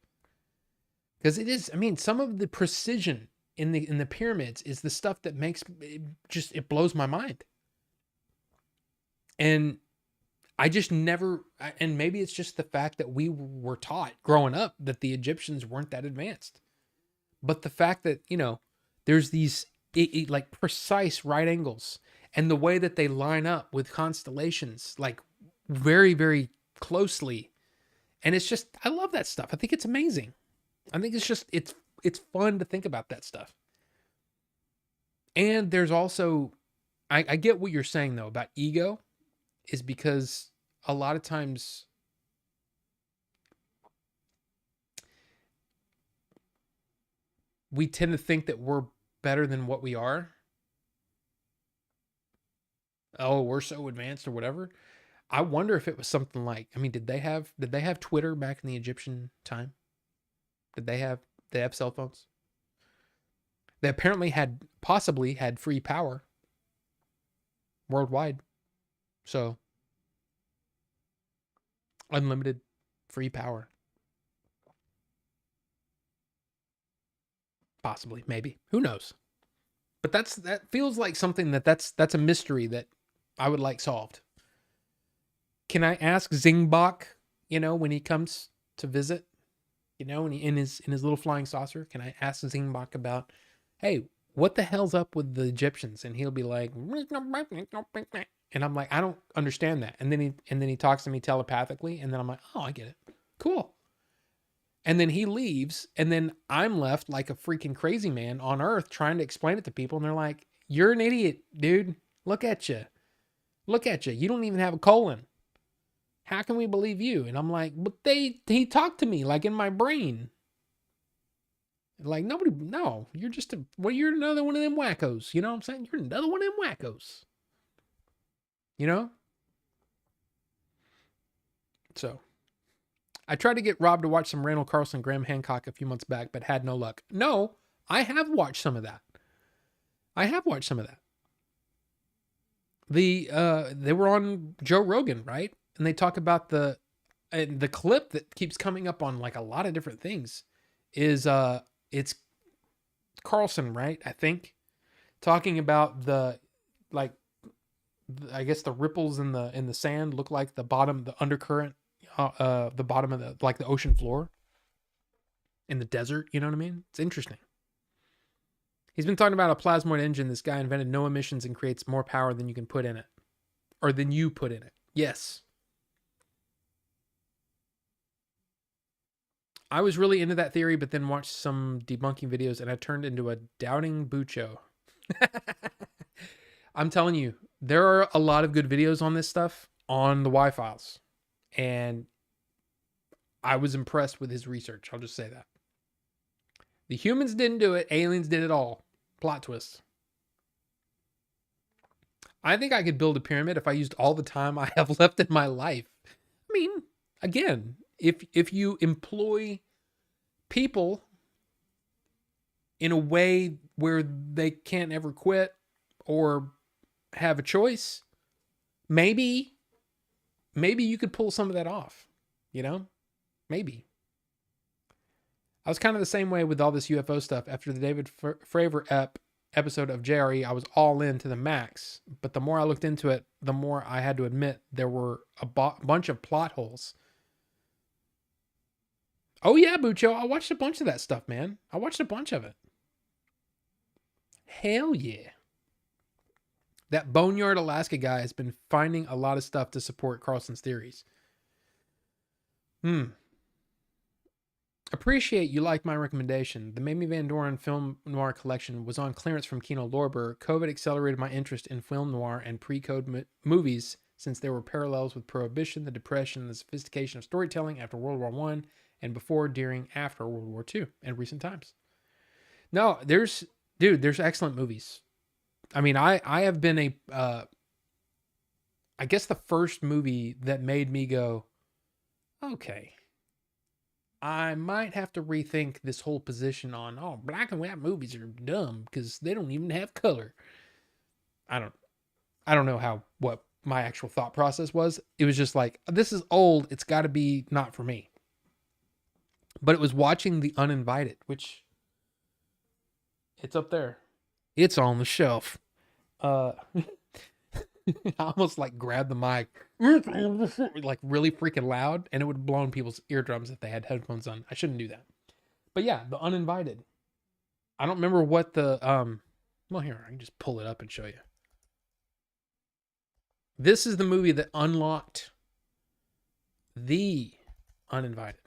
Because it is, I mean, some of the precision in the pyramids is the stuff that makes it blows my mind. And I just never, and maybe it's just the fact that we were taught growing up that the Egyptians weren't that advanced. But the fact that, you know, there's these like precise right angles and the way that they line up with constellations, like very, very closely. And it's just, I love that stuff. I think it's amazing. I think it's just, it's fun to think about that stuff. And there's also, I get what you're saying though about ego, is because a lot of times we tend to think that we're better than what we are. Oh, we're so advanced or whatever. I wonder if it was something like, I mean, did they have Twitter back in the Egyptian time? Did they have cell phones? They apparently possibly had free power worldwide. So unlimited free power. Possibly, maybe. Who knows? But that feels like something that's a mystery that I would like solved. Can I ask Zingbach, you know, when he comes to visit, you know, when he in his little flying saucer, can I ask Zingbach about, hey, what the hell's up with the Egyptians? And he'll be like, and I'm like, I don't understand that. And then he talks to me telepathically, and then I'm like, oh, I get it. Cool. And then he leaves, and then I'm left like a freaking crazy man on Earth trying to explain it to people, and they're like, you're an idiot, dude. Look at you. Look at you. You don't even have a colon. How can we believe you? And I'm like, but he talked to me like in my brain. Like, no, you're just you're another one of them wackos. You know what I'm saying? You're another one of them wackos. You know? So, I tried to get Rob to watch some Randall Carlson, Graham Hancock a few months back, but had no luck. No, I have watched some of that. They were on Joe Rogan, right? And they talk about the clip that keeps coming up on like a lot of different things is it's Carlson, right? I think talking about I guess the ripples in the sand look like the bottom, the undercurrent, the bottom of the ocean floor in the desert. You know what I mean? It's interesting. He's been talking about a plasmoid engine. This guy invented no emissions and creates more power than you can put in it. or than you put in it. Yes. I was really into that theory, but then watched some debunking videos and I turned into a doubting Bucho. I'm telling you, there are a lot of good videos on this stuff on the Y-Files. And I was impressed with his research. I'll just say that. The humans didn't do it. Aliens did it all. Plot twist. I think I could build a pyramid if I used all the time I have left in my life. I mean, again, if you employ people in a way where they can't ever quit or have a choice, maybe you could pull some of that off, you know? Maybe. I was kind of the same way with all this UFO stuff. After the David Fravor episode of JRE, I was all in to the max. But the more I looked into it, the more I had to admit there were a bunch of plot holes. Oh yeah, Bucho, I watched a bunch of that stuff, man. I watched a bunch of it. Hell yeah. That Boneyard Alaska guy has been finding a lot of stuff to support Carlson's theories. Appreciate you like my recommendation. The Mamie Van Doren film noir collection was on clearance from Kino Lorber. COVID accelerated my interest in film noir and pre-code movies since there were parallels with Prohibition, the Depression, and the sophistication of storytelling after World War I and before, during, after World War II and recent times. No, there's excellent movies. I mean, I have been I guess the first movie that made me go, okay, I might have to rethink this whole position on, black and white movies are dumb because they don't even have color. I don't know what my actual thought process was. It was just like, this is old. It's got to be not for me. But it was watching The Uninvited, which it's up there. It's on the shelf. I almost like grabbed the mic like really freaking loud, and it would have blown people's eardrums if they had headphones on. I shouldn't do that. But yeah, The Uninvited. I don't remember what the well, here, I can just pull it up and show you. This is the movie that unlocked The Uninvited.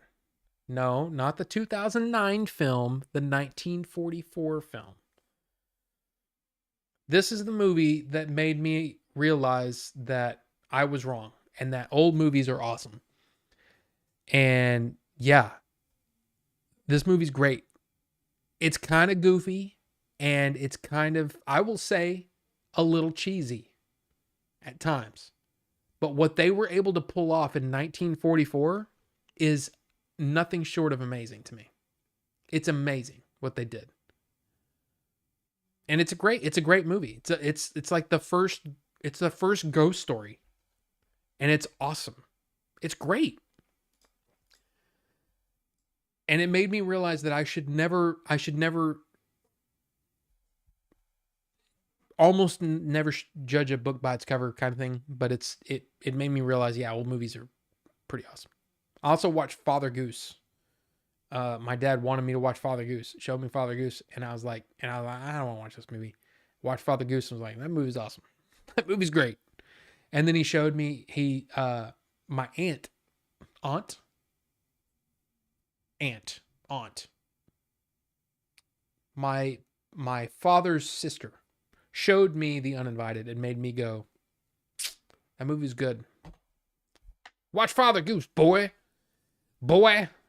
No, not the 2009 film, the 1944 film. This is the movie that made me realize that I was wrong and that old movies are awesome. And yeah, this movie's great. It's kind of goofy and it's kind of, I will say, a little cheesy at times. But what they were able to pull off in 1944 is nothing short of amazing to me. It's amazing what they did. And it's a great movie. It's like the first ghost story. And it's awesome. It's great. And it made me realize that I should never almost never judge a book by its cover kind of thing, but it made me realize, yeah, old movies are pretty awesome. I also watched Father Goose. My dad wanted me to watch Father Goose, showed me Father Goose, and I was like, I don't want to watch this movie. Watched Father Goose and was like, that movie's awesome. That movie's great. And then he showed me my aunt, my father's sister showed me The Uninvited and made me go, that movie's good. Watch Father Goose, boy.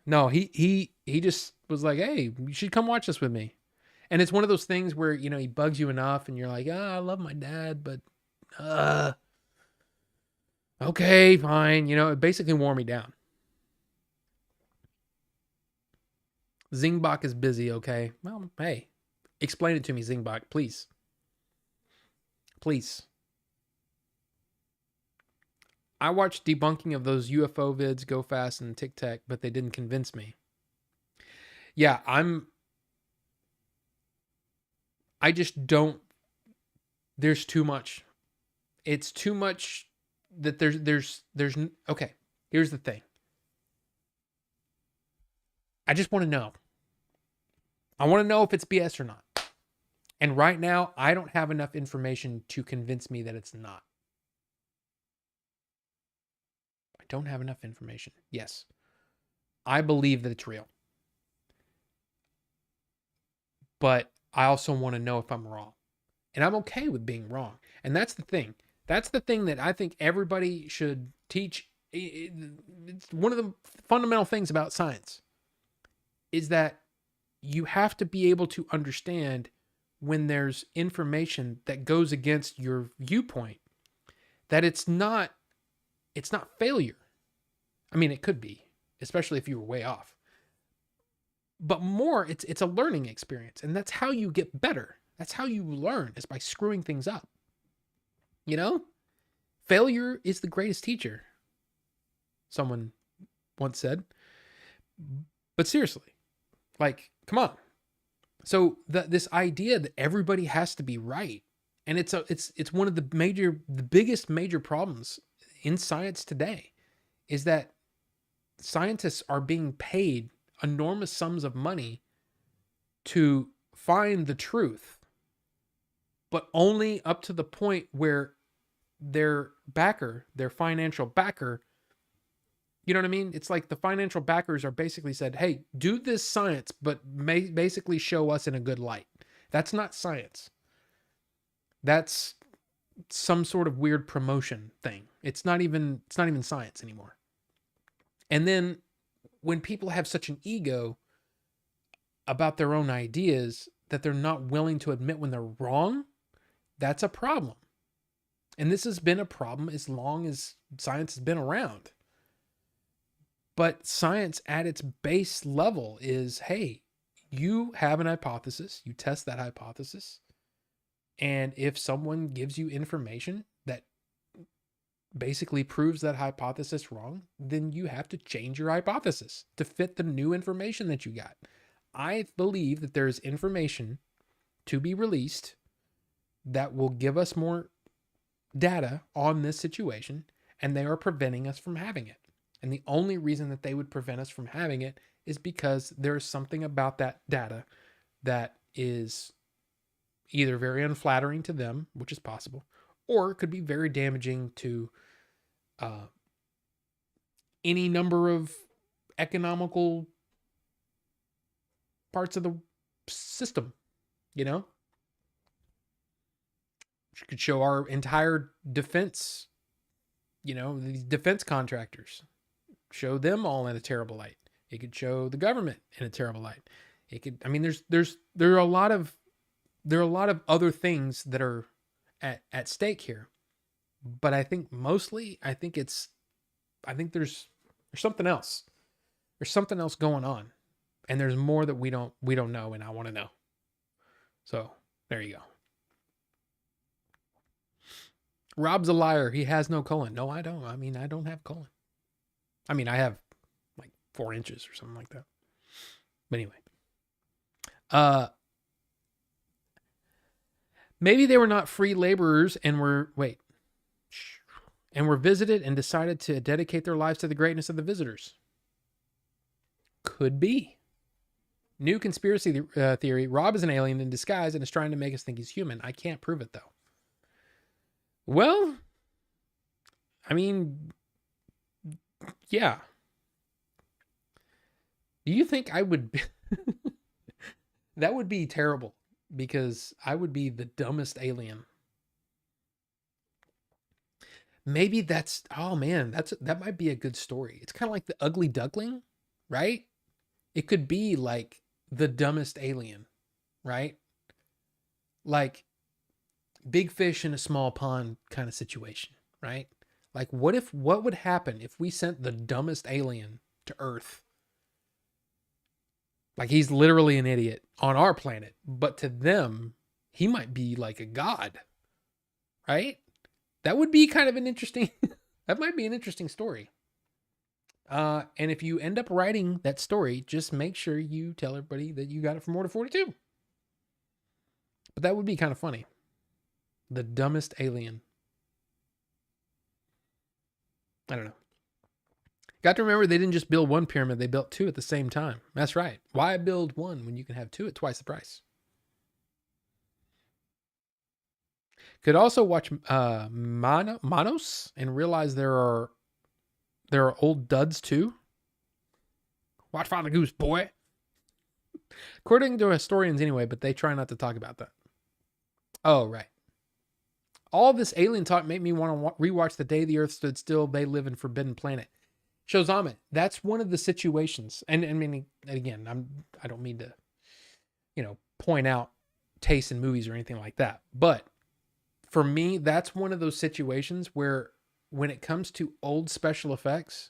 No, he just was like, hey, you should come watch this with me. And it's one of those things where, you know, he bugs you enough and you're like, I love my dad, but okay, fine. You know, it basically wore me down. Zingbach is busy, okay? Well, hey, explain it to me, Zingbach, please. Please. I watched debunking of those UFO vids, Go Fast and Tic Tac, but they didn't convince me. Yeah, I just don't, there's too much. It's too much that there's, okay, here's the thing. I just want to know. I want to know if it's BS or not. And right now, I don't have enough information to convince me that it's not. don't have enough information. Yes, I believe that it's real, but I also want to know if I'm wrong. And I'm okay with being wrong. And that's the thing. That's the thing that I think everybody should teach. It's one of the fundamental things about science is that you have to be able to understand when there's information that goes against your viewpoint, that it's not failure. I mean, it could be, especially if you were way off. But more, it's a learning experience, and that's how you get better. That's how you learn, is by screwing things up. You know? Failure is the greatest teacher, someone once said. But seriously, like, come on. So this idea that everybody has to be right, and it's one of the biggest major problems in science today, is that scientists are being paid enormous sums of money to find the truth, but only up to the point where their financial backer, you know what I mean? It's like the financial backers are basically said, hey, do this science, but basically show us in a good light. That's not science. That's some sort of weird promotion thing. It's not even science anymore. And then when people have such an ego about their own ideas that they're not willing to admit when they're wrong, that's a problem. And this has been a problem as long as science has been around. But science at its base level is, hey, you have an hypothesis, you test that hypothesis, and if someone gives you information that basically proves that hypothesis wrong, then you have to change your hypothesis to fit the new information that you got. I believe that there's information to be released that will give us more data on this situation, and they are preventing us from having it. And the only reason that they would prevent us from having it is because there's something about that data that is either very unflattering to them, which is possible, or it could be very damaging to any number of economical parts of the system, you know? It could show our entire defense, these defense contractors, show them all in a terrible light. It could show the government in a terrible light. It could, I mean, there are a lot of other things that are at stake here. But I think mostly, I think there's something else. There's something else going on. And there's more that we don't know, and I want to know. So there you go. Rob's a liar. He has no colon. No, I don't. I mean, I don't have colon. I mean, I have like 4 inches or something like that. But anyway. Maybe they were not free laborers and were visited and decided to dedicate their lives to the greatness of the visitors. Could be. New conspiracy theory. Rob is an alien in disguise and is trying to make us think he's human. I can't prove it, though. Well, I mean, yeah. Do you think I would... That would be terrible, because I would be the dumbest alien. Maybe oh man, that might be a good story. It's kind of like the ugly duckling, right? It could be like the dumbest alien, right? Like big fish in a small pond kind of situation, right? Like what would happen if we sent the dumbest alien to Earth? Like he's literally an idiot on our planet, but to them, he might be like a god, right? That would be kind of an interesting, that might be an interesting story. And if you end up writing that story, just make sure you tell everybody that you got it from Order 42. But that would be kind of funny. The dumbest alien. I don't know. Got to remember, they didn't just build one pyramid, they built 2 at the same time. That's right. Why build one when you can have 2 at twice the price? Could also watch Manos and realize there are There are old duds too. Watch Father Goose, boy. According to historians, anyway, but they try not to talk about that. Oh, right. All this alien talk made me want to rewatch The Day the Earth Stood Still. They live in Forbidden Planet. Shozama, that's one of the situations. And I mean, again, I don't mean to, point out taste in movies or anything like that. But for me, that's one of those situations where when it comes to old special effects,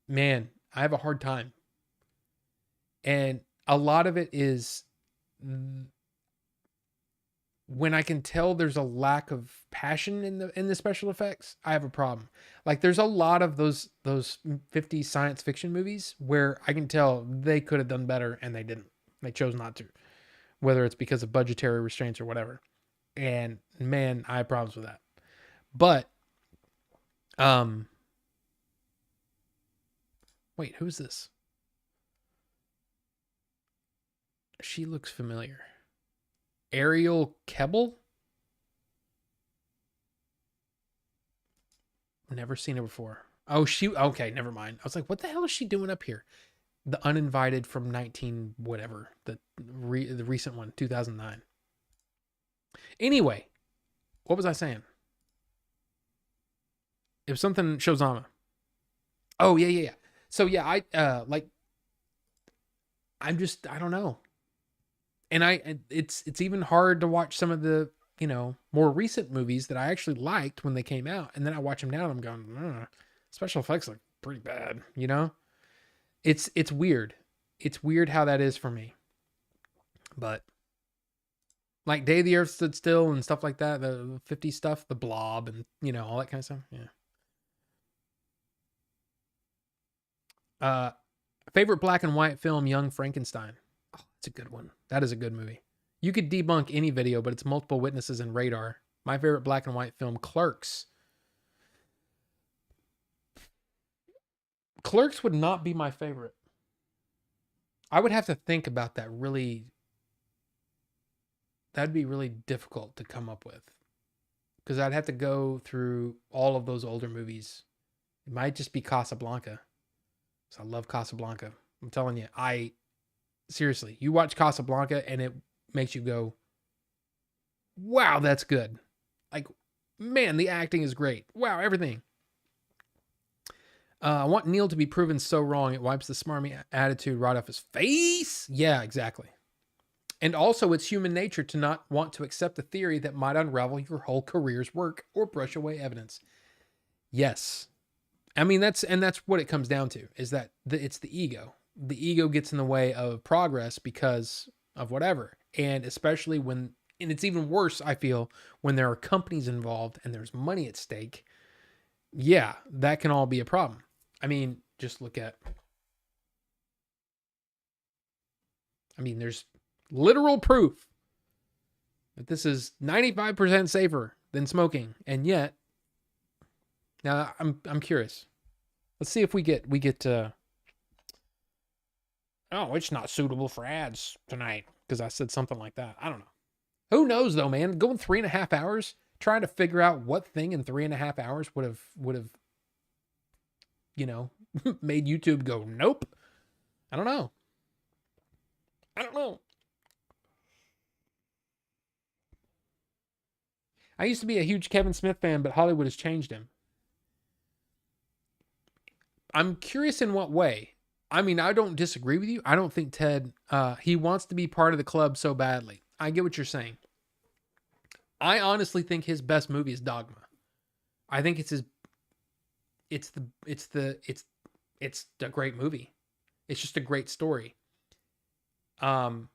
man, I have a hard time. And a lot of it is when I can tell there's a lack of passion in the special effects, I have a problem. Like there's a lot of those 50s science fiction movies where I can tell they could have done better and they didn't. They chose not to. Whether it's because of budgetary restraints or whatever. And man, I have problems with that. But wait, who's this? She looks familiar. Ariel Kebble? Never seen her before. Oh, okay, never mind. I was like, what the hell is she doing up here? The Uninvited from 19 whatever, the recent one, 2009. Anyway, what was I saying? It was something Shozama. Oh, yeah. So yeah, I don't know. And it's even hard to watch some of the, more recent movies that I actually liked when they came out. And then I watch them now and I'm going, special effects look pretty bad, It's weird. It's weird how that is for me. But like Day the Earth Stood Still and stuff like that, the 50 stuff, the Blob and, all that kind of stuff. Yeah. Favorite black and white film, Young Frankenstein. Oh, it's a good one. That is a good movie. You could debunk any video, but it's multiple witnesses and radar. My favorite black and white film, Clerks. Clerks would not be my favorite. I would have to think about that really. That'd be really difficult to come up with. Because I'd have to go through all of those older movies. It might just be Casablanca. So I love Casablanca. I'm telling you, seriously, you watch Casablanca and it makes you go, wow, that's good. Like, man, the acting is great. Wow, everything. I want Neil to be proven so wrong. It wipes the smarmy attitude right off his face. Yeah, exactly. And also, it's human nature to not want to accept a theory that might unravel your whole career's work or brush away evidence. Yes. I mean, that's what it comes down to, is that it's the ego. The ego gets in the way of progress because of whatever. And especially and it's even worse, I feel, when there are companies involved and there's money at stake. Yeah, that can all be a problem. I mean, just look at, there's literal proof that this is 95% safer than smoking. And yet, now I'm curious. Let's see if we get oh, it's not suitable for ads tonight because I said something like that. I don't know. Who knows though, man? Going 3.5 hours trying to figure out what thing in 3.5 hours would have made YouTube go, nope. I don't know. I used to be a huge Kevin Smith fan, but Hollywood has changed him. I'm curious in what way. I mean, I don't disagree with you. I don't think Ted, he wants to be part of the club so badly. I get what you're saying. I honestly think his best movie is Dogma. I think it's a great movie. It's just a great story. And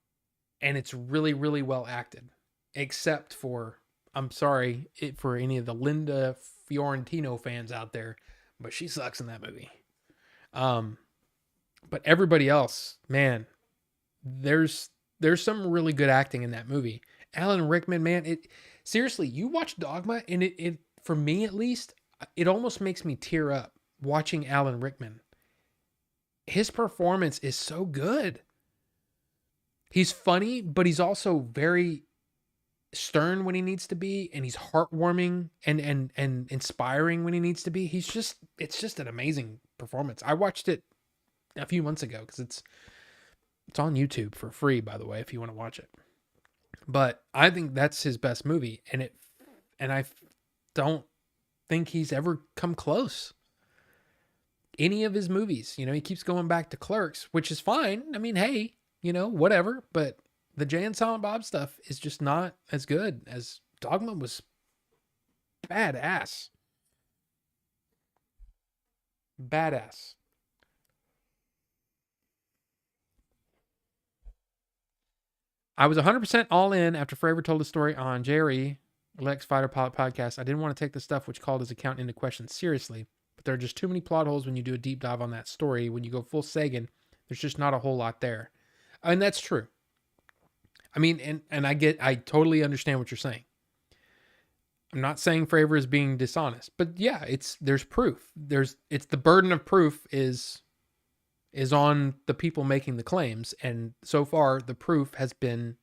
it's really, really well acted. Except for, I'm sorry for any of the Linda Fiorentino fans out there, but she sucks in that movie. But everybody else, man, there's some really good acting in that movie. Alan Rickman, man, seriously, you watch Dogma and it for me at least, it almost makes me tear up watching Alan Rickman. His performance is so good. He's funny, but he's also very stern when he needs to be, and he's heartwarming and inspiring when he needs to be. It's just an amazing performance. I watched it a few months ago because it's on YouTube for free, by the way, if you want to watch it. But I think that's his best movie, and I don't think he's ever come close. Any of his movies, he keeps going back to Clerks, which is fine. I mean, hey, whatever. But the Jay and Silent Bob stuff is just not as good as Dogma was. Badass. Badass. I was 100% all in after Forever told a story on Jerry Lex Fighter Pilot podcast. I didn't want to take the stuff which called his account into question seriously, but there are just too many plot holes when you do a deep dive on that story. When you go full Sagan, there's just not a whole lot there. And that's true. I mean, and I totally understand what you're saying. I'm not saying Fravor is being dishonest, but yeah, there's proof. It's the burden of proof is on the people making the claims, and so far the proof has been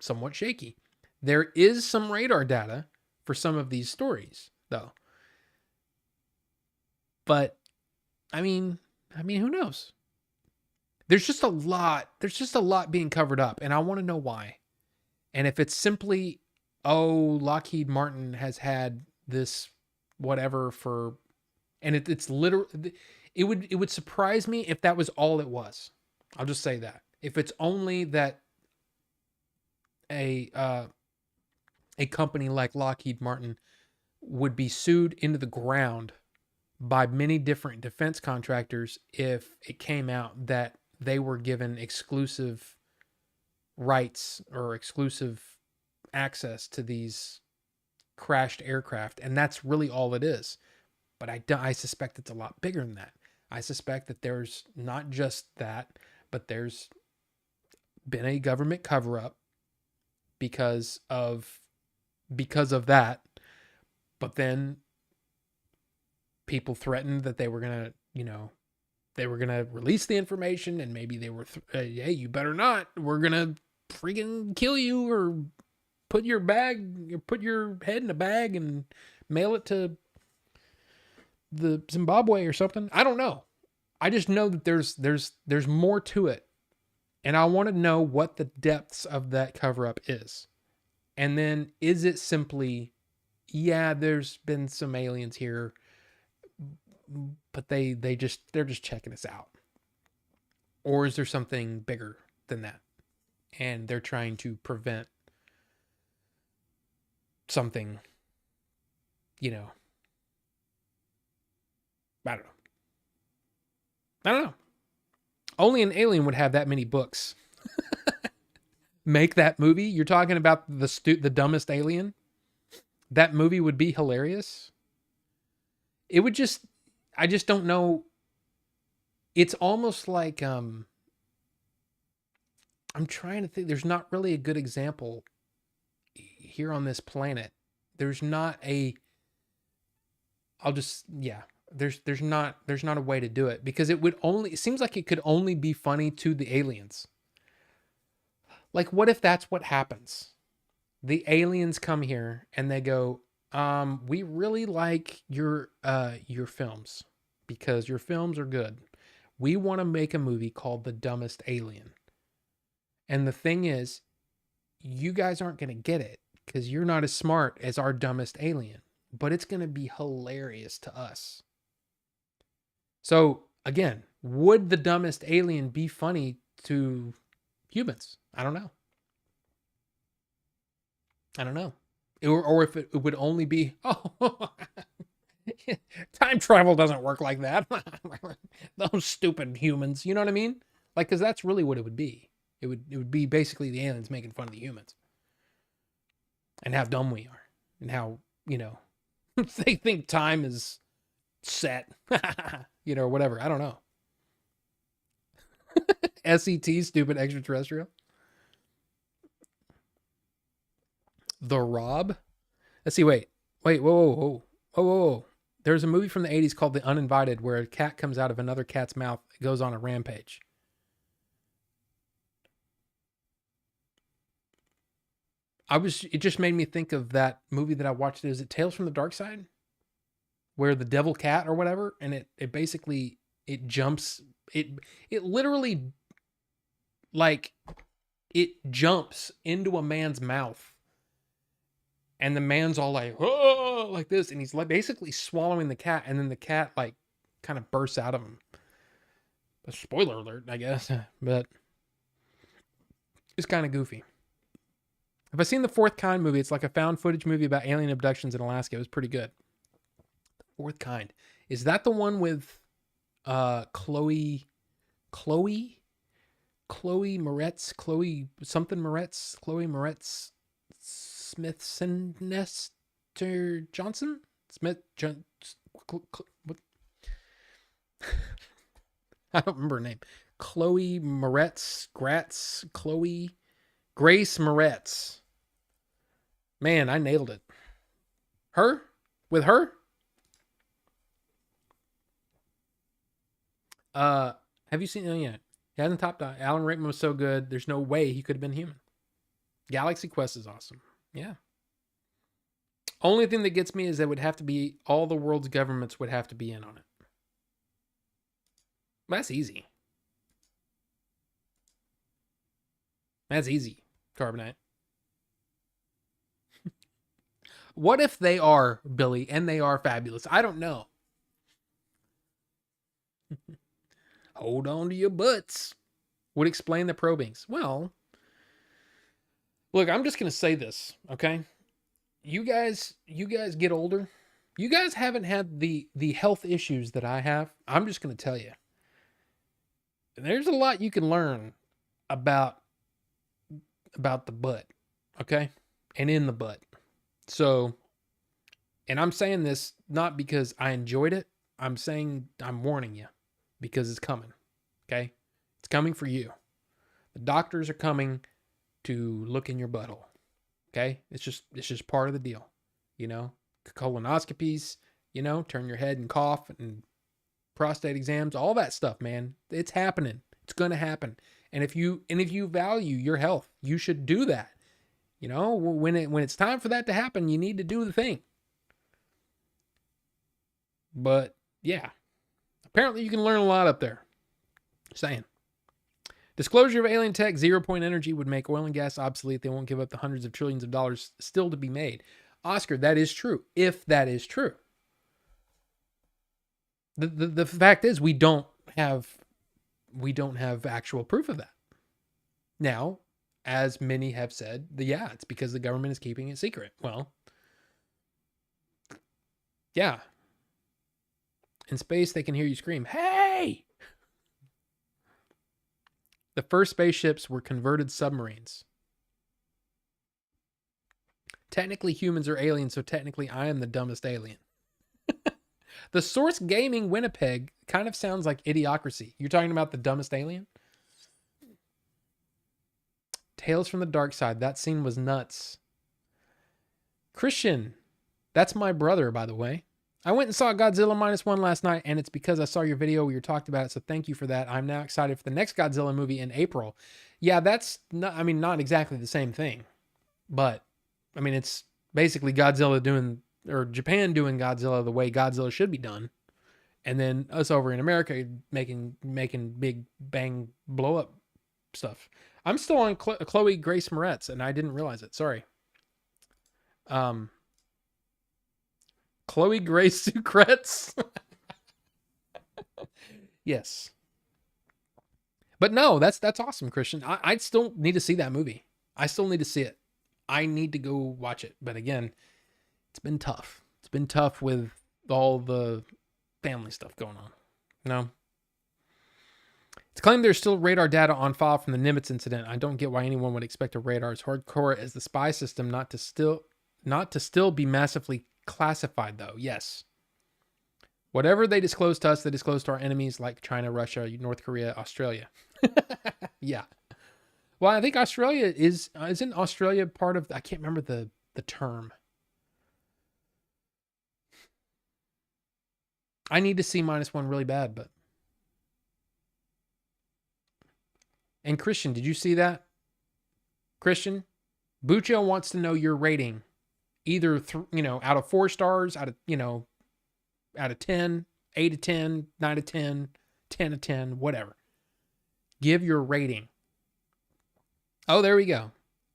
somewhat shaky. There is some radar data for some of these stories, though. But I mean, who knows? There's just a lot being covered up, and I want to know why. And if it's simply, Lockheed Martin has had this whatever for, and it's literally, it would surprise me if that was all it was. I'll just say that. If it's only that a company like Lockheed Martin would be sued into the ground by many different defense contractors if it came out that they were given exclusive rights or exclusive access to these crashed aircraft, and that's really all it is. But I suspect it's a lot bigger than that. I suspect that there's not just that, but there's been a government cover-up because of that. But then people threatened that they were going to release the information, and maybe they were, hey, you better not. We're going to freaking kill you, or put your head in a bag and mail it to the Zimbabwe or something. I don't know. I just know that there's more to it. And I want to know what the depths of that cover-up is. And then is it simply, yeah, there's been some aliens here, but they're just checking us out? Or is there something bigger than that? And they're trying to prevent something, I don't know. Only an alien would have that many books. Make that movie. You're talking about the dumbest alien. That movie would be hilarious. It would I just don't know. It's almost like, I'm trying to think. There's not really a good example here on this planet. There's not a, there's not a way to do it, because it seems like it could only be funny to the aliens. Like, what if that's what happens? The aliens come here and they go, we really like your films because your films are good. We want to make a movie called The Dumbest Alien. And the thing is, you guys aren't going to get it because you're not as smart as our dumbest alien, but it's going to be hilarious to us. So again, would The Dumbest Alien be funny to humans? I don't know. Or if it would only be, time travel doesn't work like that. Those stupid humans. You know what I mean? Like, because that's really what it would be. It would be basically the aliens making fun of the humans. And how dumb we are. And how, they think time is set. Or whatever. I don't know. SET, stupid extraterrestrial. The Rob? Let's see, wait, whoa. There's a movie from the 80s called The Uninvited where a cat comes out of another cat's mouth, goes on a rampage. It just made me think of that movie that I watched. Is it Tales from the Dark Side? Where the devil cat or whatever, and it basically it jumps it literally like it jumps into a man's mouth, and the man's all like, oh, like this, and he's like basically swallowing the cat, and then the cat like kind of bursts out of him. A spoiler alert, I guess, but it's kind of goofy. Have I seen The Fourth Kind movie? It's like a found footage movie about alien abductions in Alaska. It was pretty good. Fourth Kind. Is that the one with Chloe Moretz Smithson Nester Johnson? What? I don't remember her name. Chloe Moretz Grace Moretz. Man, I nailed it. Her? With her? Have you seen it yet? He hasn't topped out. Alan Rickman was so good. There's no way he could have been human. Galaxy Quest is awesome. Yeah. Only thing that gets me is that would have to be all the world's governments would have to be in on it. That's easy. That's easy, Carbonite. What if they are, Billy, and they are fabulous? I don't know. Hold on to your butts. Would explain the probings. Well, look, I'm just going to say this, okay? You guys get older. You guys haven't had the health issues that I have. I'm just going to tell you. There's a lot you can learn about the butt, okay? And in the butt. So, and I'm saying this not because I enjoyed it. I'm warning you because it's coming, okay? It's coming for you. The doctors are coming to look in your butthole, okay? It's just part of the deal, you know? Colonoscopies, you know, turn your head and cough, and prostate exams, all that stuff, man. It's happening. It's going to happen. And if you value your health, you should do that. You know, when it's time for that to happen, you need to do the thing. But yeah, apparently you can learn a lot up there. Saying. Disclosure of alien tech, 0 point energy would make oil and gas obsolete. They won't give up the hundreds of trillions of dollars still to be made. Oscar, that is true. If that is true. The fact is we don't have actual proof of that. Now, as many have said, it's because the government is keeping it secret. Well, yeah. In space, they can hear you scream, "Hey!" The first spaceships were converted submarines. Technically, humans are aliens, so technically I am the dumbest alien. The Source Gaming Winnipeg kind of sounds like Idiocracy. You're talking about the dumbest alien? Tales from the Dark Side. That scene was nuts. Christian. That's my brother, by the way. I went and saw Godzilla -1 last night, and it's because I saw your video where you talked about it, so thank you for that. I'm now excited for the next Godzilla movie in April. Yeah, that's not exactly the same thing. But, I mean, it's basically Japan doing Godzilla the way Godzilla should be done. And then us over in America making big bang blow up stuff. I'm still on Chloe Grace Moretz, and I didn't realize it. Sorry. Chloe Grace Sucretz. Yes. But no, that's awesome, Christian. I still need to see that movie. I still need to see it. I need to go watch it. But again, it's been tough. It's been tough with all the family stuff going on. No. It's claimed there's still radar data on file from the Nimitz incident. I don't get why anyone would expect a radar as hardcore as the spy system not to still be massively classified, though. Yes. Whatever they disclose to us, they disclose to our enemies like China, Russia, North Korea, Australia. Yeah. Well, I think Australia isn't Australia part of, I can't remember the term. I need to see -1 really bad, but. And Christian, did you see that? Christian, Bucho wants to know your rating, either out of 4 stars, out of out of 10, 8 of 10, 9 of 10, 10 of 10, whatever. Give your rating. Oh, there we go.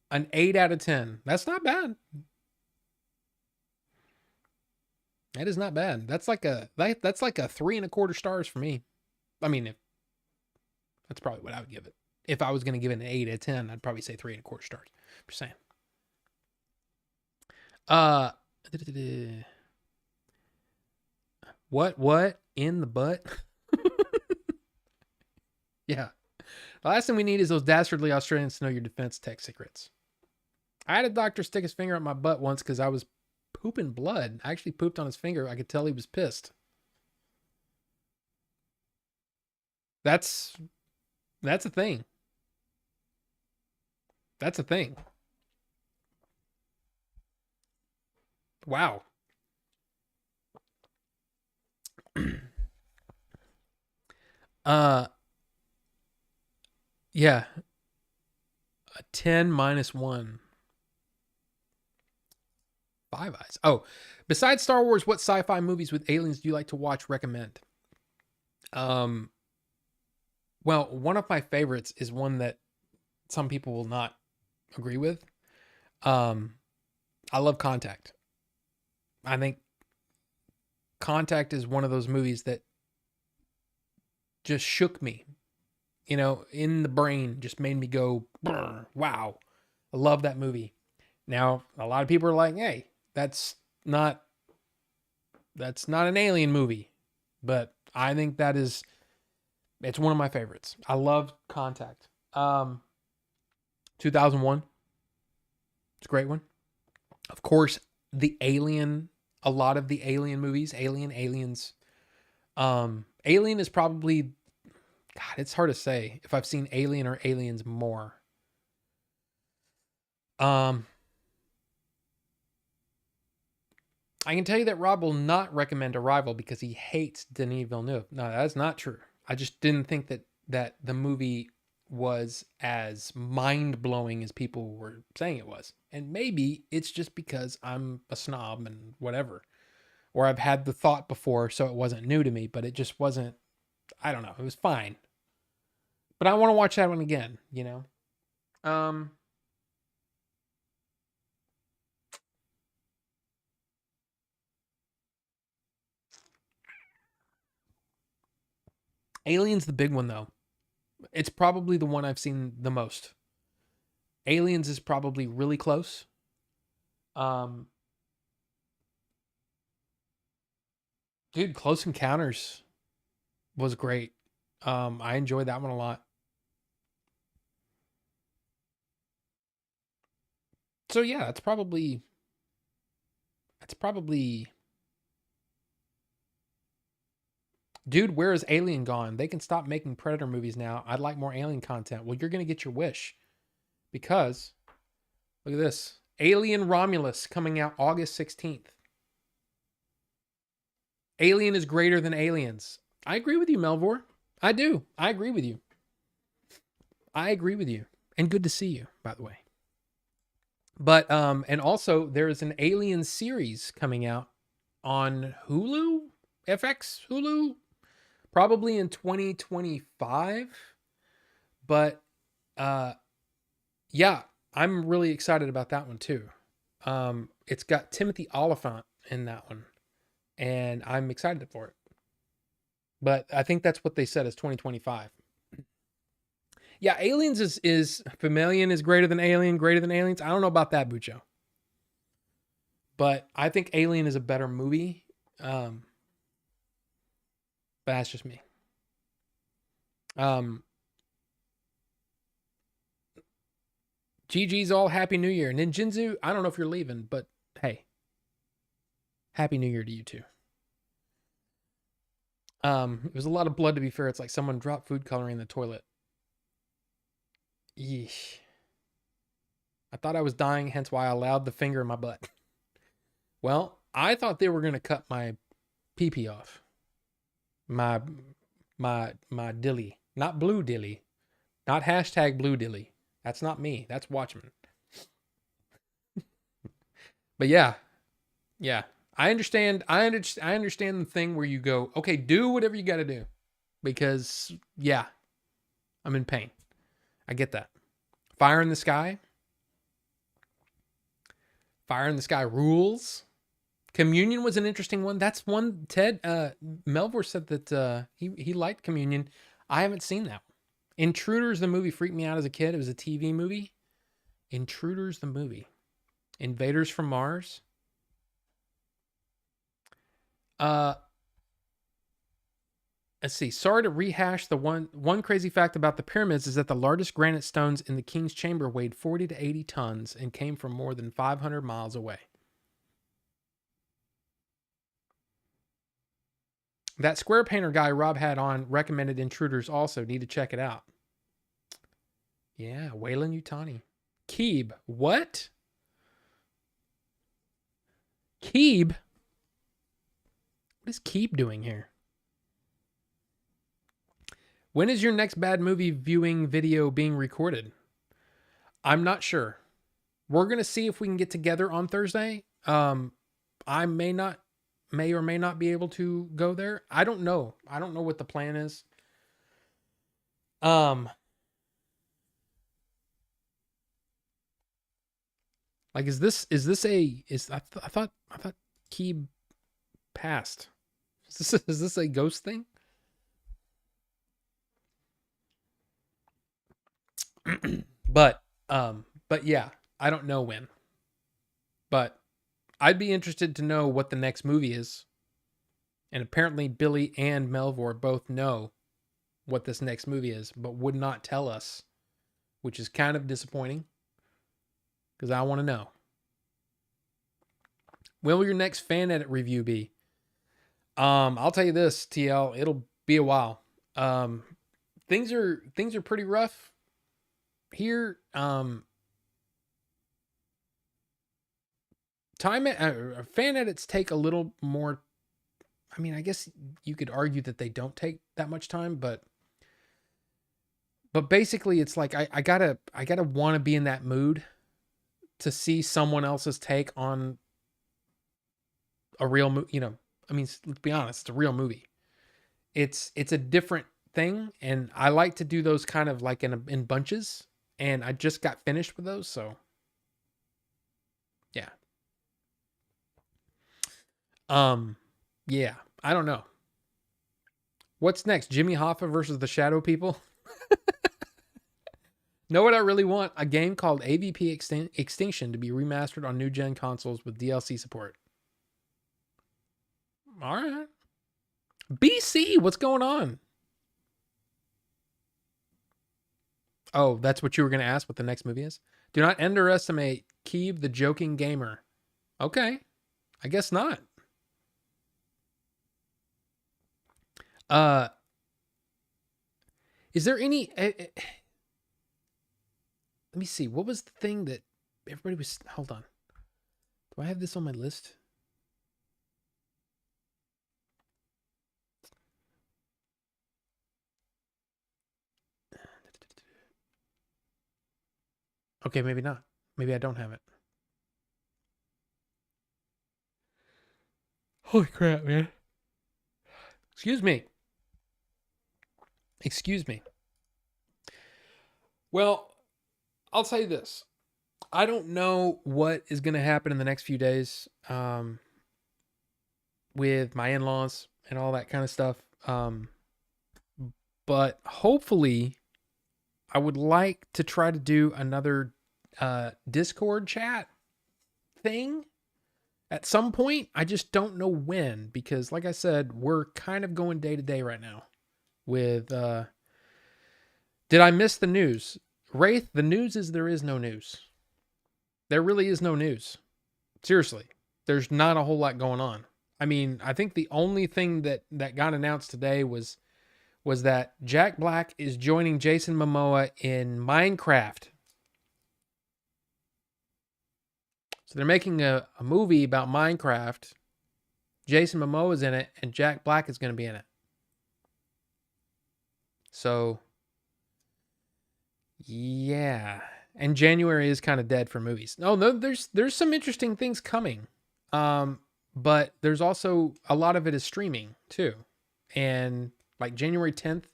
An 8 out of 10. That's not bad. That is not bad. That's like a 3.25 stars for me. I mean, that's probably what I would give it. If I was going to give it an 8 out of 10, I'd probably say 3.25 stars. Just saying. What in the butt? Yeah. The last thing we need is those dastardly Australians to know your defense tech secrets. I had a doctor stick his finger up my butt once because I was pooping blood. I actually pooped on his finger. I could tell he was pissed. That's a thing. That's a thing. Wow. Yeah. A 10 minus 1. Five Eyes. Oh, besides Star Wars, what sci-fi movies with aliens do you like to watch? Recommend. Well, one of my favorites is one that some people will not agree with. I love Contact. I think Contact is one of those movies that just shook me, in the brain, just made me go, wow. I love that movie. Now, a lot of people are like, hey, that's not an alien movie, but I think it's one of my favorites. I love Contact. 2001. It's a great one. Of course, a lot of the Alien movies, Aliens. Alien is probably, God, it's hard to say if I've seen Alien or Aliens more. I can tell you that Rob will not recommend Arrival because he hates Denis Villeneuve. No, that's not true. I just didn't think that the movie was as mind-blowing as people were saying it was. And maybe it's just because I'm a snob and whatever. Or I've had the thought before, so it wasn't new to me, but it just wasn't, I don't know, it was fine. But I want to watch that one again, Alien's the big one, though. It's probably the one I've seen the most. Aliens is probably really close. Dude, Close Encounters was great. I enjoyed that one a lot. So yeah, that's probably Dude, where is Alien gone? They can stop making Predator movies now. I'd like more Alien content. Well, you're going to get your wish. Because, look at this. Alien Romulus coming out August 16th. Alien is greater than Aliens. I agree with you, Melvor. I do. I agree with you. And good to see you, by the way. But, and also, there's an Alien series coming out on Hulu? FX Hulu? Probably in 2025. But yeah, I'm really excited about that one too. It's got Timothy Olyphant in that one, and I'm excited for it. But I think that's what they said is 2025. Yeah, Aliens is Familian is greater than Aliens. I don't know about that, Bucho. But I think Alien is a better movie. But that's just me. GG's all Happy New Year. Ninjinzu, I don't know if you're leaving, but hey. Happy New Year to you too. It was a lot of blood, to be fair. It's like someone dropped food coloring in the toilet. Yeesh. I thought I was dying, hence why I allowed the finger in my butt. Well, I thought they were going to cut my pee-pee off. My dilly. Not blue dilly. Not hashtag blue dilly. That's not me. That's Watchmen. But yeah, yeah. I understand. I understand the thing where you go, okay, do whatever you got to do, because yeah, I'm in pain. I get that. Fire in the Sky. Fire in the Sky rules. Communion was an interesting one. That's one. Ted Melvor said that he liked Communion. I haven't seen that. Intruders, the movie, freaked me out as a kid. It was a TV movie. Intruders, the movie. Invaders from Mars. Let's see. Sorry to rehash the one crazy fact about the pyramids is that the largest granite stones in the King's Chamber weighed 40 to 80 tons and came from more than 500 miles away. That square painter guy Rob had on recommended Intruders also. Need to check it out. Yeah, Wayland Yutani. Keeb. What? Keeb? What is Keeb doing here? When is your next bad movie viewing video being recorded? I'm not sure. We're going to see if we can get together on Thursday. I may or may not be able to go there. I don't know. I don't know what the plan is. Like, I thought Keeb passed. Is this a ghost thing? But yeah, I don't know when. But I'd be interested to know what the next movie is. And apparently Billy and Melvor both know what this next movie is, but would not tell us, which is kind of disappointing because I want to know. When will your next fan edit review be? I'll tell you this, TL, it'll be a while. Things are pretty rough here. Fan edits take a little more. I mean, I guess you could argue that they don't take that much time, but basically it's like I gotta want to be in that mood to see someone else's take on a real movie. You know, I mean, let's be honest, it's a real movie. It's a different thing, and I like to do those kind of like in bunches. And I just got finished with those, so yeah. Yeah, I don't know. What's next? Jimmy Hoffa versus the Shadow People? Know what I really want? A game called AVP Extinction to be remastered on new gen consoles with DLC support. All right. BC, what's going on? Oh, that's what you were going to ask what the next movie is? Do not underestimate Keeb the Joking Gamer. Okay. I guess not. Is there any let me see. What was the thing that everybody was hold on. Do I have this on my list? Okay, maybe not. Maybe I don't have it. Holy crap, man. Excuse me. Well, I'll say this. I don't know what is going to happen in the next few days with my in-laws and all that kind of stuff. But hopefully I would like to try to do another Discord chat thing at some point. I just don't know when, because like I said, we're kind of going day to day right now with did I miss the news? Wraith, the news is there is no news. There really is no news. Seriously. There's not a whole lot going on. I mean, I think the only thing that got announced today was that Jack Black is joining Jason Momoa in Minecraft. So they're making a movie about Minecraft. Jason Momoa is in it, and Jack Black is going to be in it. So, yeah. And January is kind of dead for movies. No, there's some interesting things coming. But there's also a lot of it is streaming too. And like January 10th,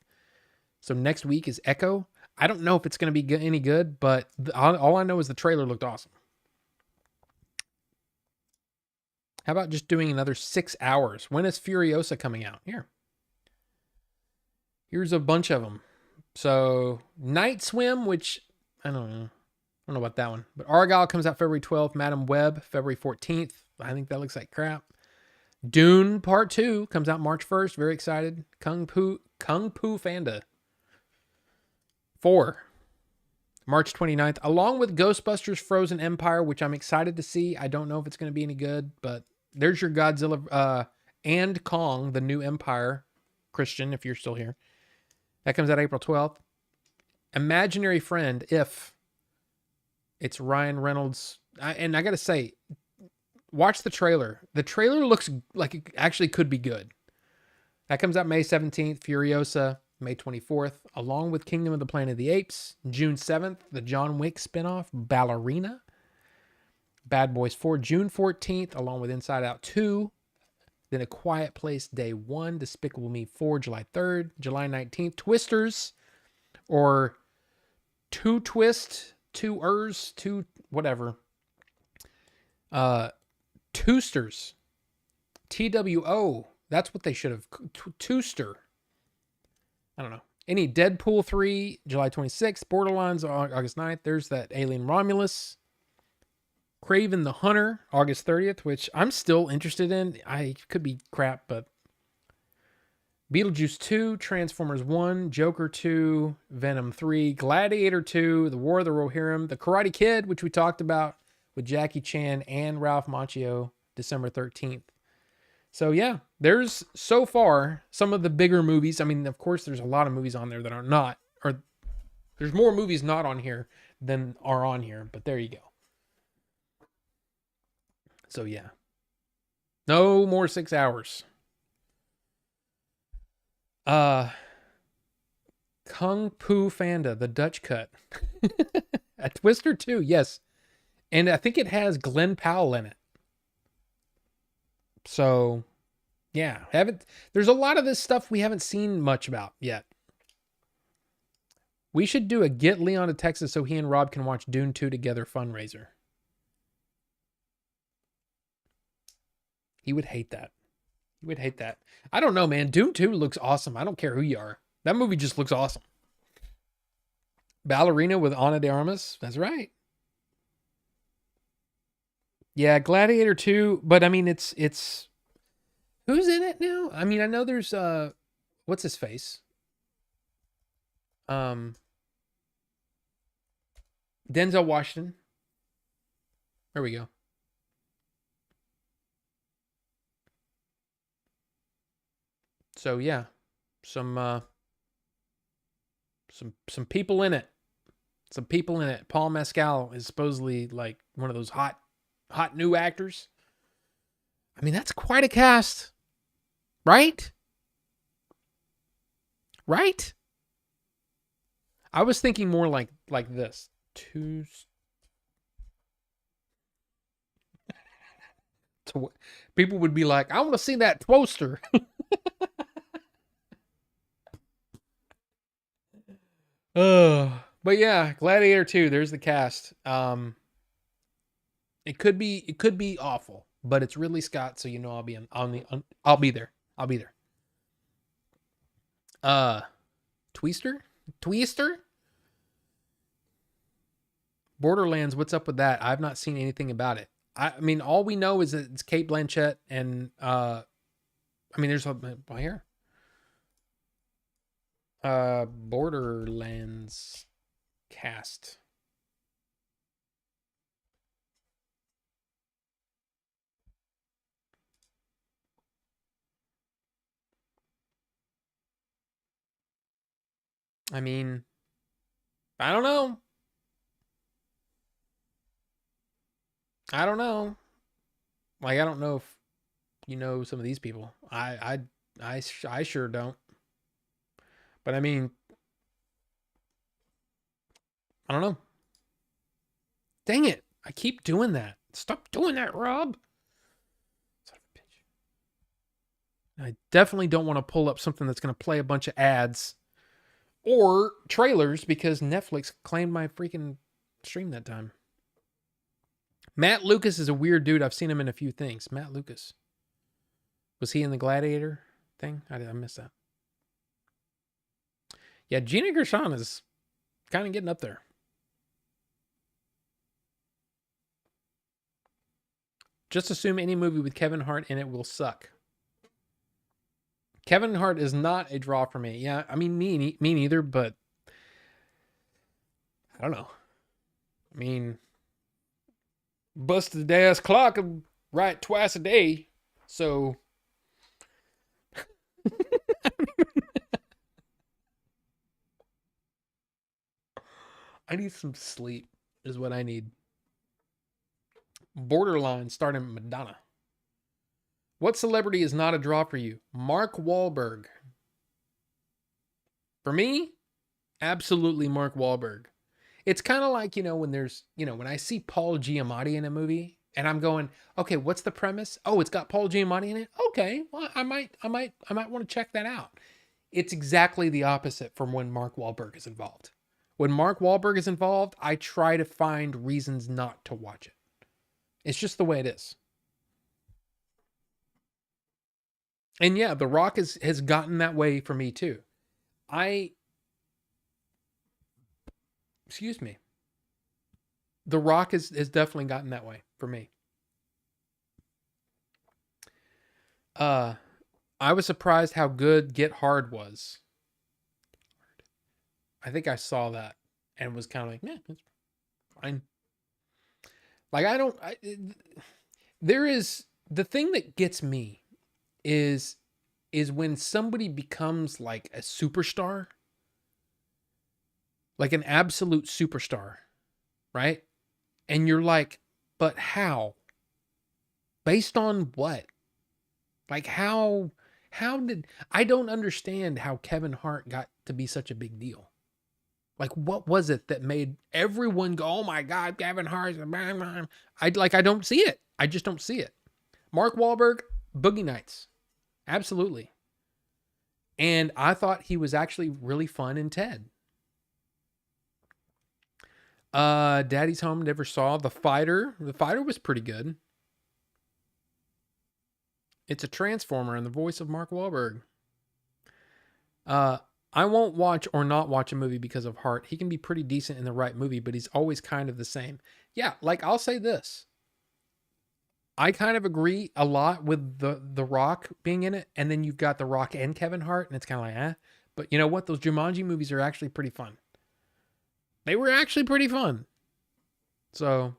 so next week is Echo. I don't know if it's going to be any good, but all I know is the trailer looked awesome. How about just doing another 6 hours? When is Furiosa coming out? Here's a bunch of them. So Night Swim, which I don't know about that one. But Argyle comes out February 12th. Madam Web, February 14th. I think that looks like crap. Dune Part 2 comes out March 1st. Very excited. Kung Fu Panda 4, March 29th. Along with Ghostbusters Frozen Empire, which I'm excited to see. I don't know if it's going to be any good, but there's your Godzilla and Kong, the new Empire. Christian, if you're still here. That comes out April 12th. Imaginary Friend, if it's Ryan Reynolds. And I got to say, watch the trailer. The trailer looks like it actually could be good. That comes out May 17th. Furiosa, May 24th. Along with Kingdom of the Planet of the Apes. June 7th, the John Wick spinoff, Ballerina. Bad Boys 4, June 14th, along with Inside Out 2. Then A Quiet Place Day 1. Despicable Me 4, July 3rd. July 19th, Twisters. Or Two Twist, Two Ers, Two whatever. Toosters. TWO. That's what they should have. Tooster. I don't know. Any Deadpool 3, July 26th. Borderlands, August 9th. There's that Alien Romulus. Kraven the Hunter, August 30th, which I'm still interested in. I could be crap, but Beetlejuice 2, Transformers 1, Joker 2, Venom 3, Gladiator 2, The War of the Rohirrim, The Karate Kid, which we talked about with Jackie Chan and Ralph Macchio, December 13th. So yeah, there's so far some of the bigger movies. I mean, of course, there's a lot of movies on there that are not, or there's more movies not on here than are on here, but there you go. So yeah, no more 6 hours. Kung Fu Panda, the Dutch cut. A Twister 2, yes. And I think it has Glenn Powell in it. So, yeah, there's a lot of this stuff we haven't seen much about yet. We should do a Get Leon to Texas so he and Rob can watch Dune 2 together fundraiser. He would hate that. He would hate that. I don't know, man. Dune 2 looks awesome. I don't care who you are. That movie just looks awesome. Ballerina with Ana de Armas. That's right. Yeah, Gladiator 2, but I mean it's who's in it now? I mean, I know there's what's his face? Denzel Washington. There we go. So yeah, some people in it. Some people in it. Paul Mescal is supposedly like one of those hot new actors. I mean, that's quite a cast. Right? Right? I was thinking more like this. People would be like, I want to see that Twoster. But yeah, Gladiator 2, there's the cast. It could be awful, but it's Ridley Scott, so you know I'll be I'll be there. I'll be there. Twister? Borderlands, what's up with that? I've not seen anything about it. I mean, all we know is that it's Cate Blanchett and I mean, there's a here. Borderlands cast. I mean, I don't know. Like, I don't know if you know some of these people. I sure don't. But I mean, I don't know. Dang it. I keep doing that. Stop doing that, Rob. Son of a bitch. I definitely don't want to pull up something that's going to play a bunch of ads or trailers because Netflix claimed my freaking stream that time. Matt Lucas is a weird dude. I've seen him in a few things. Matt Lucas. Was he in the Gladiator thing? I missed that. Yeah, Gina Gershon is kind of getting up there. Just assume any movie with Kevin Hart in it will suck. Kevin Hart is not a draw for me. Yeah, I mean, me neither, but I don't know. I mean, busted ass clock right twice a day. So I need some sleep is what I need. Borderline starring Madonna. What celebrity is not a draw for you? Mark Wahlberg. For me, absolutely Mark Wahlberg. It's kind of like, when there's, when I see Paul Giamatti in a movie and I'm going, okay, what's the premise? Oh, it's got Paul Giamatti in it. Okay, well, I might want to check that out. It's exactly the opposite from when Mark Wahlberg is involved. When Mark Wahlberg is involved, I try to find reasons not to watch it. It's just the way it is. And yeah, The Rock has gotten that way for me too. Excuse me. The Rock has definitely gotten that way for me. I was surprised how good Get Hard was. I think I saw that and was kind of like, it's fine. Like, there is, the thing that gets me is when somebody becomes like a superstar, like an absolute superstar, right? And you're like, but how? Based on what? Like, how did, I don't understand how Kevin Hart got to be such a big deal. Like, what was it that made everyone go, oh my God, Kevin Hart. I don't see it. I just don't see it. Mark Wahlberg, Boogie Nights. Absolutely. And I thought he was actually really fun in Ted. Daddy's Home, never saw. The Fighter. The Fighter was pretty good. It's a Transformer in the voice of Mark Wahlberg. I won't watch or not watch a movie because of Hart. He can be pretty decent in the right movie, but he's always kind of the same. Yeah, like I'll say this. I kind of agree a lot with the Rock being in it, and then you've got The Rock and Kevin Hart, and it's kind of like, eh. But you know what? Those Jumanji movies are actually pretty fun. They were actually pretty fun. So,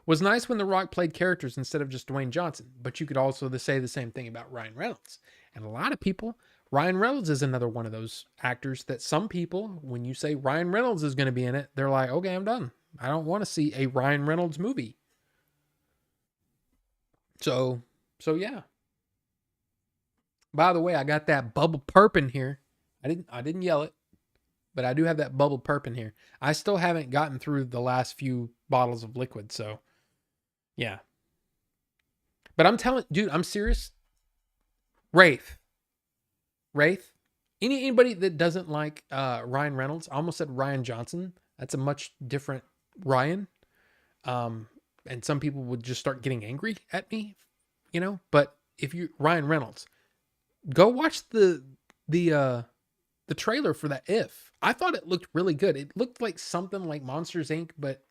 was nice when The Rock played characters instead of just Dwayne Johnson, but you could also say the same thing about Ryan Reynolds. And a lot of people, Ryan Reynolds is another one of those actors that some people, when you say Ryan Reynolds is going to be in it, they're like, okay, I'm done. I don't want to see a Ryan Reynolds movie. So yeah. By the way, I got that bubble perp in here. I didn't yell it, but I do have that bubble perp in here. I still haven't gotten through the last few bottles of liquid, so yeah. But I'm telling, dude, I'm serious. Wraith. Anybody that doesn't like Ryan Reynolds, I almost said Ryan Johnson. That's a much different Ryan. And some people would just start getting angry at me, But if you Ryan Reynolds, go watch the trailer for that If. I thought it looked really good. It looked like something like Monsters Inc., but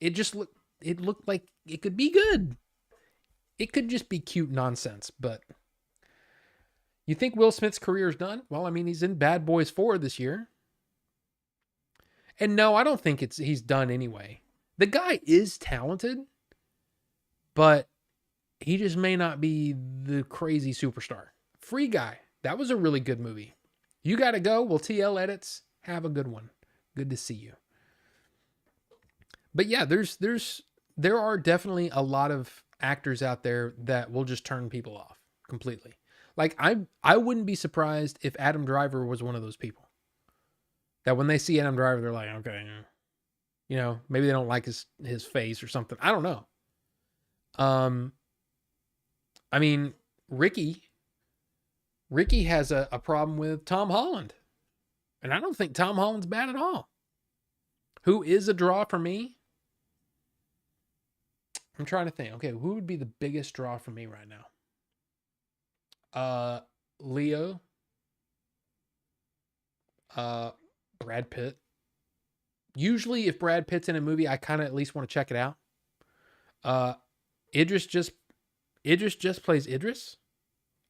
it looked like it could be good. It could just be cute nonsense, but you think Will Smith's career is done? Well, I mean, he's in Bad Boys 4 this year. And no, I don't think he's done anyway. The guy is talented, but he just may not be the crazy superstar. Free Guy. That was a really good movie. You got to go. Well, TL Edits. Have a good one. Good to see you. But yeah, there are definitely a lot of actors out there that will just turn people off completely. Like I wouldn't be surprised if Adam Driver was one of those people. That when they see Adam Driver, they're like, okay, You know, maybe they don't like his face or something. I don't know. Um, I mean, Ricky has a problem with Tom Holland, and I don't think Tom Holland's bad at all. Who is a draw for me? I'm trying to think. Okay, who would be the biggest draw for me right now? Leo. Brad Pitt. Usually, if Brad Pitt's in a movie, I kind of at least want to check it out. Idris just plays Idris.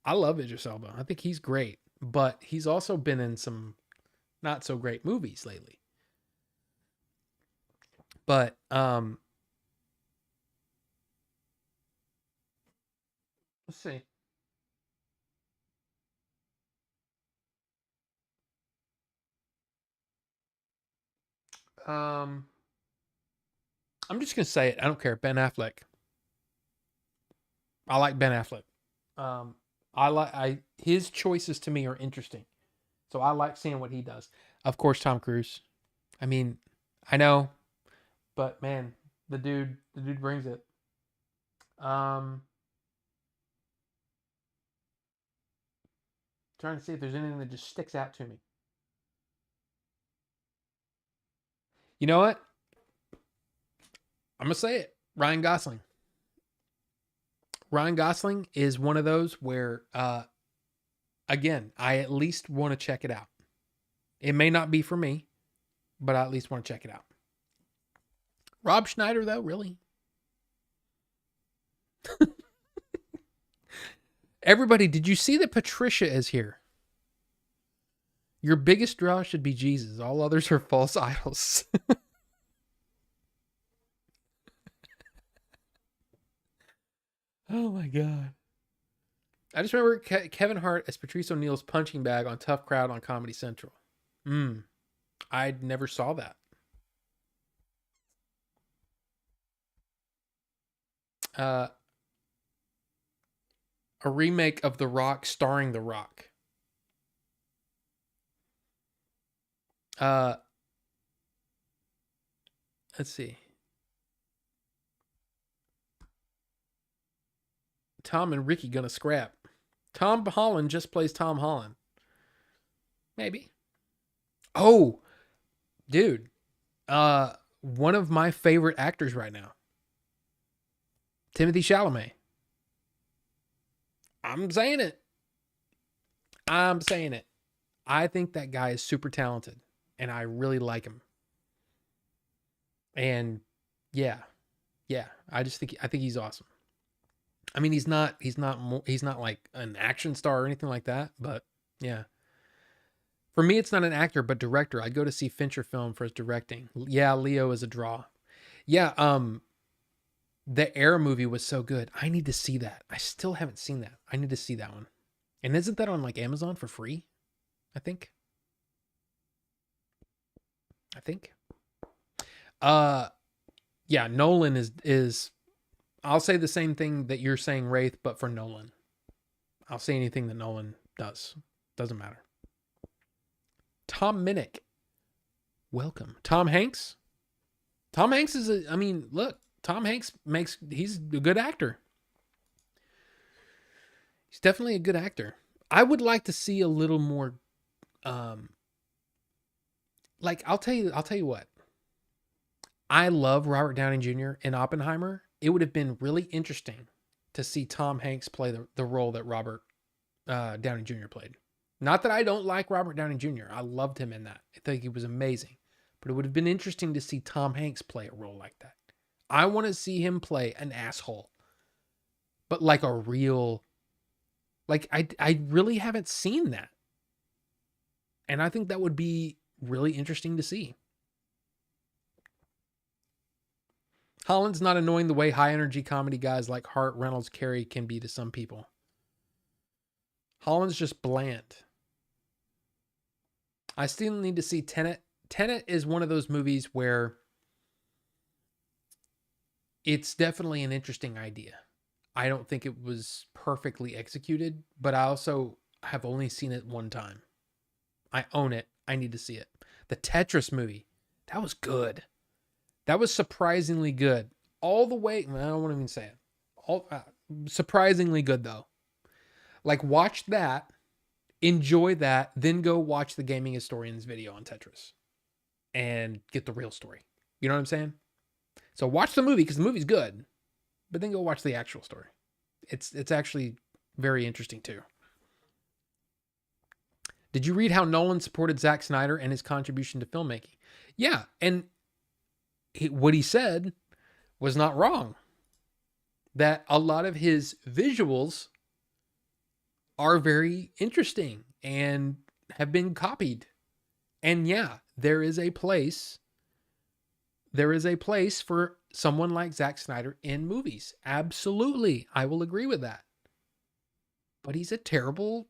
I love Idris Elba. I think he's great, but he's also been in some not so great movies lately. But let's see. I'm just gonna say it. I don't care. Ben Affleck. I like Ben Affleck. His choices to me are interesting, so I like seeing what he does. Of course, Tom Cruise. I mean, I know, but man, the dude brings it. Um, Trying to see if there's anything that just sticks out to me. You know what? I'm gonna say it. Ryan Gosling. Ryan Gosling is one of those where, again, I at least want to check it out. It may not be for me, but I at least want to check it out. Rob Schneider, though, really? Everybody, did you see that Patricia is here? Your biggest draw should be Jesus. All others are false idols. Oh my God. I just remember Kevin Hart as Patrice O'Neal's punching bag on Tough Crowd on Comedy Central. I never saw that. A remake of The Rock starring The Rock. Let's see. Tom and Ricky gonna scrap. Tom Holland just plays Tom Holland. Maybe. Oh, dude. One of my favorite actors right now. Timothy Chalamet. I'm saying it. I think that guy is super talented, and I really like him. And yeah, I think he's awesome. I mean, he's not like an action star or anything like that, but yeah. For me, it's not an actor, but director. I'd go to see Fincher film for his directing. Yeah, Leo is a draw. Yeah, the Air movie was so good. I need to see that. I still haven't seen that. I need to see that one. And isn't that on like Amazon for free? I think. Yeah, Nolan is I'll say the same thing that you're saying, Wraith, but for Nolan. I'll say anything that Nolan does. Doesn't matter. Tom Minnick. Welcome. Tom Hanks. Tom Hanks look, Tom Hanks he's a good actor. He's definitely a good actor. I would like to see a little more like I'll tell you what. I love Robert Downey Jr. in Oppenheimer. It would have been really interesting to see Tom Hanks play the role that Robert Downey Jr. played. Not that I don't like Robert Downey Jr. I loved him in that. I think he was amazing. But it would have been interesting to see Tom Hanks play a role like that. I want to see him play an asshole. But like a real... Like, I really haven't seen that. And I think that would be really interesting to see. Holland's not annoying the way high energy comedy guys like Hart, Reynolds, Carey can be to some people. Holland's just bland. I still need to see Tenet. Tenet is one of those movies where it's definitely an interesting idea. I don't think it was perfectly executed, but I also have only seen it one time. I own it. I need to see it. The Tetris movie, that was good. That was surprisingly good. All the way, I don't want to even say it. All surprisingly good though. Like watch that, enjoy that, then go watch the gaming historian's video on Tetris and get the real story. You know what I'm saying? So watch the movie because the movie's good, but then go watch the actual story. It's actually very interesting too. Did you read how Nolan supported Zack Snyder and his contribution to filmmaking? Yeah, and what he said was not wrong. That a lot of his visuals are very interesting and have been copied. And yeah, there is a place for someone like Zack Snyder in movies. Absolutely. I will agree with that. But he's a terrible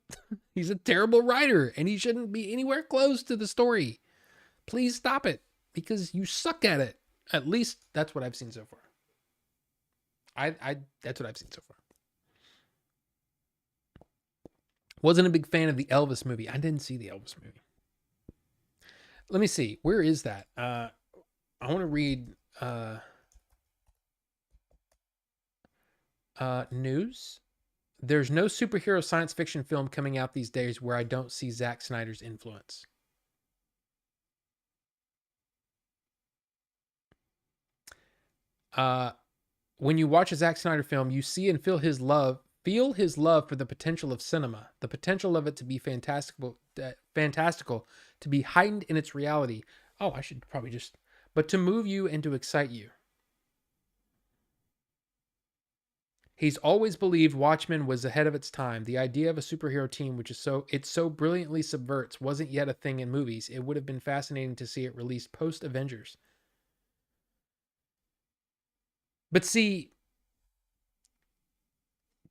writer and he shouldn't be anywhere close to the story. Please stop it because you suck at it. At least that's what I've seen so far. That's what I've seen so far. Wasn't a big fan of the Elvis movie. I didn't see the Elvis movie. Let me see. Where is that? I want to read news. There's no superhero science fiction film coming out these days where I don't see Zack Snyder's influence. When you watch a Zack Snyder film, you see and feel his love for the potential of cinema, the potential of it to be fantastical, to be heightened in its reality. Oh, I should probably just, but to move you and to excite you. He's always believed Watchmen was ahead of its time. The idea of a superhero team, which is so brilliantly subverts, wasn't yet a thing in movies. It would have been fascinating to see it released post Avengers. But see,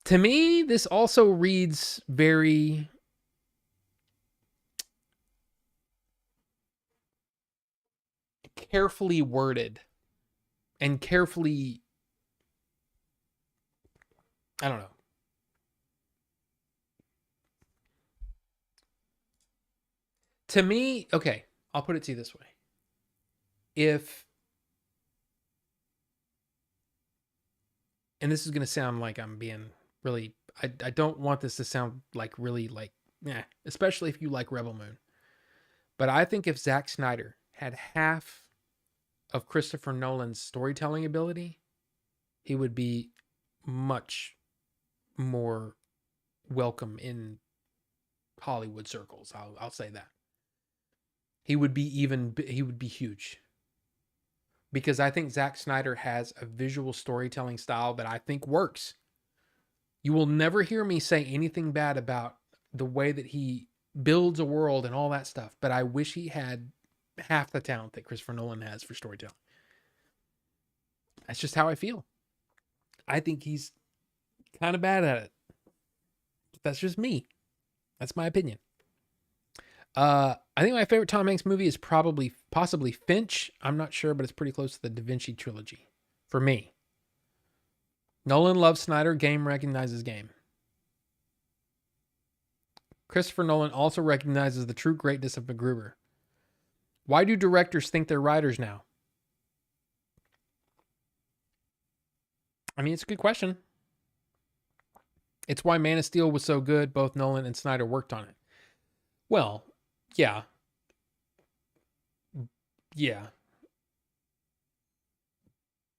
to me, this also reads very carefully worded and carefully, I don't know. To me, okay, I'll put it to you this way. And this is going to sound like I'm being really, I don't want this to sound like really like, especially if you like Rebel Moon. But I think if Zack Snyder had half of Christopher Nolan's storytelling ability, he would be much more welcome in Hollywood circles. I'll say that. He would be huge. Because I think Zack Snyder has a visual storytelling style that I think works. You will never hear me say anything bad about the way that he builds a world and all that stuff, but I wish he had half the talent that Christopher Nolan has for storytelling. That's just how I feel. I think he's kind of bad at it. That's just me. That's my opinion. I think my favorite Tom Hanks movie is possibly Finch. I'm not sure, but it's pretty close to the Da Vinci trilogy for me. Nolan loves Snyder. Game recognizes game. Christopher Nolan also recognizes the true greatness of MacGruber. Why do directors think they're writers now? I mean, it's a good question. It's why Man of Steel was so good. Both Nolan and Snyder worked on it. Well, yeah. Yeah.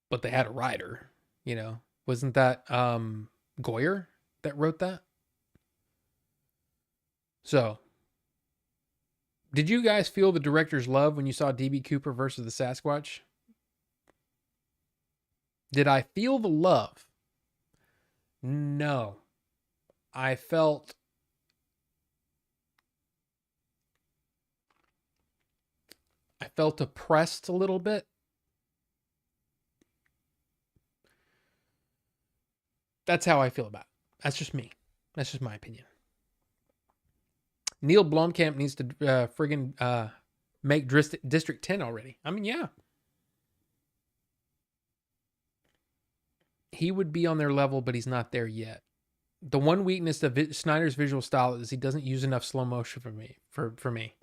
But they had a writer, you know. Wasn't that Goyer that wrote that? So, did you guys feel the director's love when you saw DB Cooper versus the Sasquatch? Did I feel the love? No. I felt oppressed a little bit. That's how I feel about it. That's just me. That's just my opinion. Neil Blomkamp needs to friggin' make District 10 already. I mean, yeah. He would be on their level, but he's not there yet. The one weakness of Snyder's visual style is he doesn't use enough slow motion for me.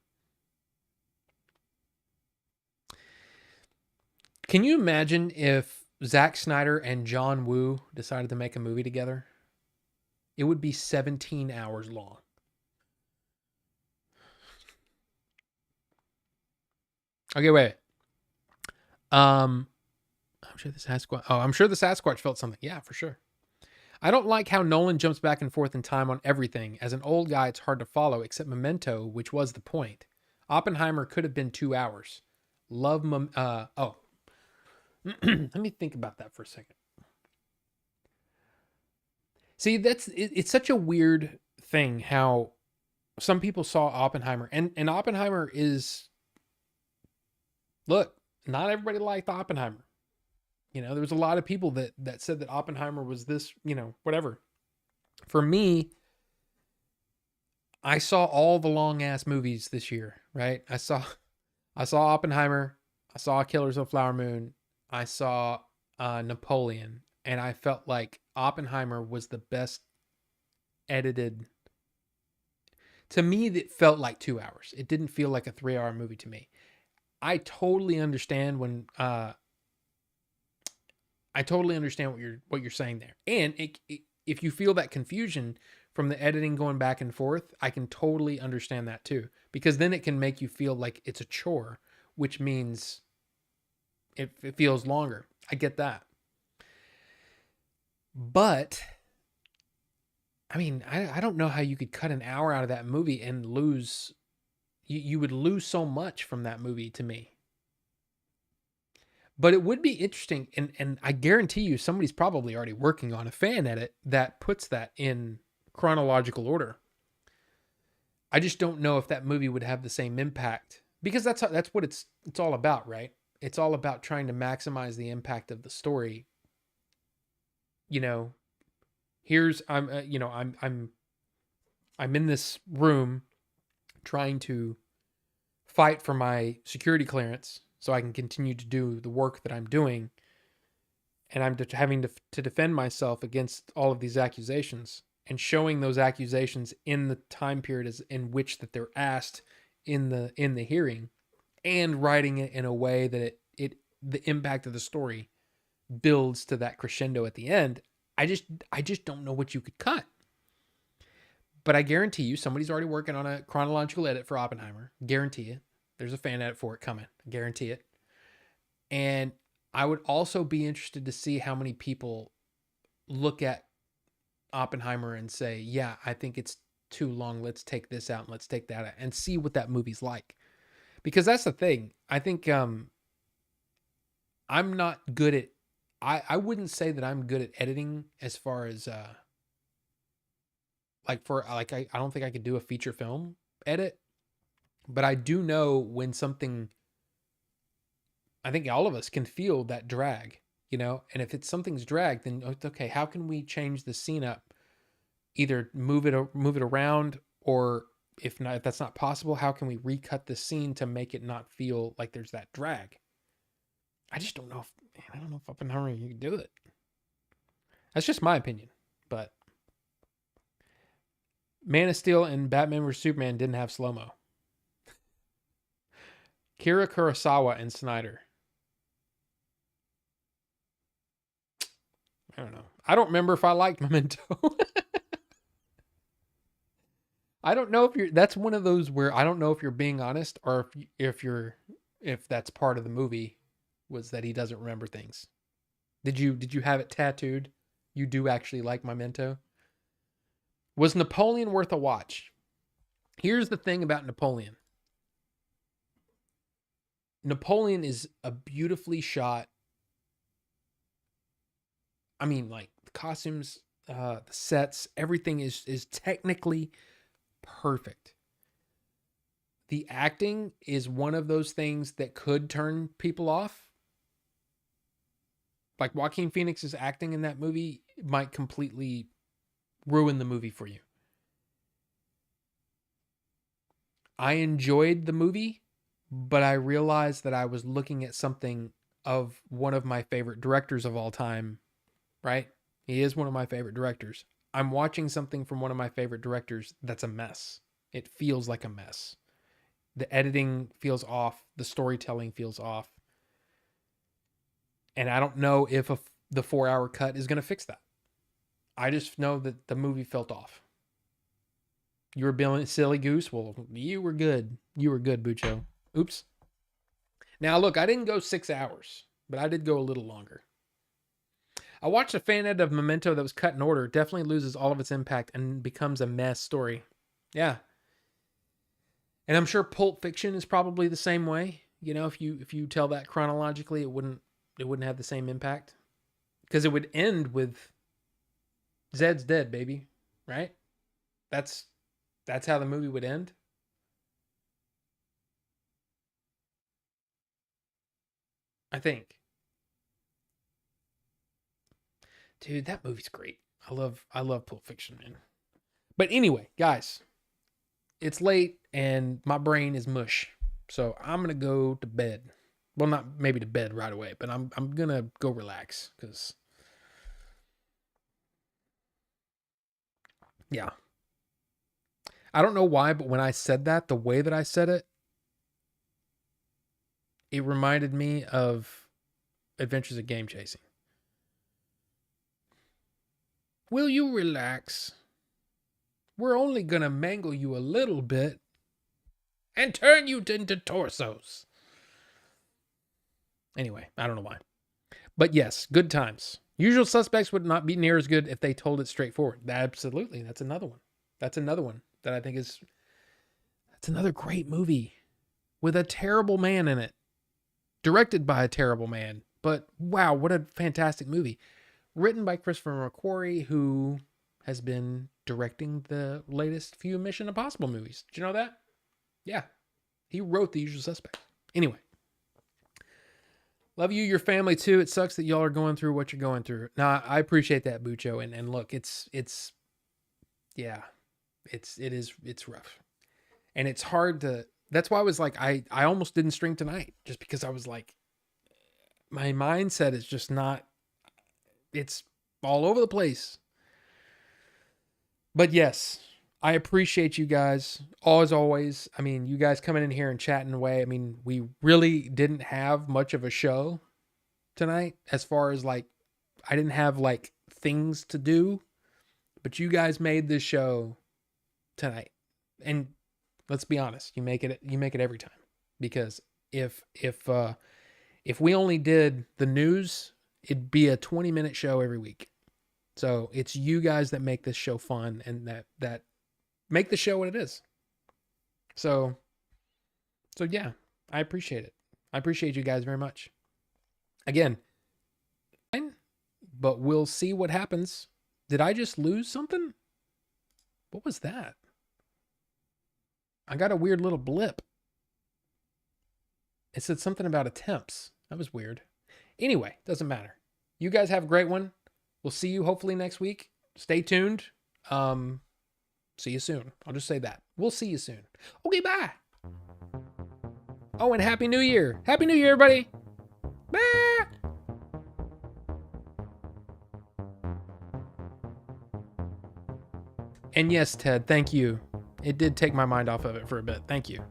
Can you imagine if Zack Snyder and John Woo decided to make a movie together? It would be 17 hours long. Okay, wait. I'm sure the Sasquatch. Oh, I'm sure the Sasquatch felt something. Yeah, for sure. I don't like how Nolan jumps back and forth in time on everything. As an old guy, it's hard to follow, except Memento, which was the point. Oppenheimer could have been 2 hours. Love, let me think about that for a second. See, it's such a weird thing how some people saw Oppenheimer, and Oppenheimer is, look, not everybody liked Oppenheimer. You know, there was a lot of people that said that Oppenheimer was this, whatever. For me, I saw all the long ass movies this year, right? I saw Oppenheimer, I saw Killers of the Flower Moon, I saw Napoleon, and I felt like Oppenheimer was the best edited. To me, it felt like 2 hours. It didn't feel like a 3 hour movie to me. I totally understand when I totally understand what you're saying there, and if you feel that confusion from the editing going back and forth, I can totally understand that too, because then it can make you feel like it's a chore, which means it feels longer. I get that, but I mean, I don't know how you could cut an hour out of that movie and lose. You would lose so much from that movie to me. But it would be interesting, and I guarantee you somebody's probably already working on a fan edit that puts that in chronological order. I just don't know if that movie would have the same impact, because that's what it's all about, right? It's all about trying to maximize the impact of the story. You know, here's I'm in this room trying to fight for my security clearance so I can continue to do the work that I'm doing, and I'm having to defend myself against all of these accusations, and showing those accusations in the time period in which that they're asked in the hearing, and writing it in a way that the impact of the story builds to that crescendo at the end. I just don't know what you could cut. But I guarantee you somebody's already working on a chronological edit for Oppenheimer. Guarantee it. There's a fan edit for it coming. I guarantee it. And I would also be interested to see how many people look at Oppenheimer and say, yeah, I think it's too long. Let's take this out and let's take that out, and see what that movie's like. Because that's the thing. I think I'm not good at, I wouldn't say that I'm good at editing as far as I don't think I could do a feature film edit, but I do know when something, I think all of us can feel that drag, and if something's dragged, then okay, how can we change the scene up? Either move it around, or if that's not possible, how can we recut the scene to make it not feel like there's that drag? I just don't know I don't know if Oppenheimer you can do it. That's just my opinion, but Man of Steel and Batman vs Superman didn't have slow-mo. Kira Kurosawa and Snyder. I don't know. I don't remember if I liked Memento. I don't know that's one of those where I don't know if you're being honest, or if that's part of the movie, was that he doesn't remember things. Did you have it tattooed? You do actually like Memento? Was Napoleon worth a watch? Here's the thing about Napoleon. Napoleon is a beautifully shot. I mean, like, the costumes, the sets, everything is technically perfect. The acting is one of those things that could turn people off. Like, Joaquin Phoenix's acting in that movie might completely ruin the movie for you. I enjoyed the movie, but I realized that I was looking at something of one of my favorite directors of all time, right? He is one of my favorite directors. I'm watching something from one of my favorite directors that's a mess. It feels like a mess. The editing feels off. The storytelling feels off. And I don't know if the 4-hour cut is going to fix that. I just know that the movie felt off. You were being silly goose. Well, you were good. You were good, Bucho. Oops. Now, look, I didn't go 6 hours, but I did go a little longer. I watched a fan edit of Memento that was cut in order. It definitely loses all of its impact and becomes a mess story. Yeah. And I'm sure Pulp Fiction is probably the same way. You know, if you tell that chronologically, it wouldn't have the same impact. Because it would end with Zed's dead, baby. Right? That's how the movie would end. I think. Dude, that movie's great. I love Pulp Fiction, man. But anyway, guys, it's late and my brain is mush. So I'm gonna go to bed. Well, not maybe to bed right away, but I'm gonna go relax because yeah. I don't know why, but when I said that, the way that I said it, it reminded me of Adventures of Game Chasing. Will you relax? We're only gonna mangle you a little bit and turn you into torsos. Anyway, I don't know why. But yes, good times. Usual Suspects would not be near as good if they told it straightforward. Absolutely. That's another one. That's another one that I think is. That's another great movie with a terrible man in it. Directed by a terrible man. But wow, what a fantastic movie. Written by Christopher McQuarrie, who has been directing the latest few Mission Impossible movies. Did you know that? Yeah. He wrote The Usual Suspects. Anyway. Love you, your family too. It sucks that y'all are going through what you're going through. Nah, I appreciate that, Bucho. And look, it's rough. And it's hard to, that's why I was like, I almost didn't stream tonight just because I was like, my mindset is just not, it's all over the place. But yes, I appreciate you guys as always. I mean, you guys coming in here and chatting away. I mean, we really didn't have much of a show tonight as far as like, I didn't have like things to do, but you guys made this show tonight. And let's be honest, you make it every time, because if we only did the news, it'd be a 20-minute show every week. So it's you guys that make this show fun and that make the show what it is. So yeah, I appreciate it. I appreciate you guys very much. Again, but we'll see what happens. Did I just lose something? What was that? I got a weird little blip. It said something about attempts. That was weird. Anyway, doesn't matter. You guys have a great one. We'll see you hopefully next week. Stay tuned. See you soon. I'll just say that. We'll see you soon. Okay, bye. Oh, and Happy New Year. Happy New Year, everybody. Bye. And yes, Ted, thank you. It did take my mind off of it for a bit. Thank you.